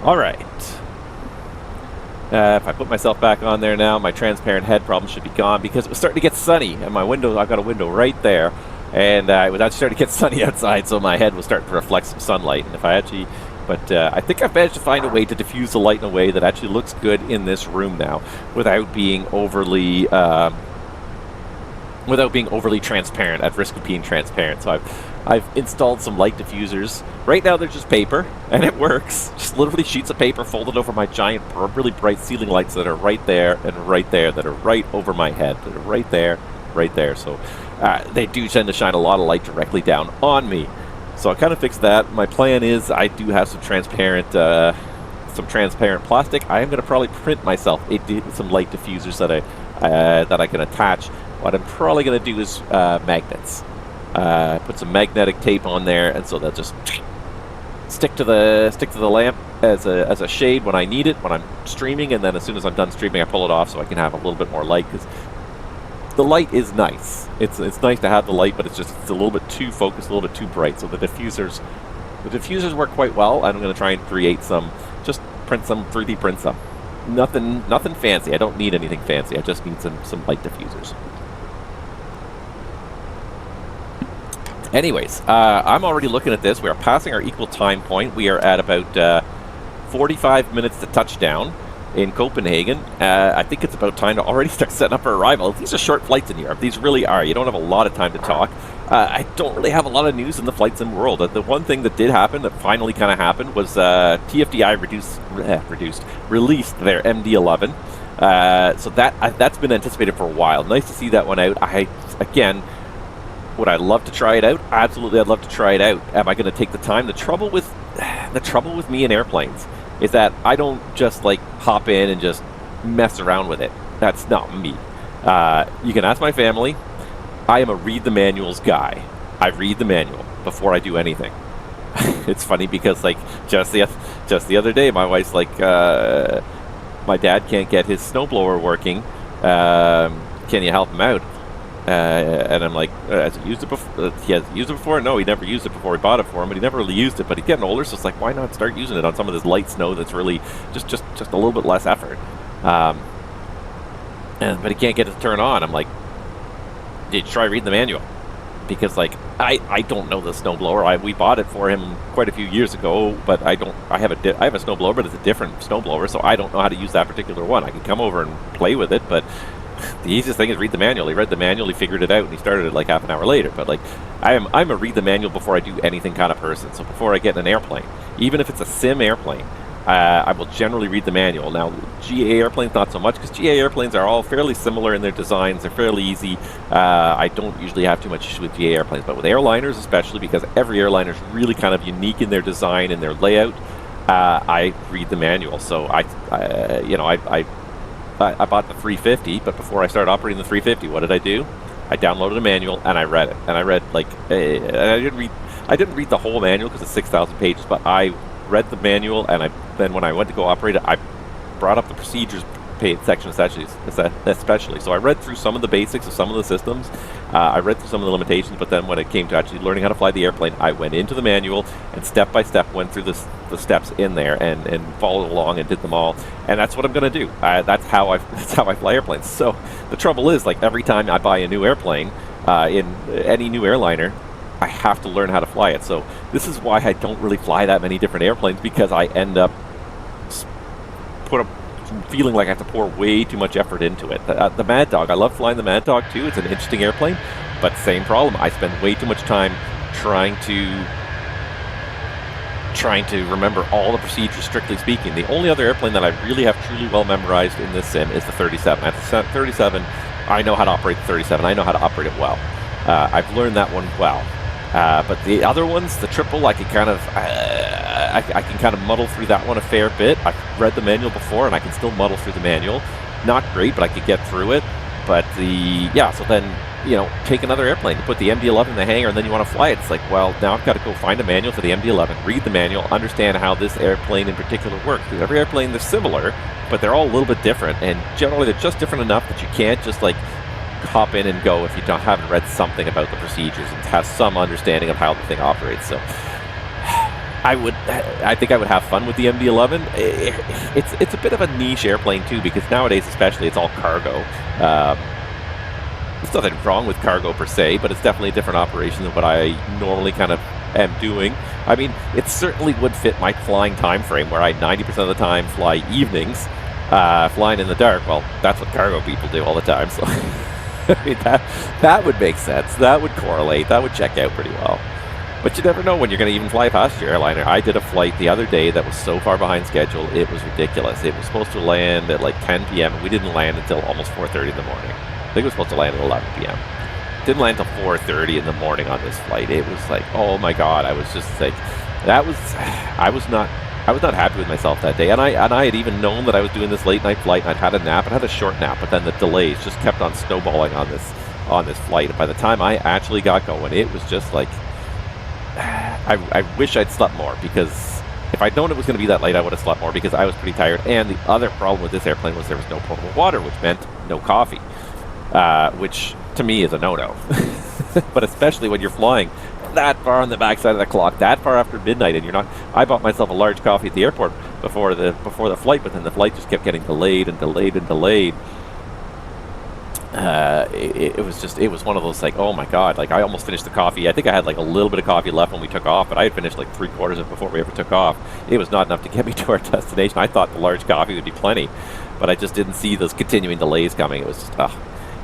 All right. If I put myself back on there now, my transparent head problem should be gone because it was starting to get sunny, and my window, I've got a window right there, and it was actually starting to get sunny outside, so my head was starting to reflect some sunlight. And if I actually, but I think I've managed to find a way to diffuse the light in a way that actually looks good in this room now, without being overly transparent, at risk of being transparent. So I've installed some light diffusers. Right now they're just paper, and it works. Just literally sheets of paper folded over my giant, really bright ceiling lights that are right there and right there, that are right over my head, that are right there, right there. So they do tend to shine a lot of light directly down on me. So I kind of fixed that. My plan is I do have some transparent plastic. I am going to probably print myself some light diffusers that I can attach. What I'm probably going to do is magnets. Put some magnetic tape on there, and so they'll just stick to the lamp as a shade when I need it, when I'm streaming, and then as soon as I'm done streaming, I pull it off so I can have a little bit more light, because the light is nice. It's nice to have the light, but it's a little bit too focused, a little bit too bright. So the diffusers work quite well. I'm going to try and create some, just print some, 3D print some. Nothing fancy. I don't need anything fancy. I just need some light diffusers. Anyways, I'm already looking at this. We are passing our equal time point. We are at about 45 minutes to touchdown in Copenhagen. I think it's about time to already start setting up our arrival. These are short flights in Europe. These really are. You don't have a lot of time to talk. I don't really have a lot of news in the flight sim world. The one thing that did happen, that finally kind of happened, was TFDI released their MD-11. So that's been anticipated for a while. Nice to see that one out. Again, would I love to try it out? Absolutely, I'd love to try it out. Am I going to take the time? The trouble with me in airplanes is that I don't just like hop in and just mess around with it. That's not me. You can ask my family. I am a read the manuals guy. I read the manual before I do anything. It's funny because like just the other day, my wife's like, my dad can't get his snowblower working. Can you help him out? And I'm like, has he used it before? He has used it before? No, he never used it before we bought it for him, but he never really used it. But he's getting older, so it's like, why not start using it on some of this light snow that's really just a little bit less effort. But he can't get it to turn on. I'm like, did you try reading the manual? because like I don't know the snowblower. We bought it for him quite a few years ago, but I have a snowblower, but it's a different snowblower, so I don't know how to use that particular one. I can come over and play with it, but the easiest thing is read the manual. He read the manual, he figured it out, and he started it like half an hour later. But like I'm a read the manual before I do anything kind of person. So before I get in an airplane, even if it's a sim airplane, I will generally read the manual. Now, GA airplanes, not so much, because GA airplanes are all fairly similar in their designs. They're fairly easy. I don't usually have too much issue with GA airplanes, but with airliners especially, because every airliner is really kind of unique in their design and their layout, I read the manual. So I bought the 350, but before I started operating the 350, what did I do? I downloaded a manual and I read it. And I read like, and I didn't read the whole manual because it's 6,000 pages, but I read the manual, and then when I went to go operate it, I brought up the procedures section especially. So I read through some of the basics of some of the systems. I read through some of the limitations, but then when it came to actually learning how to fly the airplane, I went into the manual and step by step went through the steps in there and followed along and did them all. And that's what I'm going to do. That's how I fly airplanes. So the trouble is, like, every time I buy a new airplane in any new airliner, I have to learn how to fly it. So this is why I don't really fly that many different airplanes, because I end up feeling like I have to pour way too much effort into it. The Mad Dog, I love flying the Mad Dog too. It's an interesting airplane, but same problem. I spend way too much time trying to remember all the procedures, strictly speaking. The only other airplane that I really have truly well memorized in this sim is the 37. At the 37, I know how to operate the 37. I know how to operate it well. I've learned that one well. But the other ones, the triple, I can kind of muddle through that one a fair bit. I've read the manual before, and I can still muddle through the manual. Not great, but I could get through it. But so then, take another airplane. You put the MD-11 in the hangar, and then you want to fly it. It's like, well, now I've got to go find a manual for the MD-11, read the manual, understand how this airplane in particular works. Because every airplane, they're similar, but they're all a little bit different. And generally, they're just different enough that you can't just, like, hop in and go if you haven't read something about the procedures and have some understanding of how the thing operates. So I think I would have fun with the MD-11. It's a bit of a niche airplane too, because nowadays especially it's all cargo. There's nothing wrong with cargo per se, but it's definitely a different operation than what I normally kind of am doing. I mean, it certainly would fit my flying time frame, where I 90% of the time fly evenings, flying in the dark. Well, that's what cargo people do all the time, so I mean, that would make sense. That would correlate. That would check out pretty well. But you never know when you're going to even fly past your airliner. I did a flight the other day that was so far behind schedule, it was ridiculous. It was supposed to land at like 10 p.m. and we didn't land until almost 4:30 in the morning. I think it was supposed to land at 11 p.m. Didn't land until 4:30 in the morning on this flight. It was like, oh my god, I was just like, I was not happy with myself that day. And I had even known that I was doing this late night flight, and I'd had a nap. I had a short nap, but then the delays just kept on snowballing on this flight. And by the time I actually got going, it was just like, I wish I'd slept more, because if I'd known it was going to be that late, I would have slept more, because I was pretty tired. And the other problem with this airplane was there was no potable water, which meant no coffee, which to me is a no-no. But especially when you're flying that far on the backside of the clock, that far after midnight, and you're not. I bought myself a large coffee at the airport before the flight, but then the flight just kept getting delayed and delayed and delayed. It was one of those, like, oh my god, like I almost finished the coffee. I think I had like a little bit of coffee left when we took off, but I had finished like 3/4 of it before we ever took off. It was not enough to get me to our destination. I thought the large coffee would be plenty, but I just didn't see those continuing delays coming. It was just,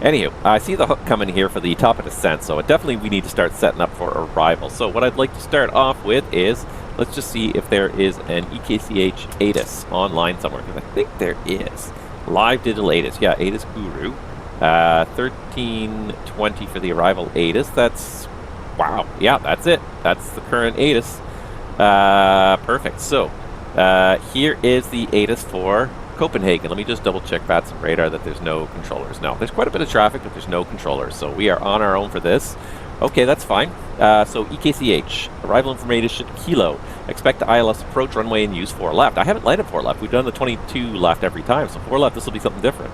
Anywho, I see the hook coming here for the top of descent, so definitely we need to start setting up for arrival. So what I'd like to start off with is, let's just see if there is an EKCH ATIS online somewhere, because I think there is. Live digital ATIS, yeah, ATIS Guru. 1320 for the arrival ATIS. That's, wow, yeah, that's it. That's the current ATIS. Perfect. So, here is the ATIS for Copenhagen. Let me just double check VATSIM radar that there's no controllers. No, there's quite a bit of traffic, but there's no controllers. So we are on our own for this. Okay, that's fine. So EKCH, arrival information Kilo. Expect the ILS approach runway and use 4 left. I haven't landed 4 left. We've done the 22 left every time. So 4 left, this will be something different.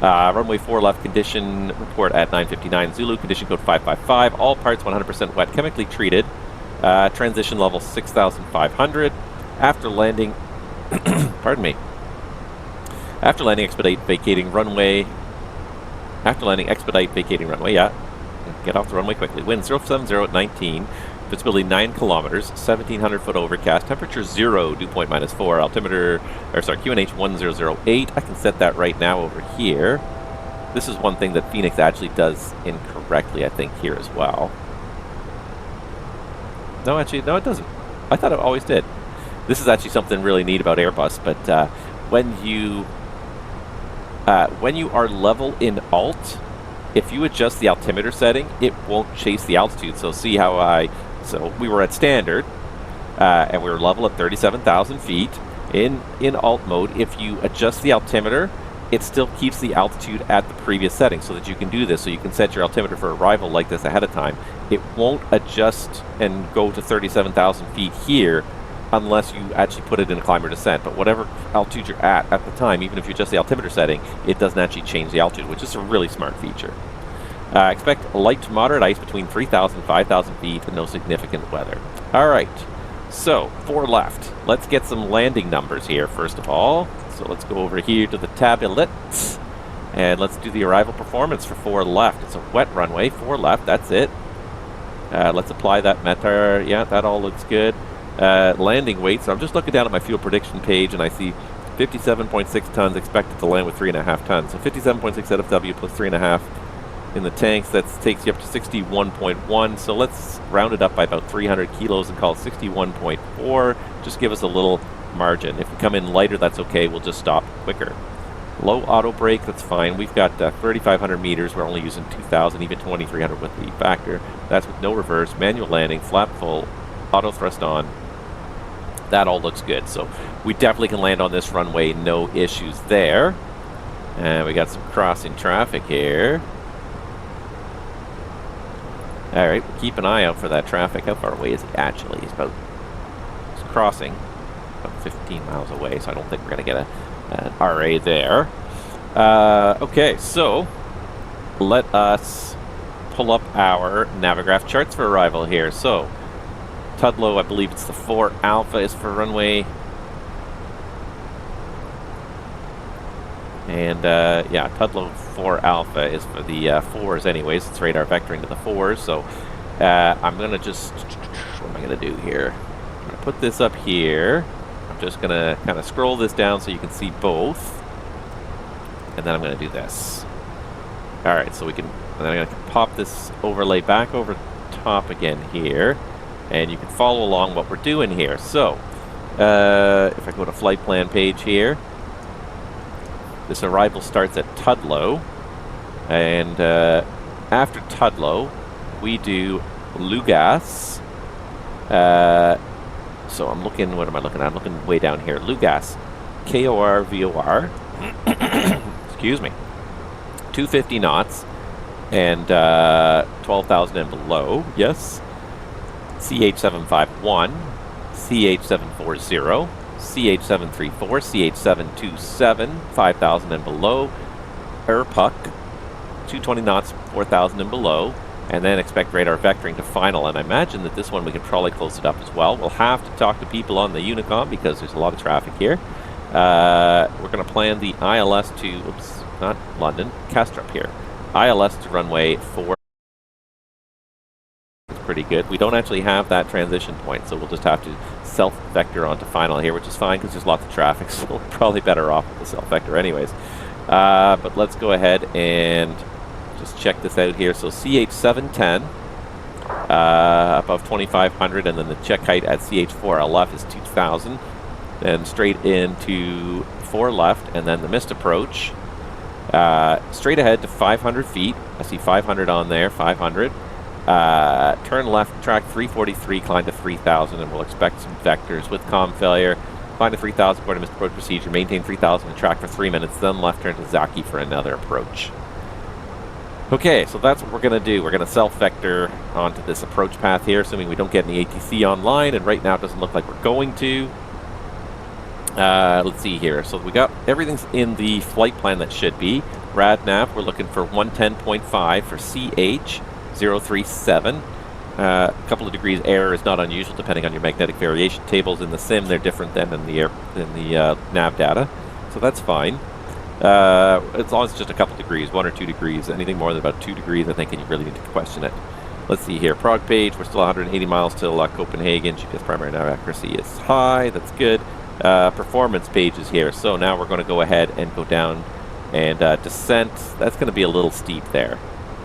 Runway 4 left, condition report at 9:59 Zulu, condition code 555. All parts 100% wet, chemically treated. Transition level 6,500. After landing, pardon me. After landing, expedite vacating runway. After landing, expedite vacating runway, yeah. get off the runway quickly. Wind 070 at 19. Visibility 9 kilometers. 1,700 foot overcast. Temperature 0. Dew point -4. Altimeter, or sorry, QNH 1008. I can set that right now over here. This is one thing that Fenix actually does incorrectly, I think, here as well. No, actually, no, it doesn't. I thought it always did. This is actually something really neat about Airbus, but when you are level in alt, if you adjust the altimeter setting, it won't chase the altitude. So see how so we were at standard, and we were level at 37,000 feet. In alt mode, if you adjust the altimeter, it still keeps the altitude at the previous setting, so that you can do this. So you can set your altimeter for arrival like this ahead of time. It won't adjust and go to 37,000 feet here unless you actually put it in a climb or descent. But whatever altitude you're at the time, even if you adjust the altimeter setting, it doesn't actually change the altitude, which is a really smart feature. Expect light to moderate ice between 3,000 and 5,000 feet and no significant weather. All right, so 4 left. Let's get some landing numbers here, first of all. So let's go over here to the tablet, and let's do the arrival performance for 4 left. It's a wet runway, 4 left, that's it. Let's apply that METAR. Yeah, that all looks good. Landing weight, so I'm just looking down at my fuel prediction page, and I see 57.6 tons expected to land with 3.5 tons. So 57.6 ZFW plus 3.5 in the tanks, that takes you up to 61.1. So let's round it up by about 300 kilos and call it 61.4. Just give us a little margin. If we come in lighter, that's okay. We'll just stop quicker. Low auto brake, that's fine. We've got 3,500 meters. We're only using 2,000, even 2,300 with the factor. That's with no reverse. Manual landing, flap full, auto thrust on. That all looks good. So we definitely can land on this runway, no issues there. And we got some crossing traffic here. All right, we'll keep an eye out for that traffic. How far away is it actually? It's crossing about 15 miles away, so I don't think we're going to get an RA there. Okay, so let us pull up our Navigraph charts for arrival here. So Tudlow, I believe it's the 4 Alpha is for runway. And yeah, Tudlow 4 Alpha is for the 4s anyways. It's radar vectoring to the 4s. So I'm going to just, what am I going to do here? I'm going to put this up here. I'm just going to kind of scroll this down so you can see both. And then I'm going to do this. All right, so we can, and then I'm going to pop this overlay back over top again here. And you can follow along what we're doing here. So if I go to flight plan page here, this arrival starts at Tudlow, and after Tudlow, we do Lugas. So I'm looking, what am I looking at? I'm looking way down here. Lugas, KOR, VOR, excuse me, 250 knots, and 12,000 and below, yes. CH751, CH740, CH734, CH727, 5,000 and below, Airpuck, 220 knots, 4,000 and below, and then expect radar vectoring to final. And I imagine that this one we can probably close it up as well. We'll have to talk to people on the Unicom because there's a lot of traffic here. We're going to plan the ILS to, oops, not London, Castrop here. ILS to runway 4. Pretty good. We don't actually have that transition point, so we'll just have to self-vector onto final here, which is fine because there's lots of traffic, so we're probably better off with the self-vector anyways. But let's go ahead and just check this out here. So CH710 above 2,500, and then the check height at CH4LF is 2,000. Then straight into 4 left, and then the missed approach. Straight ahead to 500 feet. I see 500 on there, 500. Turn left, track 343, climb to 3,000, and we'll expect some vectors with comm failure. Climb to 3,000, according to missed approach procedure, maintain 3,000 and track for 3 minutes, then left turn to Zaki for another approach. Okay, so that's what we're going to do. We're going to self-vector onto this approach path here, assuming we don't get any ATC online, and right now it doesn't look like we're going to. Let's see here. So we got everything's in the flight plan that should be. RadNav, we're looking for 110.5 for CH. 037. A couple of degrees error is not unusual depending on your magnetic variation tables in the sim. They're different than in the nav data, so that's fine. As long as it's just a couple degrees, 1 or 2 degrees, anything more than about 2 degrees, I think, and you really need to question it. Let's see here. Prague page, we're still 180 miles till Copenhagen. GPS primary nav accuracy is high. That's good. Performance page is here. So now we're going to go ahead and go down and descent. That's going to be a little steep there.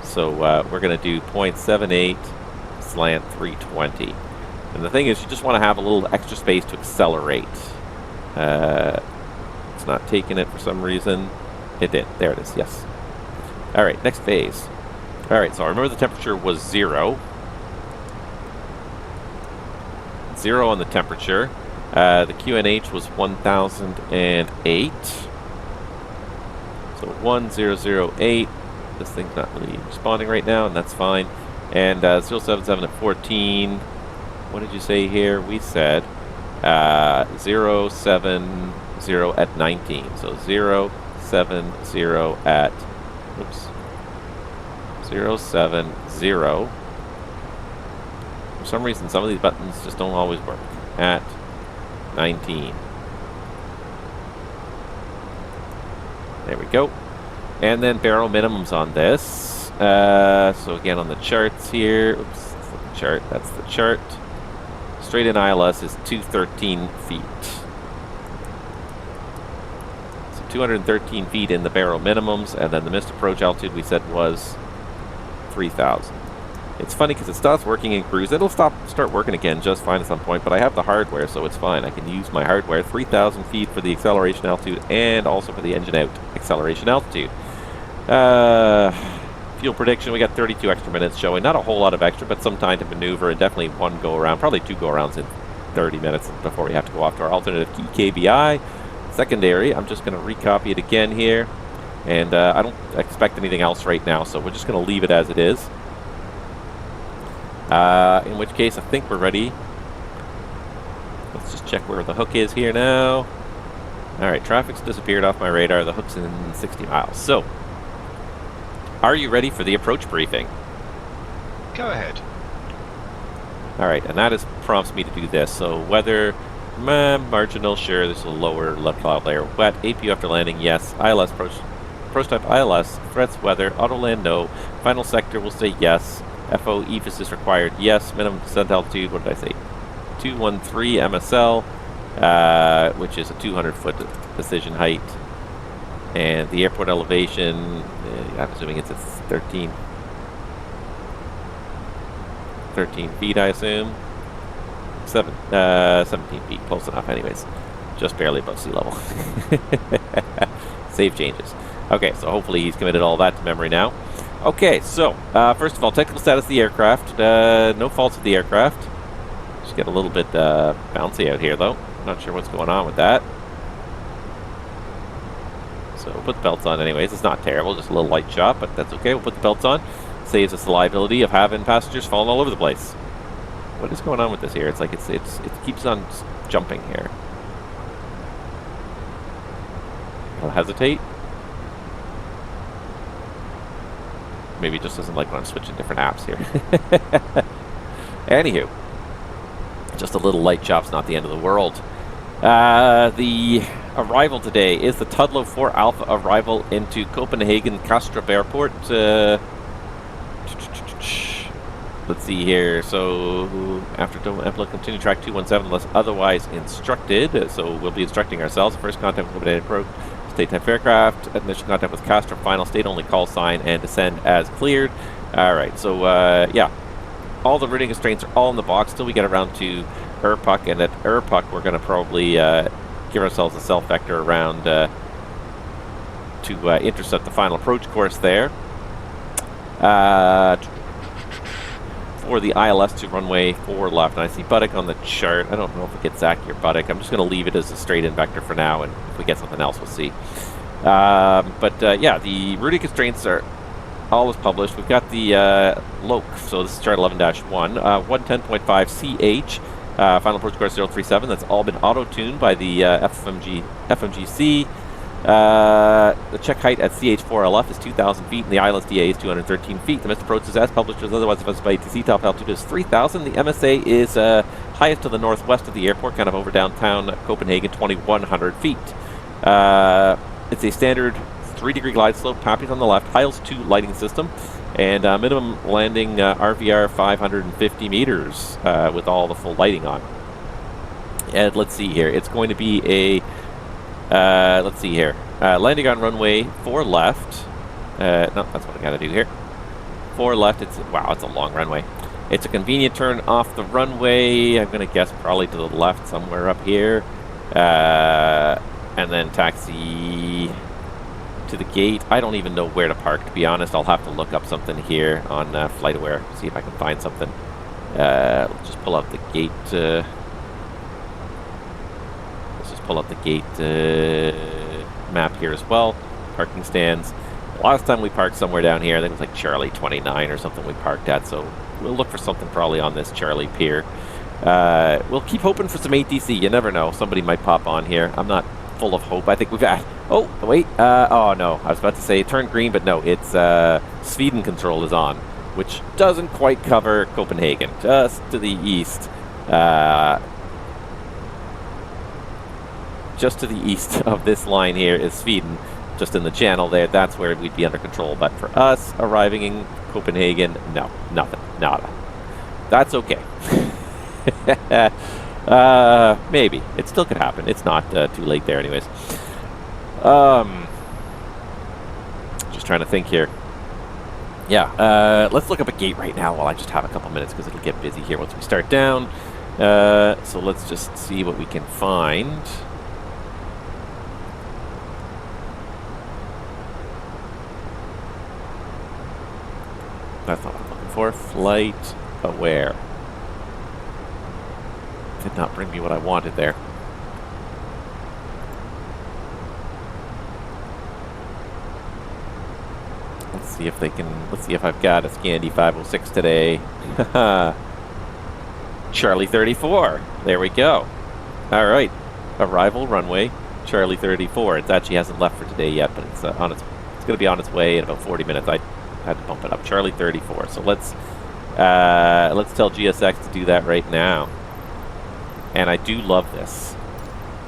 So we're going to do 0.78 slant 320. And the thing is, you just want to have a little extra space to accelerate. It's not taking it for some reason. It did. There it is. Yes. All right. Next phase. All right. So I remember the temperature was 0. 0 on the temperature. The QNH was 1008. So 1008. This thing's not really responding right now, and that's fine. And 077 at 14. What did you say here? We said 070 at 19. So 070 at, oops, 070. For some reason, some of these buttons just don't always work. At 19. There we go. And then barrel minimums on this. So again, on the charts here, oops, that's not the chart, that's the chart. Straight in ILS is 213 feet. So 213 feet in the barrel minimums, and then the missed approach altitude we said was 3,000. It's funny because it stops working in cruise. It'll start working again just fine at some point, but I have the hardware, so it's fine. I can use my hardware. 3,000 feet for the acceleration altitude and also for the engine out acceleration altitude. Fuel prediction, we got 32 extra minutes showing. Not a whole lot of extra, but some time to maneuver, and definitely one go-around, probably 2 go-arounds in 30 minutes before we have to go off to our alternative key KBI. Secondary, I'm just going to recopy it again here, and I don't expect anything else right now, so we're just going to leave it as it is. In which case, I think we're ready. Let's just check where the hook is here now. Alright, traffic's disappeared off my radar. The hook's in 60 miles. So, are you ready for the approach briefing? Go ahead. Alright, and that prompts me to do this. So, weather, marginal, sure, there's a lower left cloud layer. Wet, APU after landing, yes. ILS, approach type ILS, threats, weather, auto land, no. Final sector, we'll say yes. FO EFIS is required, yes. Minimum descent altitude, what did I say? 213 MSL, which is a 200-foot decision height. And the airport elevation, I'm assuming it's at 13 feet, I assume. 17 feet, close enough anyways. Just barely above sea level. Save changes. Okay, so hopefully he's committed all that to memory now. Okay, so, first of all, technical status of the aircraft. No faults with the aircraft. Just get a little bit bouncy out here, though. Not sure what's going on with that. So we'll put the belts on anyways. It's not terrible, just a little light shot, but that's okay. We'll put the belts on. Saves us the liability of having passengers falling all over the place. What is going on with this here? It's like it keeps on jumping here. I'll hesitate. Maybe it just doesn't like when I'm switching different apps here. Anywho, just a little light chop's not the end of the world. The arrival today is the Tudlow 4 Alpha arrival into Copenhagen Kastrup Airport. Let's see here. So after continue track 217 unless otherwise instructed. So we'll be instructing ourselves. First contact with Copenhagen approach. State type aircraft, initial contact with Kastrup, final state only call sign, and descend as cleared. Alright, so yeah, all the routing constraints are all in the box till we get around to Irpuk, and at Irpuk we're going to probably give ourselves a self vector around to intercept the final approach course there. For the ILS to runway 4 left, and I see Buttock on the chart. I don't know if it gets Zach or Buttock. I'm just going to leave it as a straight-in vector for now, and if we get something else, we'll see. Yeah, the routing constraints are all is published. We've got the LOC, so this is chart 11-1, 110.5 CH, final approach course 037. That's all been auto-tuned by the FMGC. The check height at CH4LF is 2,000 feet, and the ILS-DA is 213 feet. The missed approach is as published as otherwise specified by ATC. Top altitude is 3,000. The MSA is highest to the northwest of the airport, kind of over downtown Copenhagen, 2,100 feet. It's a standard 3-degree glide slope, tapping on the left, high altitude lighting system, and minimum landing RVR 550 meters with all the full lighting on. And let's see here. It's going to be a, let's see here. Landing on runway 4 left. No, that's what I gotta do here. 4 left. Wow, it's a long runway. It's a convenient turn off the runway. I'm gonna guess probably to the left somewhere up here. And then taxi to the gate. I don't even know where to park, to be honest. I'll have to look up something here on FlightAware, see if I can find something. Let's just pull up the gate. Let's just pull up the gate map here as well. Parking stands. Last time we parked somewhere down here, I think it was like Charlie 29 or something we parked at, so we'll look for something probably on this Charlie Pier. We'll keep hoping for some ATC. You never know. Somebody might pop on here. I'm not full of hope. I think we've got... Oh, wait. Oh, no. I was about to say turn green, but no. It's Sweden control is on, which doesn't quite cover Copenhagen. Just to the east. Just to the east of this line here is Sweden. Just in the channel there. That's where we'd be under control. But for us, arriving in Copenhagen, no. Nothing. Nada. That's okay. Maybe. It still could happen. It's not too late there anyways. Just trying to think here. Yeah, let's look up a gate right now while I just have a couple minutes because it'll get busy here once we start down. So let's just see what we can find. That's not what I'm looking for. Flight aware. Did not bring me what I wanted there. Let's see if they can. Let's see if I've got a Scandi 506 today. Charlie 34. There we go. All right. Arrival runway Charlie 34. It actually hasn't left for today yet, but it's on its. It's going to be on its way in about 40 minutes. I had to bump it up. Charlie 34. So let's tell GSX to do that right now. And I do love this.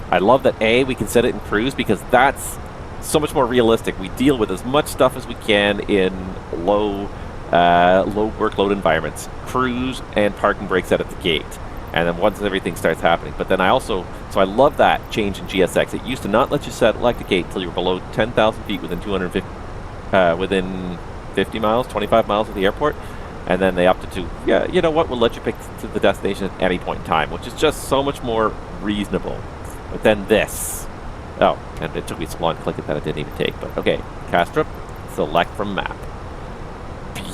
I love that we can set it in cruise because that's so much more realistic. We deal with as much stuff as we can in low workload environments. Cruise and parking brake set at the gate. And then once everything starts happening. But then I love that change in GSX. It used to not let you select a gate until you were below 10,000 feet within 50 miles, 25 miles of the airport. And then they upped it to, yeah, you know what, we'll let you pick to the destination at any point in time, which is just so much more reasonable. But then this. Oh, and it took me so long to click it that I didn't even take. But okay, Castrop, select from map.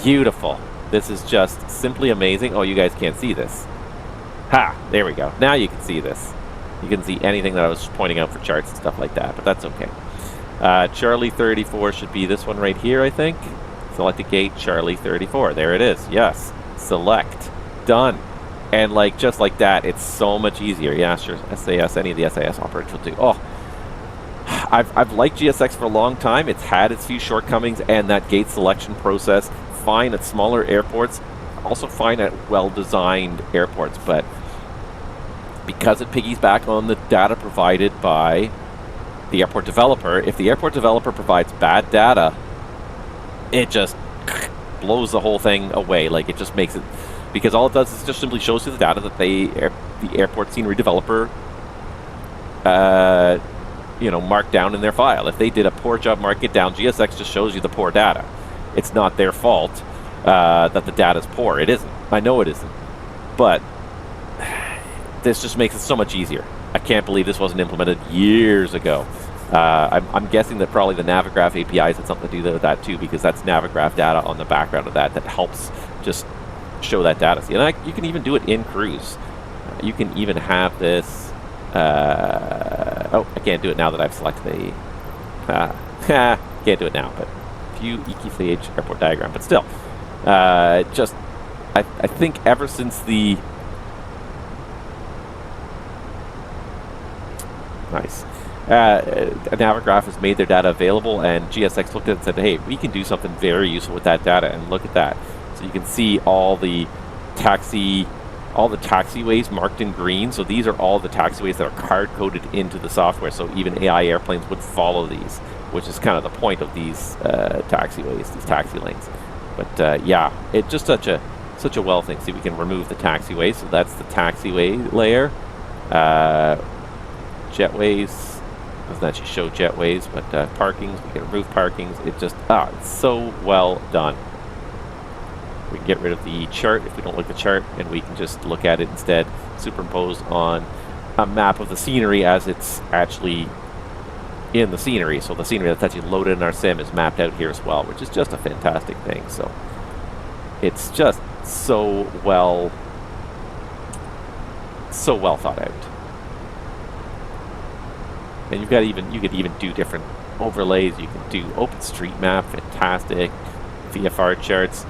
Beautiful. This is just simply amazing. Oh, you guys can't see this. Ha! There we go. Now you can see this. You can see anything that I was pointing out for charts and stuff like that, but that's okay. Charlie 34 should be this one right here, I think. Select a gate, Charlie 34. There it is. Yes. Select. Done. And like just like that, it's so much easier. Yeah, sure. SAS, any of the SAS operators will do. Oh, I've liked GSX for a long time. It's had its few shortcomings, and that gate selection process, fine at smaller airports, also fine at well-designed airports. But because it piggyback on the data provided by the airport developer, if the airport developer provides bad data, it just blows the whole thing away. Like, it just makes it, because all it does is just simply shows you the data that the airport scenery developer marked down in their file. If they did a poor job marking it down, GSX just shows you the poor data. It's not their fault that the data is poor. It isn't. I know it isn't. But this just makes it so much easier. I can't believe this wasn't implemented years ago. I'm guessing that probably the Navigraph APIs had something to do with that too, because that's Navigraph data on the background of that helps just show that data. See, and you can even do it in cruise. You can even have this. Oh, I can't do it now that I've selected can't do it now. But view EGLL-EKCH airport diagram. But still, I think ever since the Navigraph has made their data available, and GSX looked at it and said, hey, we can do something very useful with that data, and look at that. So you can see all the taxiways marked in green. So these are all the taxiways that are card-coded into the software, so even AI airplanes would follow these. which is kind of the point of these taxiways, these taxi lanes. But yeah, it's just such a well thing. See, we can remove the taxiway, so that's the taxiway layer. Jetways doesn't actually show jetways, but parkings, we can remove parkings. It just it's so well done. We can get rid of the chart if we don't like the chart, and we can just look at it instead, superimposed on a map of the scenery as it's actually in the scenery. So the scenery that's actually loaded in our sim is mapped out here as well, which is just a fantastic thing. So it's just so well thought out. And you could even do different overlays. You can do OpenStreetMap, fantastic, VFR charts,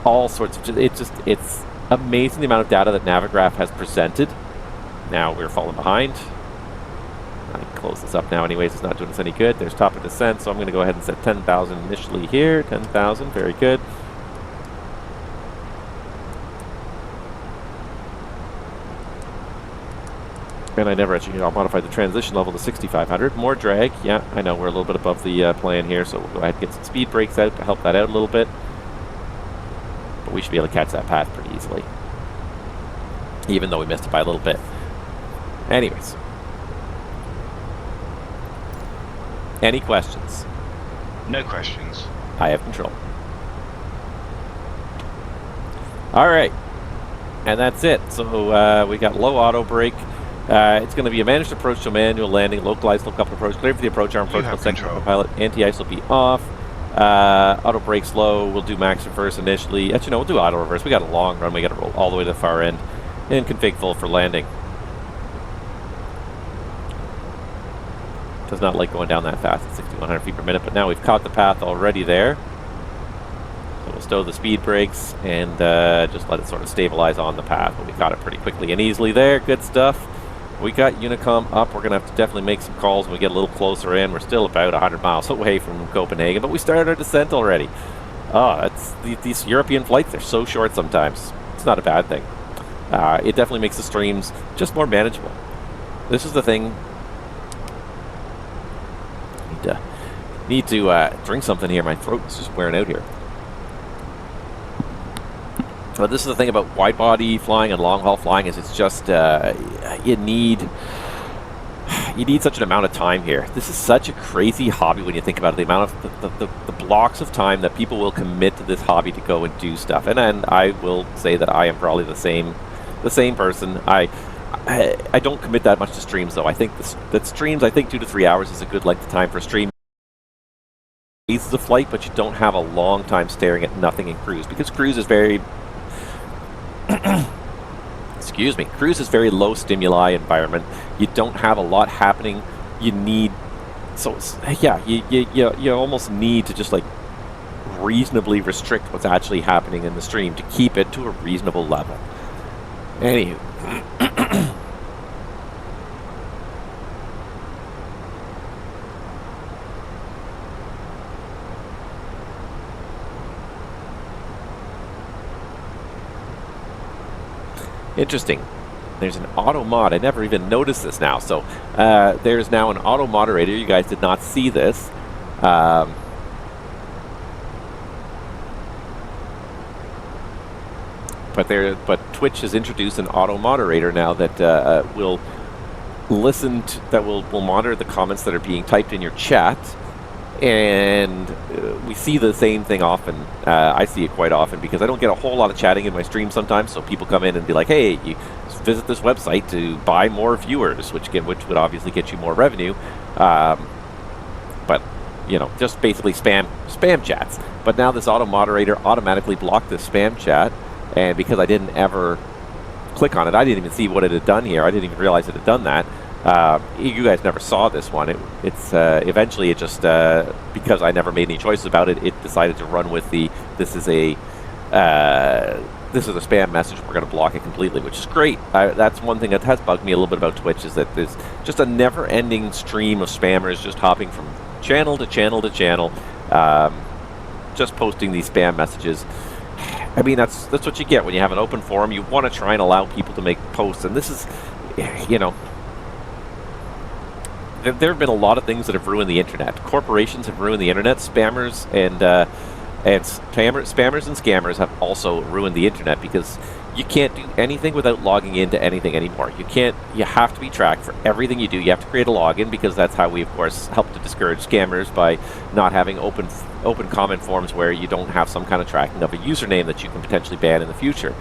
all sorts of. It's amazing the amount of data that Navigraph has presented. Now we're falling behind. I can close this up now anyways, it's not doing us any good. There's top of descent, so I'm going to go ahead and set 10,000 initially here. 10,000, very good. And I never actually modified the transition level to 6,500. More drag, yeah, I know we're a little bit above the plan here, so we'll go ahead and get some speed brakes out to help that out a little bit. But we should be able to catch that path pretty easily, even though we missed it by a little bit. Anyways. Any questions? No questions. I have control. All right. And that's it. So we got low auto brake. It's going to be a managed approach to manual landing, localized low-coupled approach, clear for the approach arm, approach second pilot, anti-ice will be off. Auto brake slow, we'll do max reverse initially. Actually, no, we'll do auto reverse. We got a long run, we got to roll all the way to the far end. And config full for landing. Does not like going down that fast at 6,100 feet per minute, but now we've caught the path already there. So we'll stow the speed brakes and just let it sort of stabilize on the path. But we caught it pretty quickly and easily there. Good stuff. We got Unicom up. We're going to have to definitely make some calls when we get a little closer in. We're still about 100 miles away from Copenhagen, but we started our descent already. These European flights, they're so short sometimes. It's not a bad thing. It definitely makes the streams just more manageable. This is the thing. Need to drink something here. My throat is just wearing out here. But this is the thing about wide body flying and long haul flying is it's just you need such an amount of time here. This is such a crazy hobby when you think about it. The amount of the blocks of time that people will commit to this hobby to go and do stuff. And I will say that I am probably the same person. I don't commit that much to streams though. I think that streams, I think 2 to 3 hours is a good length of time for a stream. Phases of flight, but you don't have a long time staring at nothing in cruise because cruise is very excuse me, cruise is very low stimuli environment. You don't have a lot happening. You need, so yeah, you almost need to just like reasonably restrict what's actually happening in the stream to keep it to a reasonable level. Anywho. Interesting. There's an auto mod. I never even noticed this now. So there's now an auto moderator. You guys did not see this. But Twitch has introduced an auto moderator now that will listen to, that will monitor the comments that are being typed in your chat. And we see the same thing often. I see it quite often because I don't get a whole lot of chatting in my stream sometimes. So people come in and be like, "Hey, you visit this website to buy more viewers," which would obviously get you more revenue. But you know, just basically spam chats. But now this auto moderator automatically blocked this spam chat, and because I didn't ever click on it, I didn't even see what it had done here. I didn't even realize it had done that. You guys never saw this one. It's eventually it just because I never made any choices about it. It decided to run with the this is a spam message. We're going to block it completely, which is great. That's one thing that has bugged me a little bit about Twitch is that there's just a never-ending stream of spammers just hopping from channel to channel to channel, just posting these spam messages. I mean, that's what you get when you have an open forum. You want to try and allow people to make posts, and this is, you know. there have been a lot of things that have ruined the internet. Corporations have ruined the internet. Spammers and scammers have also ruined the internet because you can't do anything without logging into anything anymore. You have to be tracked for everything you do. You have to create a login because that's how we, of course, help to discourage scammers by not having open comment forms where you don't have some kind of tracking of a username that you can potentially ban in the future.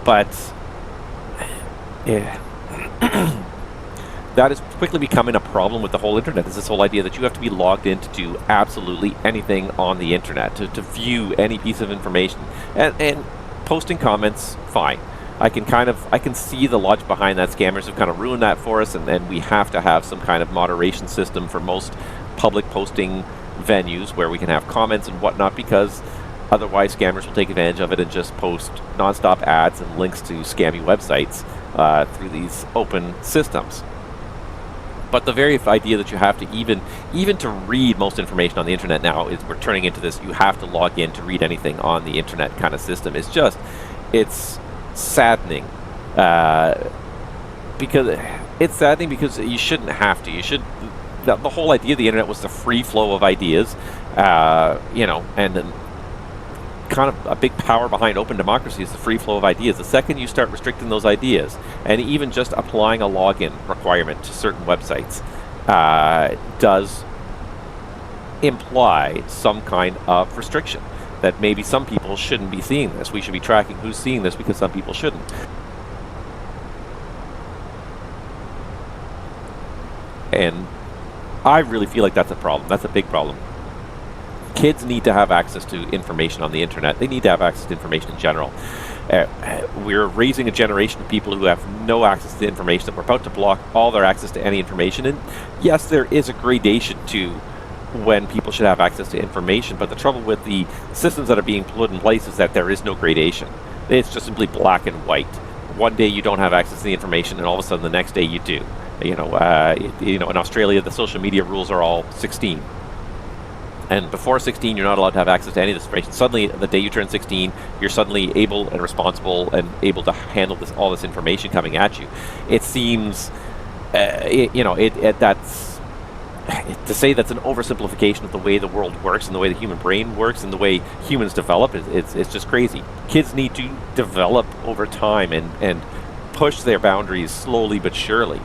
But yeah. That is quickly becoming a problem with the whole internet, is this whole idea that you have to be logged in to do absolutely anything on the internet, to view any piece of information. And posting comments, fine. I can see the logic behind that. Scammers have kind of ruined that for us, and we have to have some kind of moderation system for most public posting venues where we can have comments and whatnot, because otherwise scammers will take advantage of it and just post non-stop ads and links to scammy websites through these open systems. But the very idea that you have to even to read most information on the internet now is we're turning into this, you have to log in to read anything on the internet kind of system. It's saddening. Because you shouldn't have to. The whole idea of the internet was the free flow of ideas, and then kind of a big power behind open democracy is the free flow of ideas. The second you start restricting those ideas, and even just applying a login requirement to certain websites, does imply some kind of restriction. That maybe some people shouldn't be seeing this. We should be tracking who's seeing this because some people shouldn't. And I really feel like that's a problem. That's a big problem. Kids need to have access to information on the internet. They need to have access to information in general. We're raising a generation of people who have no access to information, that we're about to block all their access to any information. And yes, there is a gradation to when people should have access to information, but the trouble with the systems that are being put in place is that there is no gradation. It's just simply black and white. One day you don't have access to the information, and all of a sudden the next day you do. In Australia, the social media rules are all 16. And before 16, you're not allowed to have access to any of this information. Suddenly, the day you turn 16, you're suddenly able and responsible and able to handle all this information coming at you. It seems, to say that's an oversimplification of the way the world works and the way the human brain works and the way humans develop. It's just crazy. Kids need to develop over time and push their boundaries slowly but surely,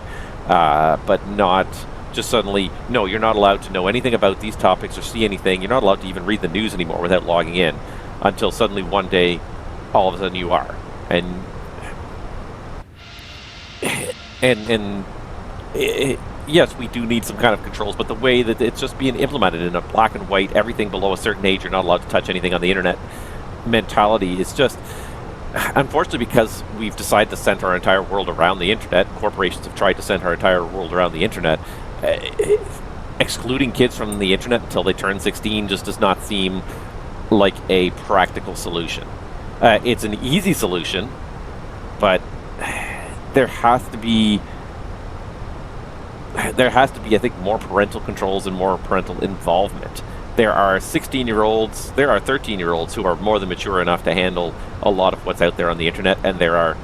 but not just suddenly, no, you're not allowed to know anything about these topics or see anything. You're not allowed to even read the news anymore without logging in, until suddenly one day, all of a sudden you are. Yes, we do need some kind of controls, but the way that it's just being implemented in a black and white, everything below a certain age, you're not allowed to touch anything on the internet mentality is just, unfortunately, because we've decided to center our entire world around the internet, corporations have tried to center our entire world around the internet, excluding kids from the internet until they turn 16 just does not seem like a practical solution. It's an easy solution, but there has to be, I think, more parental controls and more parental involvement. There are 16-year-olds, there are 13-year-olds who are more than mature enough to handle a lot of what's out there on the internet, and there are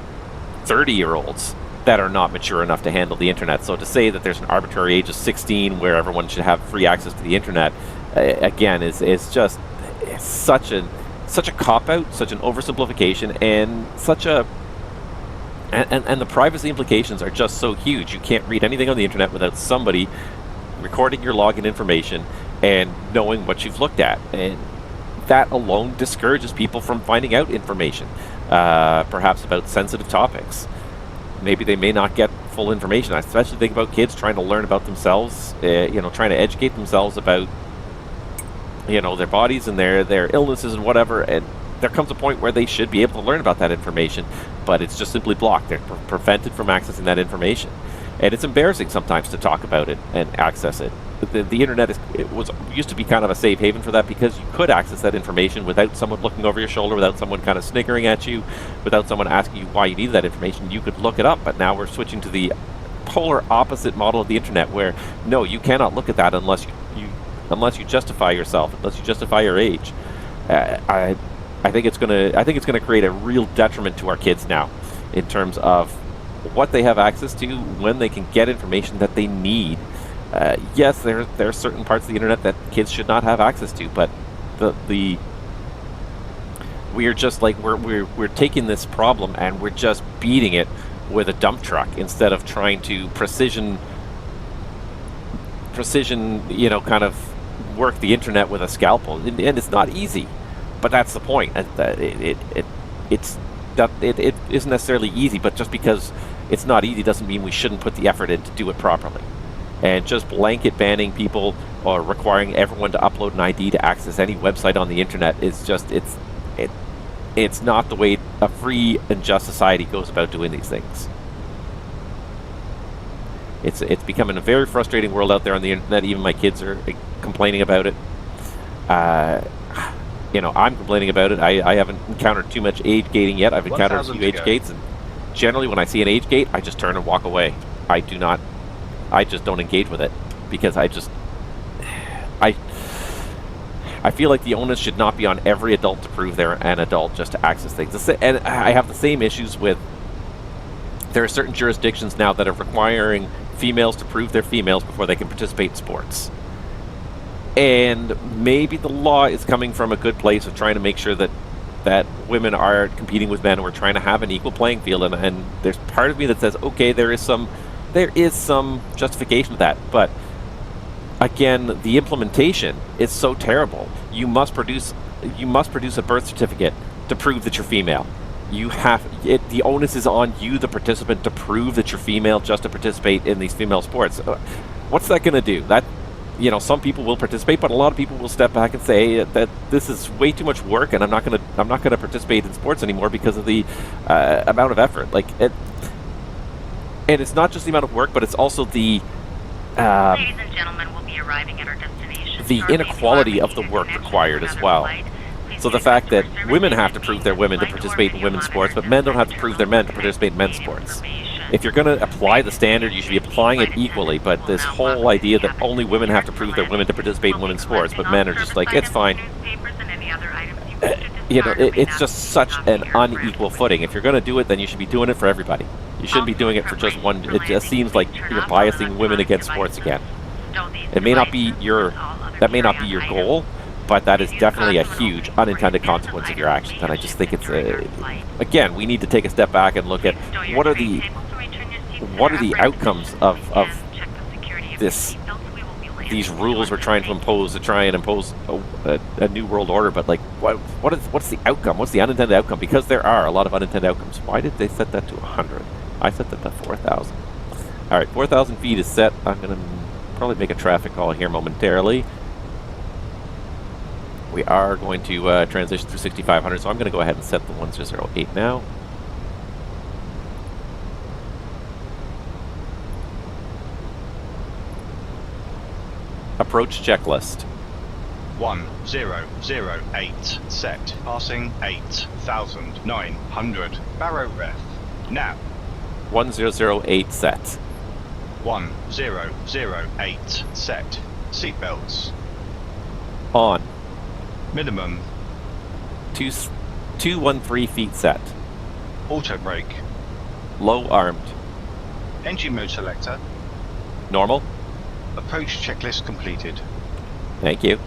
30-year-olds that are not mature enough to handle the internet. So to say that there's an arbitrary age of 16 where everyone should have free access to the internet, again, is just such a cop-out, such an oversimplification, and such a... And the privacy implications are just so huge. You can't read anything on the internet without somebody recording your login information and knowing what you've looked at. And that alone discourages people from finding out information, perhaps about sensitive topics. Maybe they may not get full information. I especially think about kids trying to learn about themselves, trying to educate themselves about, their bodies and their illnesses and whatever. And there comes a point where they should be able to learn about that information, but it's just simply blocked. They're prevented from accessing that information. And it's embarrassing sometimes to talk about it and access it. The internet used to be kind of a safe haven for that, because you could access that information without someone looking over your shoulder, without someone kind of snickering at you, without someone asking you why you needed that information. You could look it up, but now we're switching to the polar opposite model of the internet, where no, you cannot look at that unless you justify yourself, unless you justify your age. I think it's gonna create a real detriment to our kids now, in terms of what they have access to, when they can get information that they need, yes, there are certain parts of the internet that kids should not have access to, but we're just like we're taking this problem and we're just beating it with a dump truck instead of trying to precision, you know, kind of work the internet with a scalpel. And it's not easy, but that's the point. It isn't necessarily easy, but just because it's not easy doesn't mean we shouldn't put the effort in to do it properly. And just blanket banning people or requiring everyone to upload an ID to access any website on the internet is just it's not the way a free and just society goes about doing these things. It's becoming a very frustrating world out there on the internet. Even my kids are complaining about it. You know, I'm complaining about it. I haven't encountered too much age gating yet. I've encountered a few age gates, and generally when I see an age gate, I just turn and walk away. I just don't engage with it because I feel like the onus should not be on every adult to prove they're an adult just to access things. And I have the same issues with, there are certain jurisdictions now that are requiring females to prove they're females before they can participate in sports. And maybe the law is coming from a good place of trying to make sure that women are competing with men, and we're trying to have an equal playing field. And there's part of me that says, okay, there is some justification to that, but again, the implementation is so terrible. You must produce a birth certificate to prove that you're female. The onus is on you, the participant, to prove that you're female just to participate in these female sports. What's that going to do? That, you know, some people will participate, but a lot of people will step back and say that this is way too much work, and I'm not going to participate in sports anymore because of the amount of effort. And it's not just the amount of work, but it's also the ladies and gentlemen, we'll be arriving at our destination. The inequality of the work required as well. So the fact that women have to prove they're women to participate in women's sports, but men don't have to prove they're men to participate in men's sports. If you're going to apply the standard, you should be applying it equally, but this whole idea that only women have to prove they're women to participate in women's sports, but men are just like, it's fine. You know, it's just such an unequal footing. If you're going to do it, then you should be doing it for everybody. You shouldn't be doing it for just one. It just seems like you're biasing women against sports again. It may not be that may not be your goal, but that is definitely a huge unintended consequence of your actions. And I just think it's again, we need to take a step back and look at what are the outcomes of these rules we're trying to impose a new world order. But like, what's the outcome? What's the unintended outcome? Because there are a lot of unintended outcomes. Why did they set that to 100? I set that to 4,000. All right, 4,000 feet is set. I'm going to probably make a traffic call here momentarily. We are going to transition through 6,500, so I'm going to go ahead and set the 1008 now. Approach checklist. 1008 set. Passing 8,900. Barrow ref. Now. 1008 set. 1008 set. Seatbelts. On. Minimum. 213 feet set. Auto brake. Low armed. Engine mode selector. Normal. Approach checklist completed. Thank you.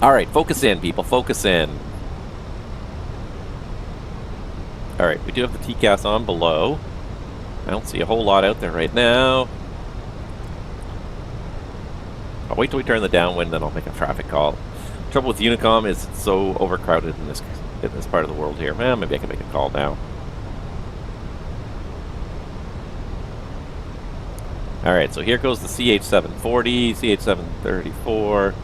All right, focus in, people. Focus in. All right, we do have the TCAS on below. I don't see a whole lot out there right now. I'll wait till we turn the downwind, then I'll make a traffic call. Trouble with Unicom is it's so overcrowded in this part of the world here. Well, maybe I can make a call now. All right, so here goes the CH-740, CH-734.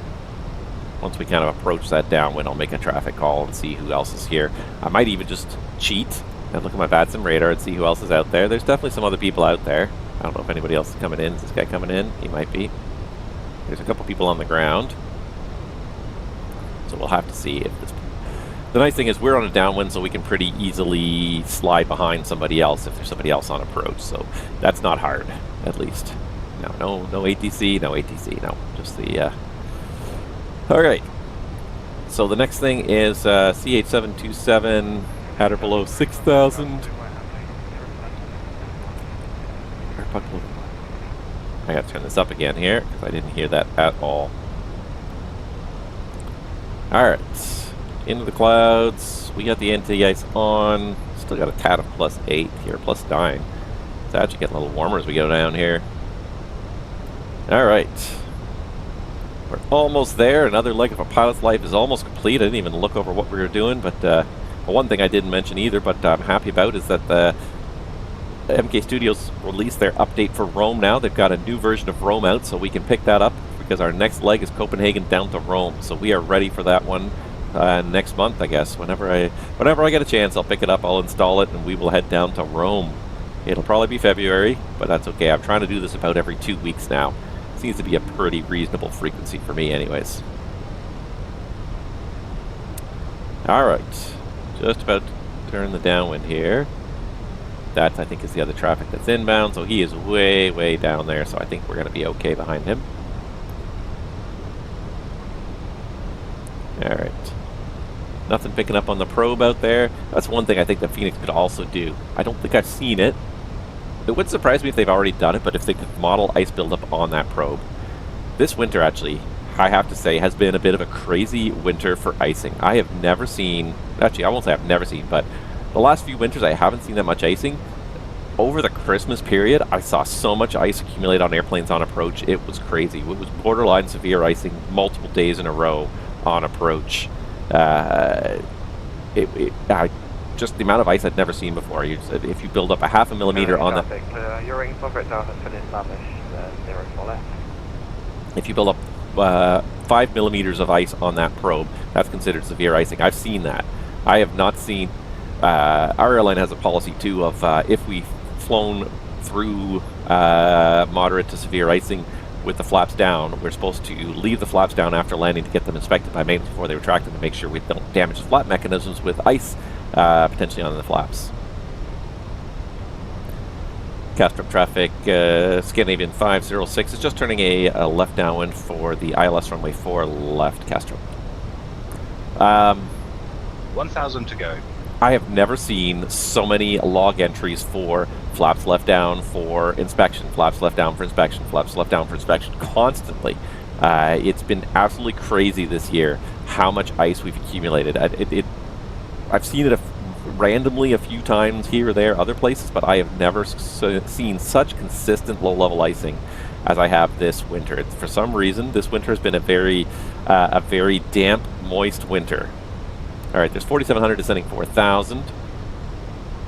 Once we kind of approach that downwind, I'll make a traffic call and see who else is here. I might even just cheat and look at my VATSIM radar and see who else is out there. There's definitely some other people out there. I don't know if anybody else is coming in. Is this guy coming in? He might be. There's a couple people on the ground. So we'll have to see if this... The nice thing is we're on a downwind, so we can pretty easily slide behind somebody else if there's somebody else on approach. So that's not hard, at least. No ATC, no ATC, no. Just the... Alright. So the next thing is CH-727, had her below 6,000. I gotta turn this up again here, because I didn't hear that at all. Alright, into the clouds. We got the anti-ice on. Still got a tad of +8 here, +9. It's actually getting a little warmer as we go down here. Alright. We're almost there. Another leg of a pilot's life is almost complete. I didn't even look over what we were doing, but one thing I didn't mention either, but I'm happy about, is that the MK Studios released their update for Rome now. They've got a new version of Rome out, so we can pick that up, because our next leg is Copenhagen down to Rome. So we are ready for that one next month, I guess. Whenever I get a chance, I'll pick it up, I'll install it, and we will head down to Rome. It'll probably be February, but that's okay. I'm trying to do this about every 2 weeks now. Seems to be a pretty reasonable frequency for me anyways. Alright, just about to turn the downwind here. That, I think, is the other traffic that's inbound, so he is way, way down there, so I think we're going to be okay behind him. Alright. Nothing picking up on the probe out there. That's one thing I think that Fenix could also do. I don't think I've seen it. It would surprise me if they've already done it, but if they could model ice buildup on that probe. This winter, actually, I have to say, has been a bit of a crazy winter for icing. I have never seen, actually I won't say I've never seen, but the last few winters I haven't seen that much icing. Over the Christmas period, I saw so much ice accumulate on airplanes on approach. It was crazy. It was borderline severe icing multiple days in a row on approach. Just the amount of ice I'd never seen before. If you build up a half a millimeter on the... Your ring for Delta fully established, 0 for left. If you build up 5 millimeters of ice on that probe, that's considered severe icing. I've seen that. I have not seen... our airline has a policy too of if we've flown through moderate to severe icing with the flaps down, we're supposed to leave the flaps down after landing to get them inspected by maintenance before they retract them to make sure we don't damage the flap mechanisms with ice potentially on the flaps. Castrop traffic, Scandinavian 506 is just turning a left downwind for the ILS runway 4 left, Castrop. 1,000 to go. I have never seen so many log entries for flaps left down for inspection, flaps left down for inspection, flaps left down for inspection, constantly. It's been absolutely crazy this year how much ice we've accumulated. I've seen it randomly a few times here or there, other places, but I have never seen such consistent low-level icing as I have this winter. For some reason, this winter has been a very damp, moist winter. All right, there's 4,700 descending 4,000,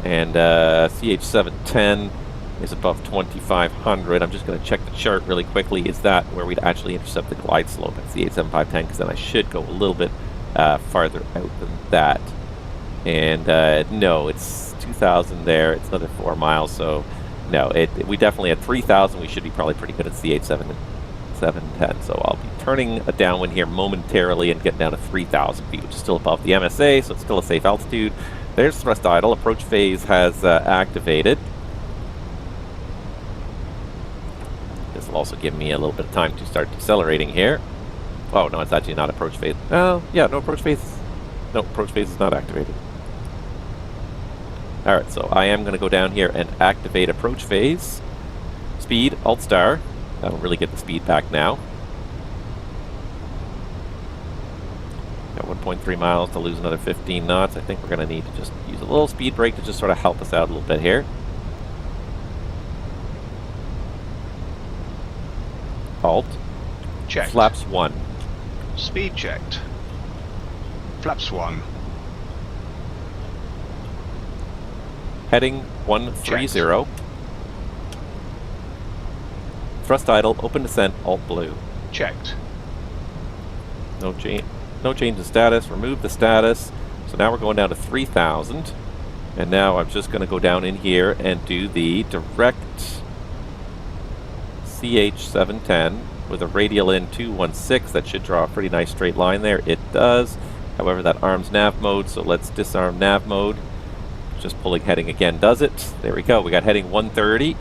and CH710 is above 2,500. I'm just going to check the chart really quickly. Is that where we'd actually intercept the glide slope at CH7510? Because then I should go a little bit farther out than that. And no, it's 2,000 there. It's another 4 miles, so no, we definitely at 3,000. We should be probably pretty good at CH710. So I'll be turning a downwind here momentarily and getting down to 3,000 feet, which is still above the MSA, so it's still a safe altitude. There's thrust idle. Approach phase has activated. This will also give me a little bit of time to start decelerating here. Oh, no, it's actually not approach phase. Oh, yeah, no approach phase. No, approach phase is not activated. Alright, so I am going to go down here and activate approach phase. Speed, Alt-Star. That'll really get the speed back now. Got 1.3 miles to lose another 15 knots. I think we're going to need to just use a little speed brake to just sort of help us out a little bit here. Alt. Checked. Flaps 1. Speed checked. Flaps 1. Heading 130. Thrust idle, open descent, alt blue. Checked. No change in status. Remove the status. So now we're going down to 3,000. And now I'm just going to go down in here and do the direct CH710 with a radial in 216. That should draw a pretty nice straight line there. It does. However, that arms nav mode, so let's disarm nav mode. Just pulling heading again does it. There we go. We got heading 130.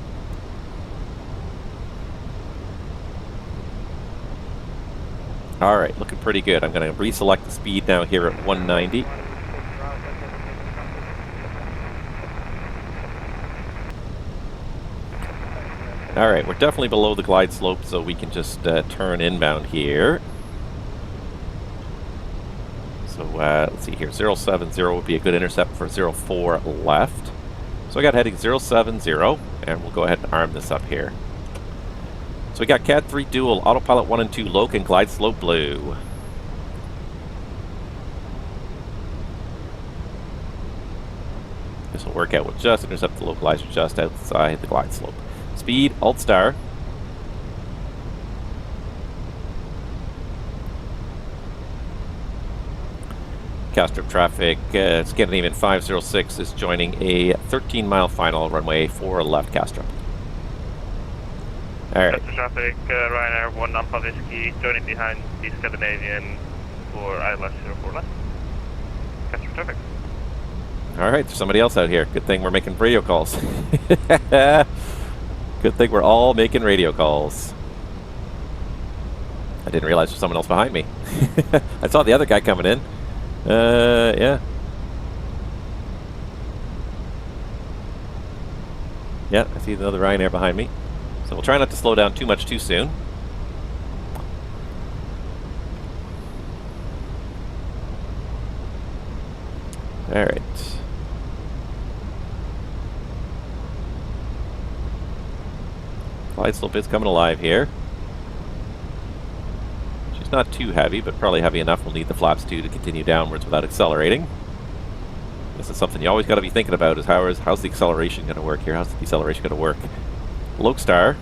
Alright, looking pretty good. I'm going to reselect the speed now here at 190. Alright, we're definitely below the glide slope, so we can just turn inbound here. So let's see here, 070 would be a good intercept for 04 left. So I got heading 070, and we'll go ahead and arm this up here. So we got CAD 3 dual, autopilot 1 and 2, loc and glide slope blue. This will work out with just intercept the localizer just outside the glide slope. Speed, Alt Star. Castrop traffic, Scandinavian 506 is joining a 13-mile final runway 4 left Castrop. Alright. Castrop traffic, Ryanair 1 Alpha Whiskey, joining behind the Scandinavian for ILS 04 left. Castrop traffic. Alright, there's somebody else out here. Good thing we're making radio calls. Good thing we're all making radio calls. I didn't realize there's someone else behind me. I saw the other guy coming in. Yeah. Yeah, I see another Ryanair behind me. So we'll try not to slow down too much too soon. Alright. Glide slope is coming alive here. She's not too heavy, but probably heavy enough. We'll need the flaps too to continue downwards without accelerating. This is something you always got to be thinking about: is how's the acceleration going to work here? How's the deceleration going to work? Loc Star,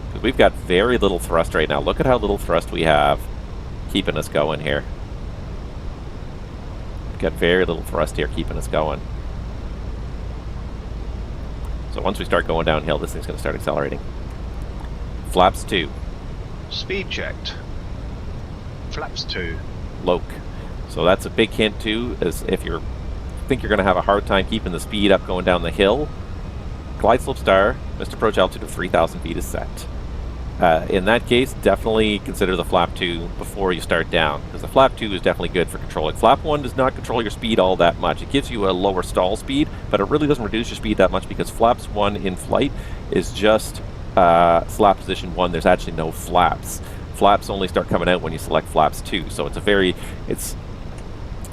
because we've got very little thrust right now. Look at how little thrust we have keeping us going here. We've got very little thrust here keeping us going. So once we start going downhill, this thing's going to start accelerating. Flaps 2. Speed checked. Flaps 2. Loc. So that's a big hint too, is if you think you're going to have a hard time keeping the speed up going down the hill, glide slope star, missed approach altitude of 3,000 feet is set. In that case, definitely consider the flap 2 before you start down, because the flap 2 is definitely good for controlling. Flap 1 does not control your speed all that much. It gives you a lower stall speed, but it really doesn't reduce your speed that much, because flaps 1 in flight is just slap position 1. There's actually no flaps. Flaps only start coming out when you select flaps 2, so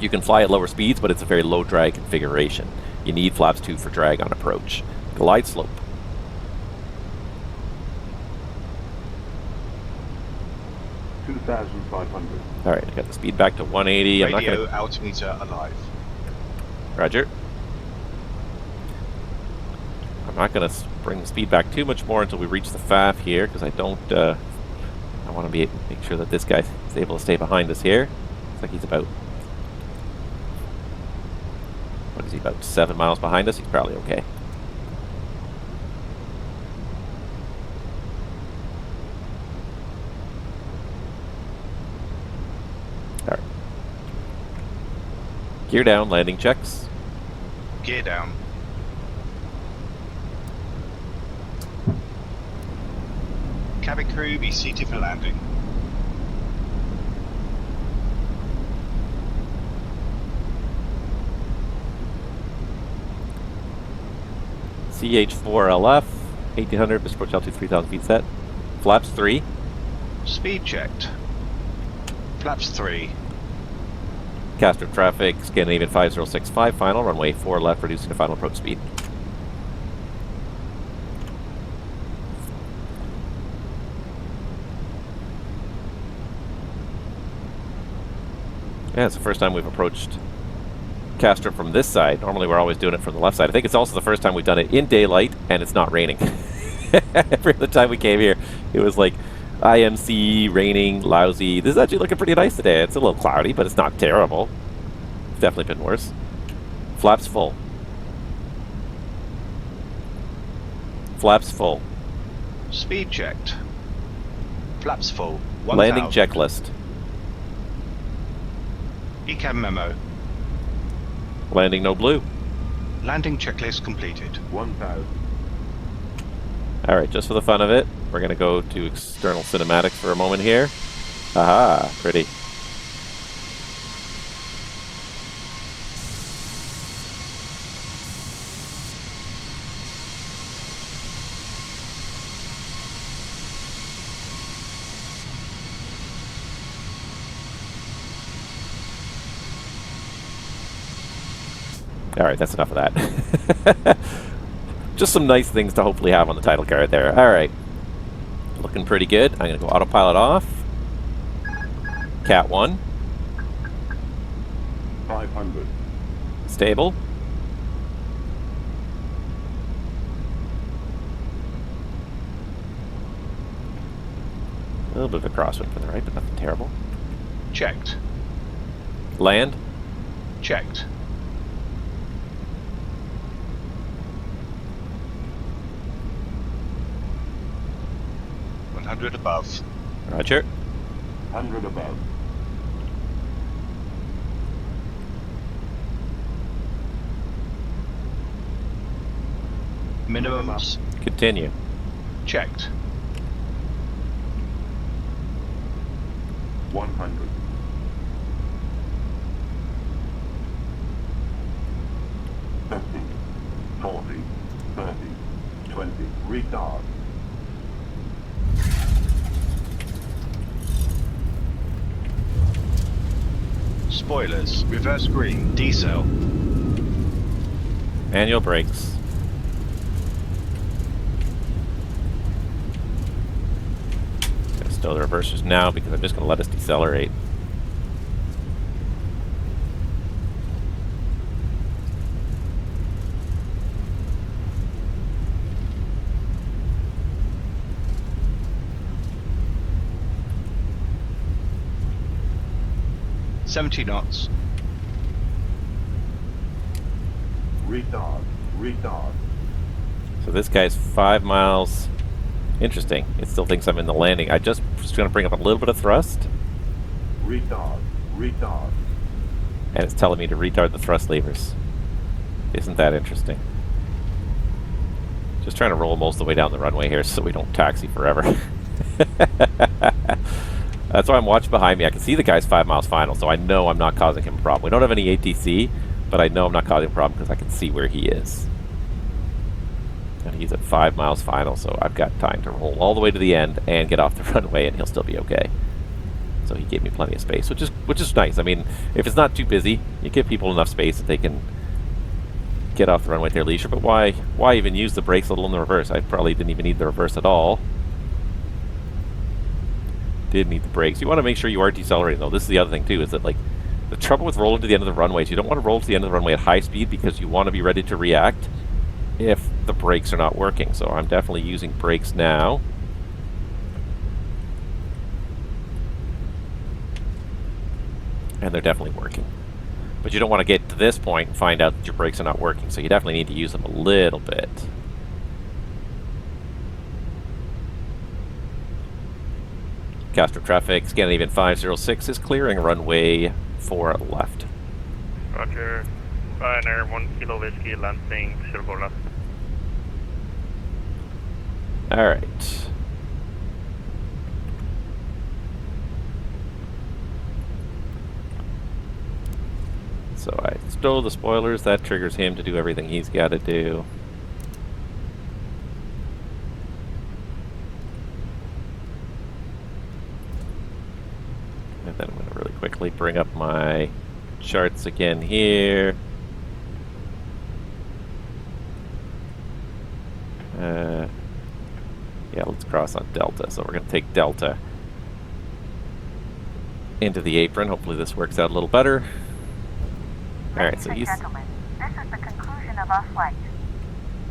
you can fly at lower speeds, but it's a very low drag configuration. You need flaps 2 for drag on approach. Glide slope. 2,500. Alright, I got the speed back to 180. Radio I'm not gonna... altimeter alive. Roger. I'm not going to bring the speed back too much more until we reach the FAF here, because I don't... I want to make sure that this guy is able to stay behind us here. Looks like he's about... What is he, about 7 miles behind us? He's probably okay. Alright. Gear down, landing checks. Gear down. Cabin crew be seated for landing. CH4LF, 1800, missed approach altitude 3,000 feet set. Flaps 3. Speed checked. Flaps 3. Castrop traffic, Scandinavian 5065, final, runway 4 left, reducing the final approach speed. Yeah, it's the first time we've approached Castrop from this side. Normally we're always doing it from the left side. I think it's also the first time we've done it in daylight and it's not raining. Every other time we came here, it was like IMC, raining, lousy. This is actually looking pretty nice today. It's a little cloudy, but it's not terrible. It's definitely been worse. Flaps full. Flaps full. Speed checked. Flaps full. 1, Landing checklist. ECAM memo. Landing no blue. Landing checklist completed. 1,000. Alright, just for the fun of it, we're going to go to external cinematics for a moment here. Aha, pretty. Alright, that's enough of that. Just some nice things to hopefully have on the title card there. Alright. Looking pretty good. I'm going to go autopilot off. Cat 1. 500. Stable. A little bit of a crosswind from the right, but nothing terrible. Checked. Land. Checked. $100 above. Roger. 100 above. Minimums. Continue. Checked. 100. 50, 40, 30, 20. Retard. Spoilers. Reverse green. Decel. Manual brakes. Gonna stow the reversers now because I'm just going to let us decelerate. $70 knots. Retard. Retard. So this guy's 5 miles. Interesting. It still thinks I'm in the landing. I just was going to bring up a little bit of thrust. Retard. Retard. And it's telling me to retard the thrust levers. Isn't that interesting? Just trying to roll most of the way down the runway here so we don't taxi forever. That's why I'm watching behind me. I can see the guy's 5 miles final, so I know I'm not causing him a problem. We don't have any ATC, but I know I'm not causing a problem because I can see where he is. And he's at 5 miles final, so I've got time to roll all the way to the end and get off the runway, and he'll still be okay. So he gave me plenty of space, which is nice. I mean, if it's not too busy, you give people enough space that they can get off the runway at their leisure. But why even use the brakes, let alone the reverse? I probably didn't even need the reverse at all. Did need the brakes. You want to make sure you are decelerating, though. This is the other thing too, is that like the trouble with rolling to the end of the runway is you don't want to roll to the end of the runway at high speed because you want to be ready to react if the brakes are not working. So I'm definitely using brakes now. And they're definitely working. But you don't want to get to this point and find out that your brakes are not working, so you definitely need to use them a little bit. Castro traffic, Scandinavian 506 is clearing runway 4 left. Roger. Ryanair 1 Kilo Whiskey, landing 04 left. Alright. So I stole the spoilers, that triggers him to do everything he's got to do. And then I'm going to really quickly bring up my charts again here. Yeah, let's cross on Delta. So we're going to take Delta into the apron. Hopefully this works out a little better. Alright, so he's... Gentlemen, this is the conclusion of our flight.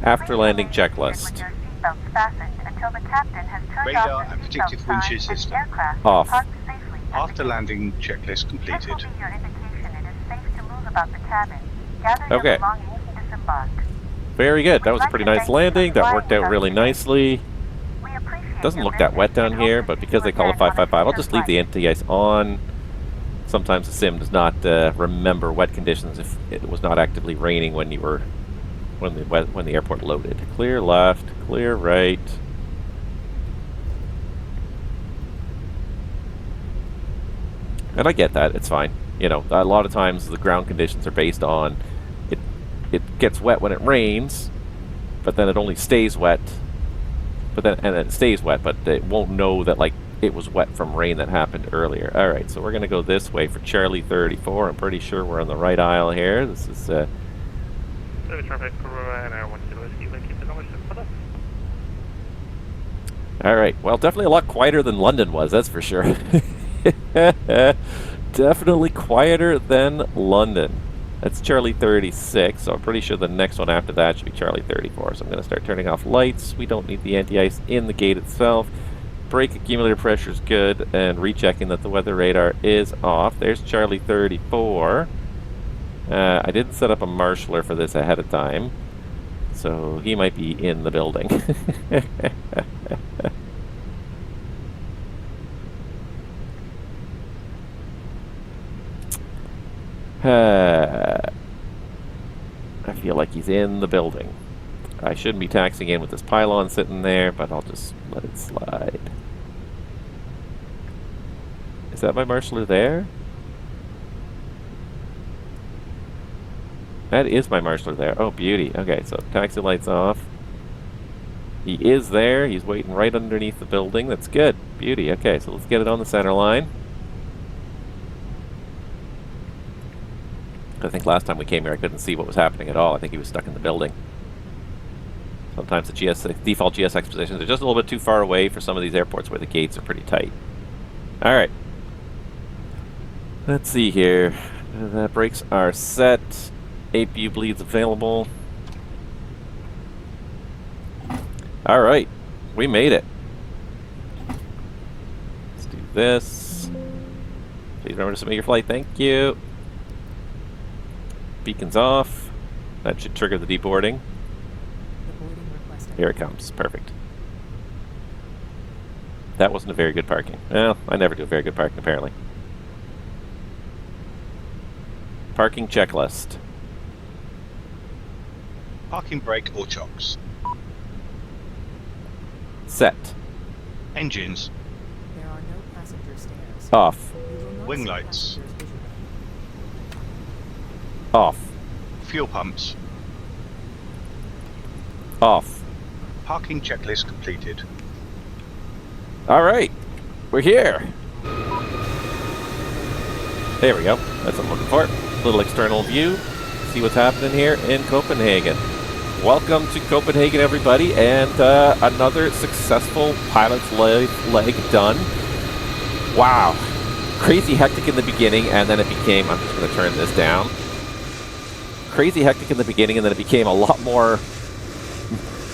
After landing checklist. With your seatbelts fastened until the captain has turned Radar off the and predictive seatbelt wind sign shear and system. aircraft Off. parked safely at After the landing checklist This will completed. be your indication it is safe to move about the cabin. Gather your Okay. belongings to disembark. Very good. That was a pretty nice landing. That worked out really nicely. We appreciate Doesn't your look that wet down and here, hope but to see because they you call it again on a 555, I'll future just leave the anti-ice on. Sometimes the sim does not remember wet conditions if it was not actively raining when you were when the airport loaded. Clear left, clear right. And I get that, it's fine. You know, a lot of times the ground conditions are based on it gets wet when it rains, but then it only stays wet. And then it stays wet, but it won't know that like it was wet from rain that happened earlier. All right, so we're gonna go this way for Charlie 34. I'm pretty sure we're on the right aisle here. This is Service traffic for Ryanair 10 Whiskey, like keep the numbers put up. Alright, well, definitely a lot quieter than London was, that's for sure. Definitely quieter than London. That's Charlie 36, so I'm pretty sure the next one after that should be Charlie 34. So I'm going to start turning off lights. We don't need the anti-ice in the gate itself. Brake accumulator pressure is good, and rechecking that the weather radar is off. There's Charlie 34. I didn't set up a marshaller for this ahead of time, so he might be in the building. I feel like he's in the building. I shouldn't be taxing in with this pylon sitting there, but I'll just let it slide. Is that my marshaller there? That is my marshaller there. Oh, beauty. Okay, so taxi lights off. He is there. He's waiting right underneath the building. That's good. Beauty. Okay, so let's get it on the center line. I think last time we came here I couldn't see what was happening at all. I think he was stuck in the building. Sometimes the default GSX positions are just a little bit too far away for some of these airports where the gates are pretty tight. Alright. Let's see here. The brakes are set. APU bleeds available. Alright. We made it. Let's do this. Please remember to submit your flight. Thank you. Beacon's off. That should trigger the deboarding. Here it comes. Perfect. That wasn't a very good parking. Well, I never do a very good parking, apparently. Parking checklist. Parking brake or chocks. Set. Engines. There are no passenger stairs. Off. Wing lights. Off. Fuel pumps. Off. Parking checklist completed. Alright. We're here. There we go. That's what I'm looking for. Little external view. See what's happening here in Copenhagen. Welcome to Copenhagen, everybody, and another successful pilot's leg done. Wow. Crazy hectic in the beginning, and then it became, I'm just going to turn this down. Crazy hectic in the beginning, and then it became a lot more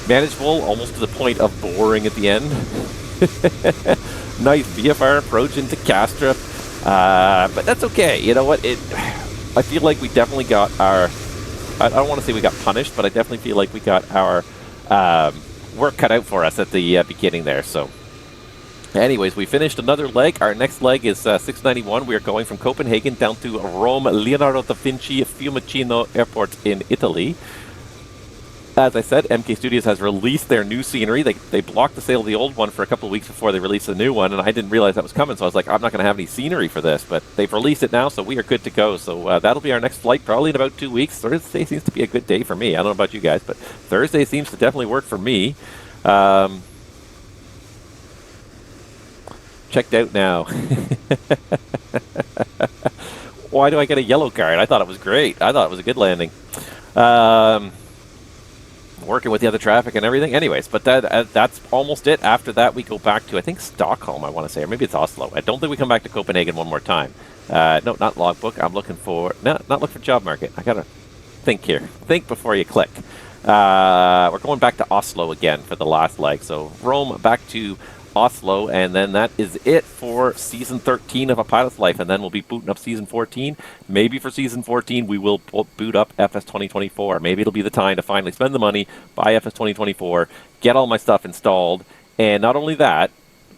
manageable, almost to the point of boring at the end. Nice VFR approach into Castra, but that's okay. You know what? I feel like we definitely got our... I don't want to say we got punished, but I definitely feel like we got our work cut out for us at the beginning there. So, anyways, we finished another leg. Our next leg is 691. We are going from Copenhagen down to Rome, Leonardo da Vinci Fiumicino Airport in Italy. As I said, MK Studios has released their new scenery. They blocked the sale of the old one for a couple of weeks before they released the new one, and I didn't realize that was coming, so I was like, I'm not going to have any scenery for this, but they've released it now, so we are good to go. So that'll be our next flight, probably in about 2 weeks. Thursday seems to be a good day for me. I don't know about you guys, but Thursday seems to definitely work for me. Checked out now. Why do I get a yellow card? I thought it was great. I thought it was a good landing. Working with the other traffic and everything. Anyways, but that's almost it. After that, we go back to, I think, Stockholm, I want to say, or maybe it's Oslo. I don't think we come back to Copenhagen one more time. No, not logbook. I'm looking for... No, not looking for job market. I got to think here. Think before you click. We're going back to Oslo again for the last leg. So Rome back to Oslo, and then that is it for Season 13 of A Pilot's Life, and then we'll be booting up Season 14. Maybe for Season 14 we will boot up FS 2024. Maybe it'll be the time to finally spend the money, buy FS 2024, get all my stuff installed, and not only that,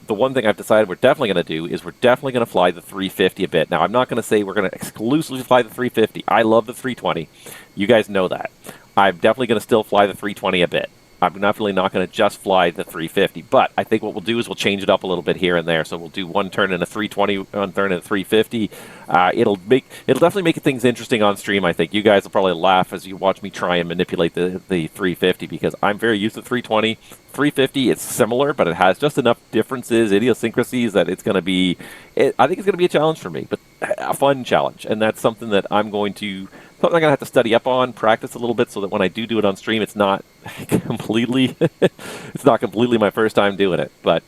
the one thing I've decided we're definitely going to do is we're definitely going to fly the 350 a bit. Now, I'm not going to say we're going to exclusively fly the 350. I love the 320. You guys know that. I'm definitely going to still fly the 320 a bit. I'm definitely not going to just fly the 350, but I think what we'll do is we'll change it up a little bit here and there. So we'll do one turn in a 320, one turn in a 350. It'll definitely make things interesting on stream. I think you guys will probably laugh as you watch me try and manipulate the 350 because I'm very used to 320. 350, it's similar, but it has just enough differences, idiosyncrasies that it's going to be. I think it's going to be a challenge for me, but a fun challenge, and that's something that I'm going to something I'm gonna have to study up on, practice a little bit, so that when I do it on stream, it's not completely it's not completely my first time doing it. But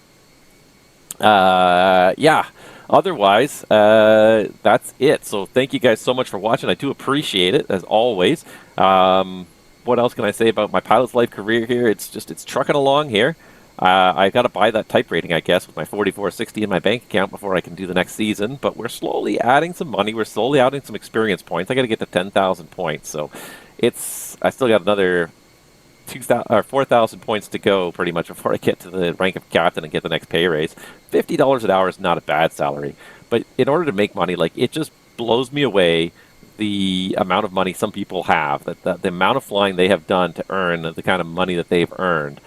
yeah. Otherwise, that's it. So thank you guys so much for watching. I do appreciate it, as always. What else can I say about my pilot's life career here? It's trucking along here. I got to buy that type rating, I guess, with my 4460 in my bank account before I can do the next season. But we're slowly adding some money. We're slowly adding some experience points. I got to get to 10,000 points. So I still got another 4,000 points to go pretty much before I get to the rank of captain and get the next pay raise. $50 an hour is not a bad salary. But in order to make money, like, it just blows me away the amount of money some people have, the amount of flying they have done to earn the kind of money that they've earned.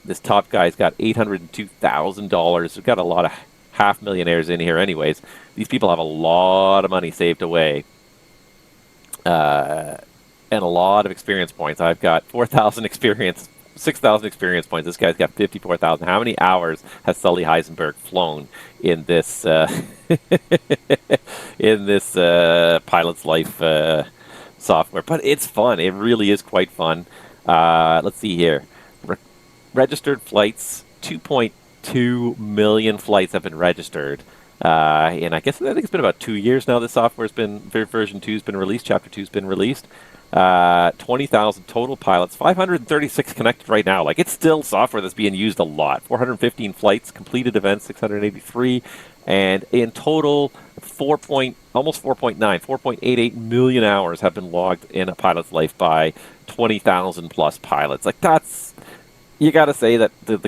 This top guy's got $802,000. We've got a lot of half millionaires in here anyways. These people have a lot of money saved away. And a lot of experience points. I've got 4,000 experience, 6,000 experience points. This guy's got 54,000. How many hours has Sully Heisenberg flown in this in this pilot's life software? But it's fun. It really is quite fun. Let's see here. Registered flights, 2.2 million flights have been registered. And I think it's been about 2 years now. This software's been, version 2's been released, chapter 2's been released. 20,000 total pilots, 536 connected right now. Like, it's still software that's being used a lot. 415 flights, completed events, 683, and in total, almost 4.88 million hours have been logged in a pilot's life by 20,000 plus pilots. Like, that's, you got to say that the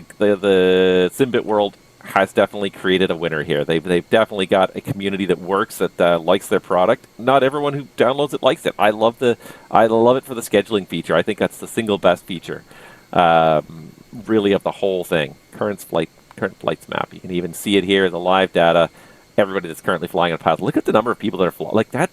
Simbit world has definitely created a winner here. They've definitely got a community that works, that likes their product. Not everyone who downloads it likes it. I love it for the scheduling feature. I think that's the single best feature, really, of the whole thing. Current flights map. You can even see it here, the live data. Everybody that's currently flying on a pilot. Look at the number of people that are flying like that.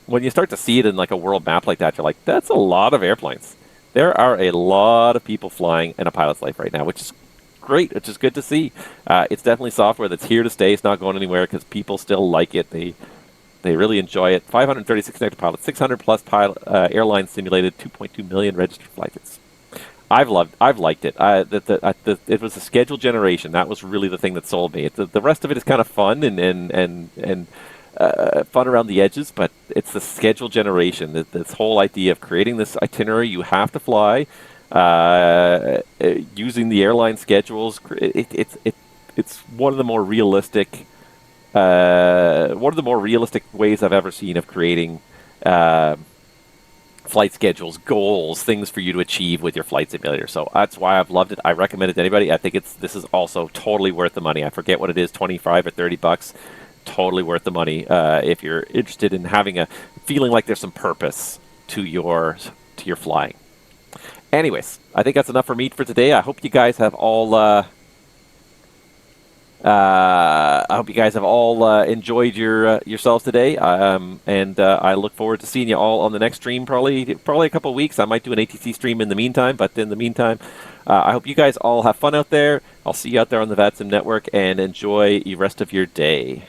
When you start to see it in like a world map like that, you're like, that's a lot of airplanes. There are a lot of people flying in a pilot's life right now, which is great, which is good to see. It's definitely software that's here to stay. It's not going anywhere because people still like it. They really enjoy it. 536 connected pilots, 600 plus airlines simulated, 2.2 million registered flights. I've liked it. It was the schedule generation. That was really the thing that sold me. The rest of it is kind of fun and fun around the edges, but it's the schedule generation. This whole idea of creating this itinerary you have to fly. Using the airline schedules, it's one of the more realistic ways I've ever seen of creating flight schedules, goals, things for you to achieve with your flight simulator. So that's why I've loved it. I recommend it to anybody. I think this is also totally worth the money. I forget what it is, 25 or 30 bucks. Totally worth the money if you're interested in having a feeling like there's some purpose to your flying. Anyways, I think that's enough for me for today. I hope you guys have all enjoyed yourselves today. And I look forward to seeing you all on the next stream. Probably a couple of weeks. I might do an ATC stream in the meantime. But in the meantime, I hope you guys all have fun out there. I'll see you out there on the VATSIM network, and enjoy the rest of your day.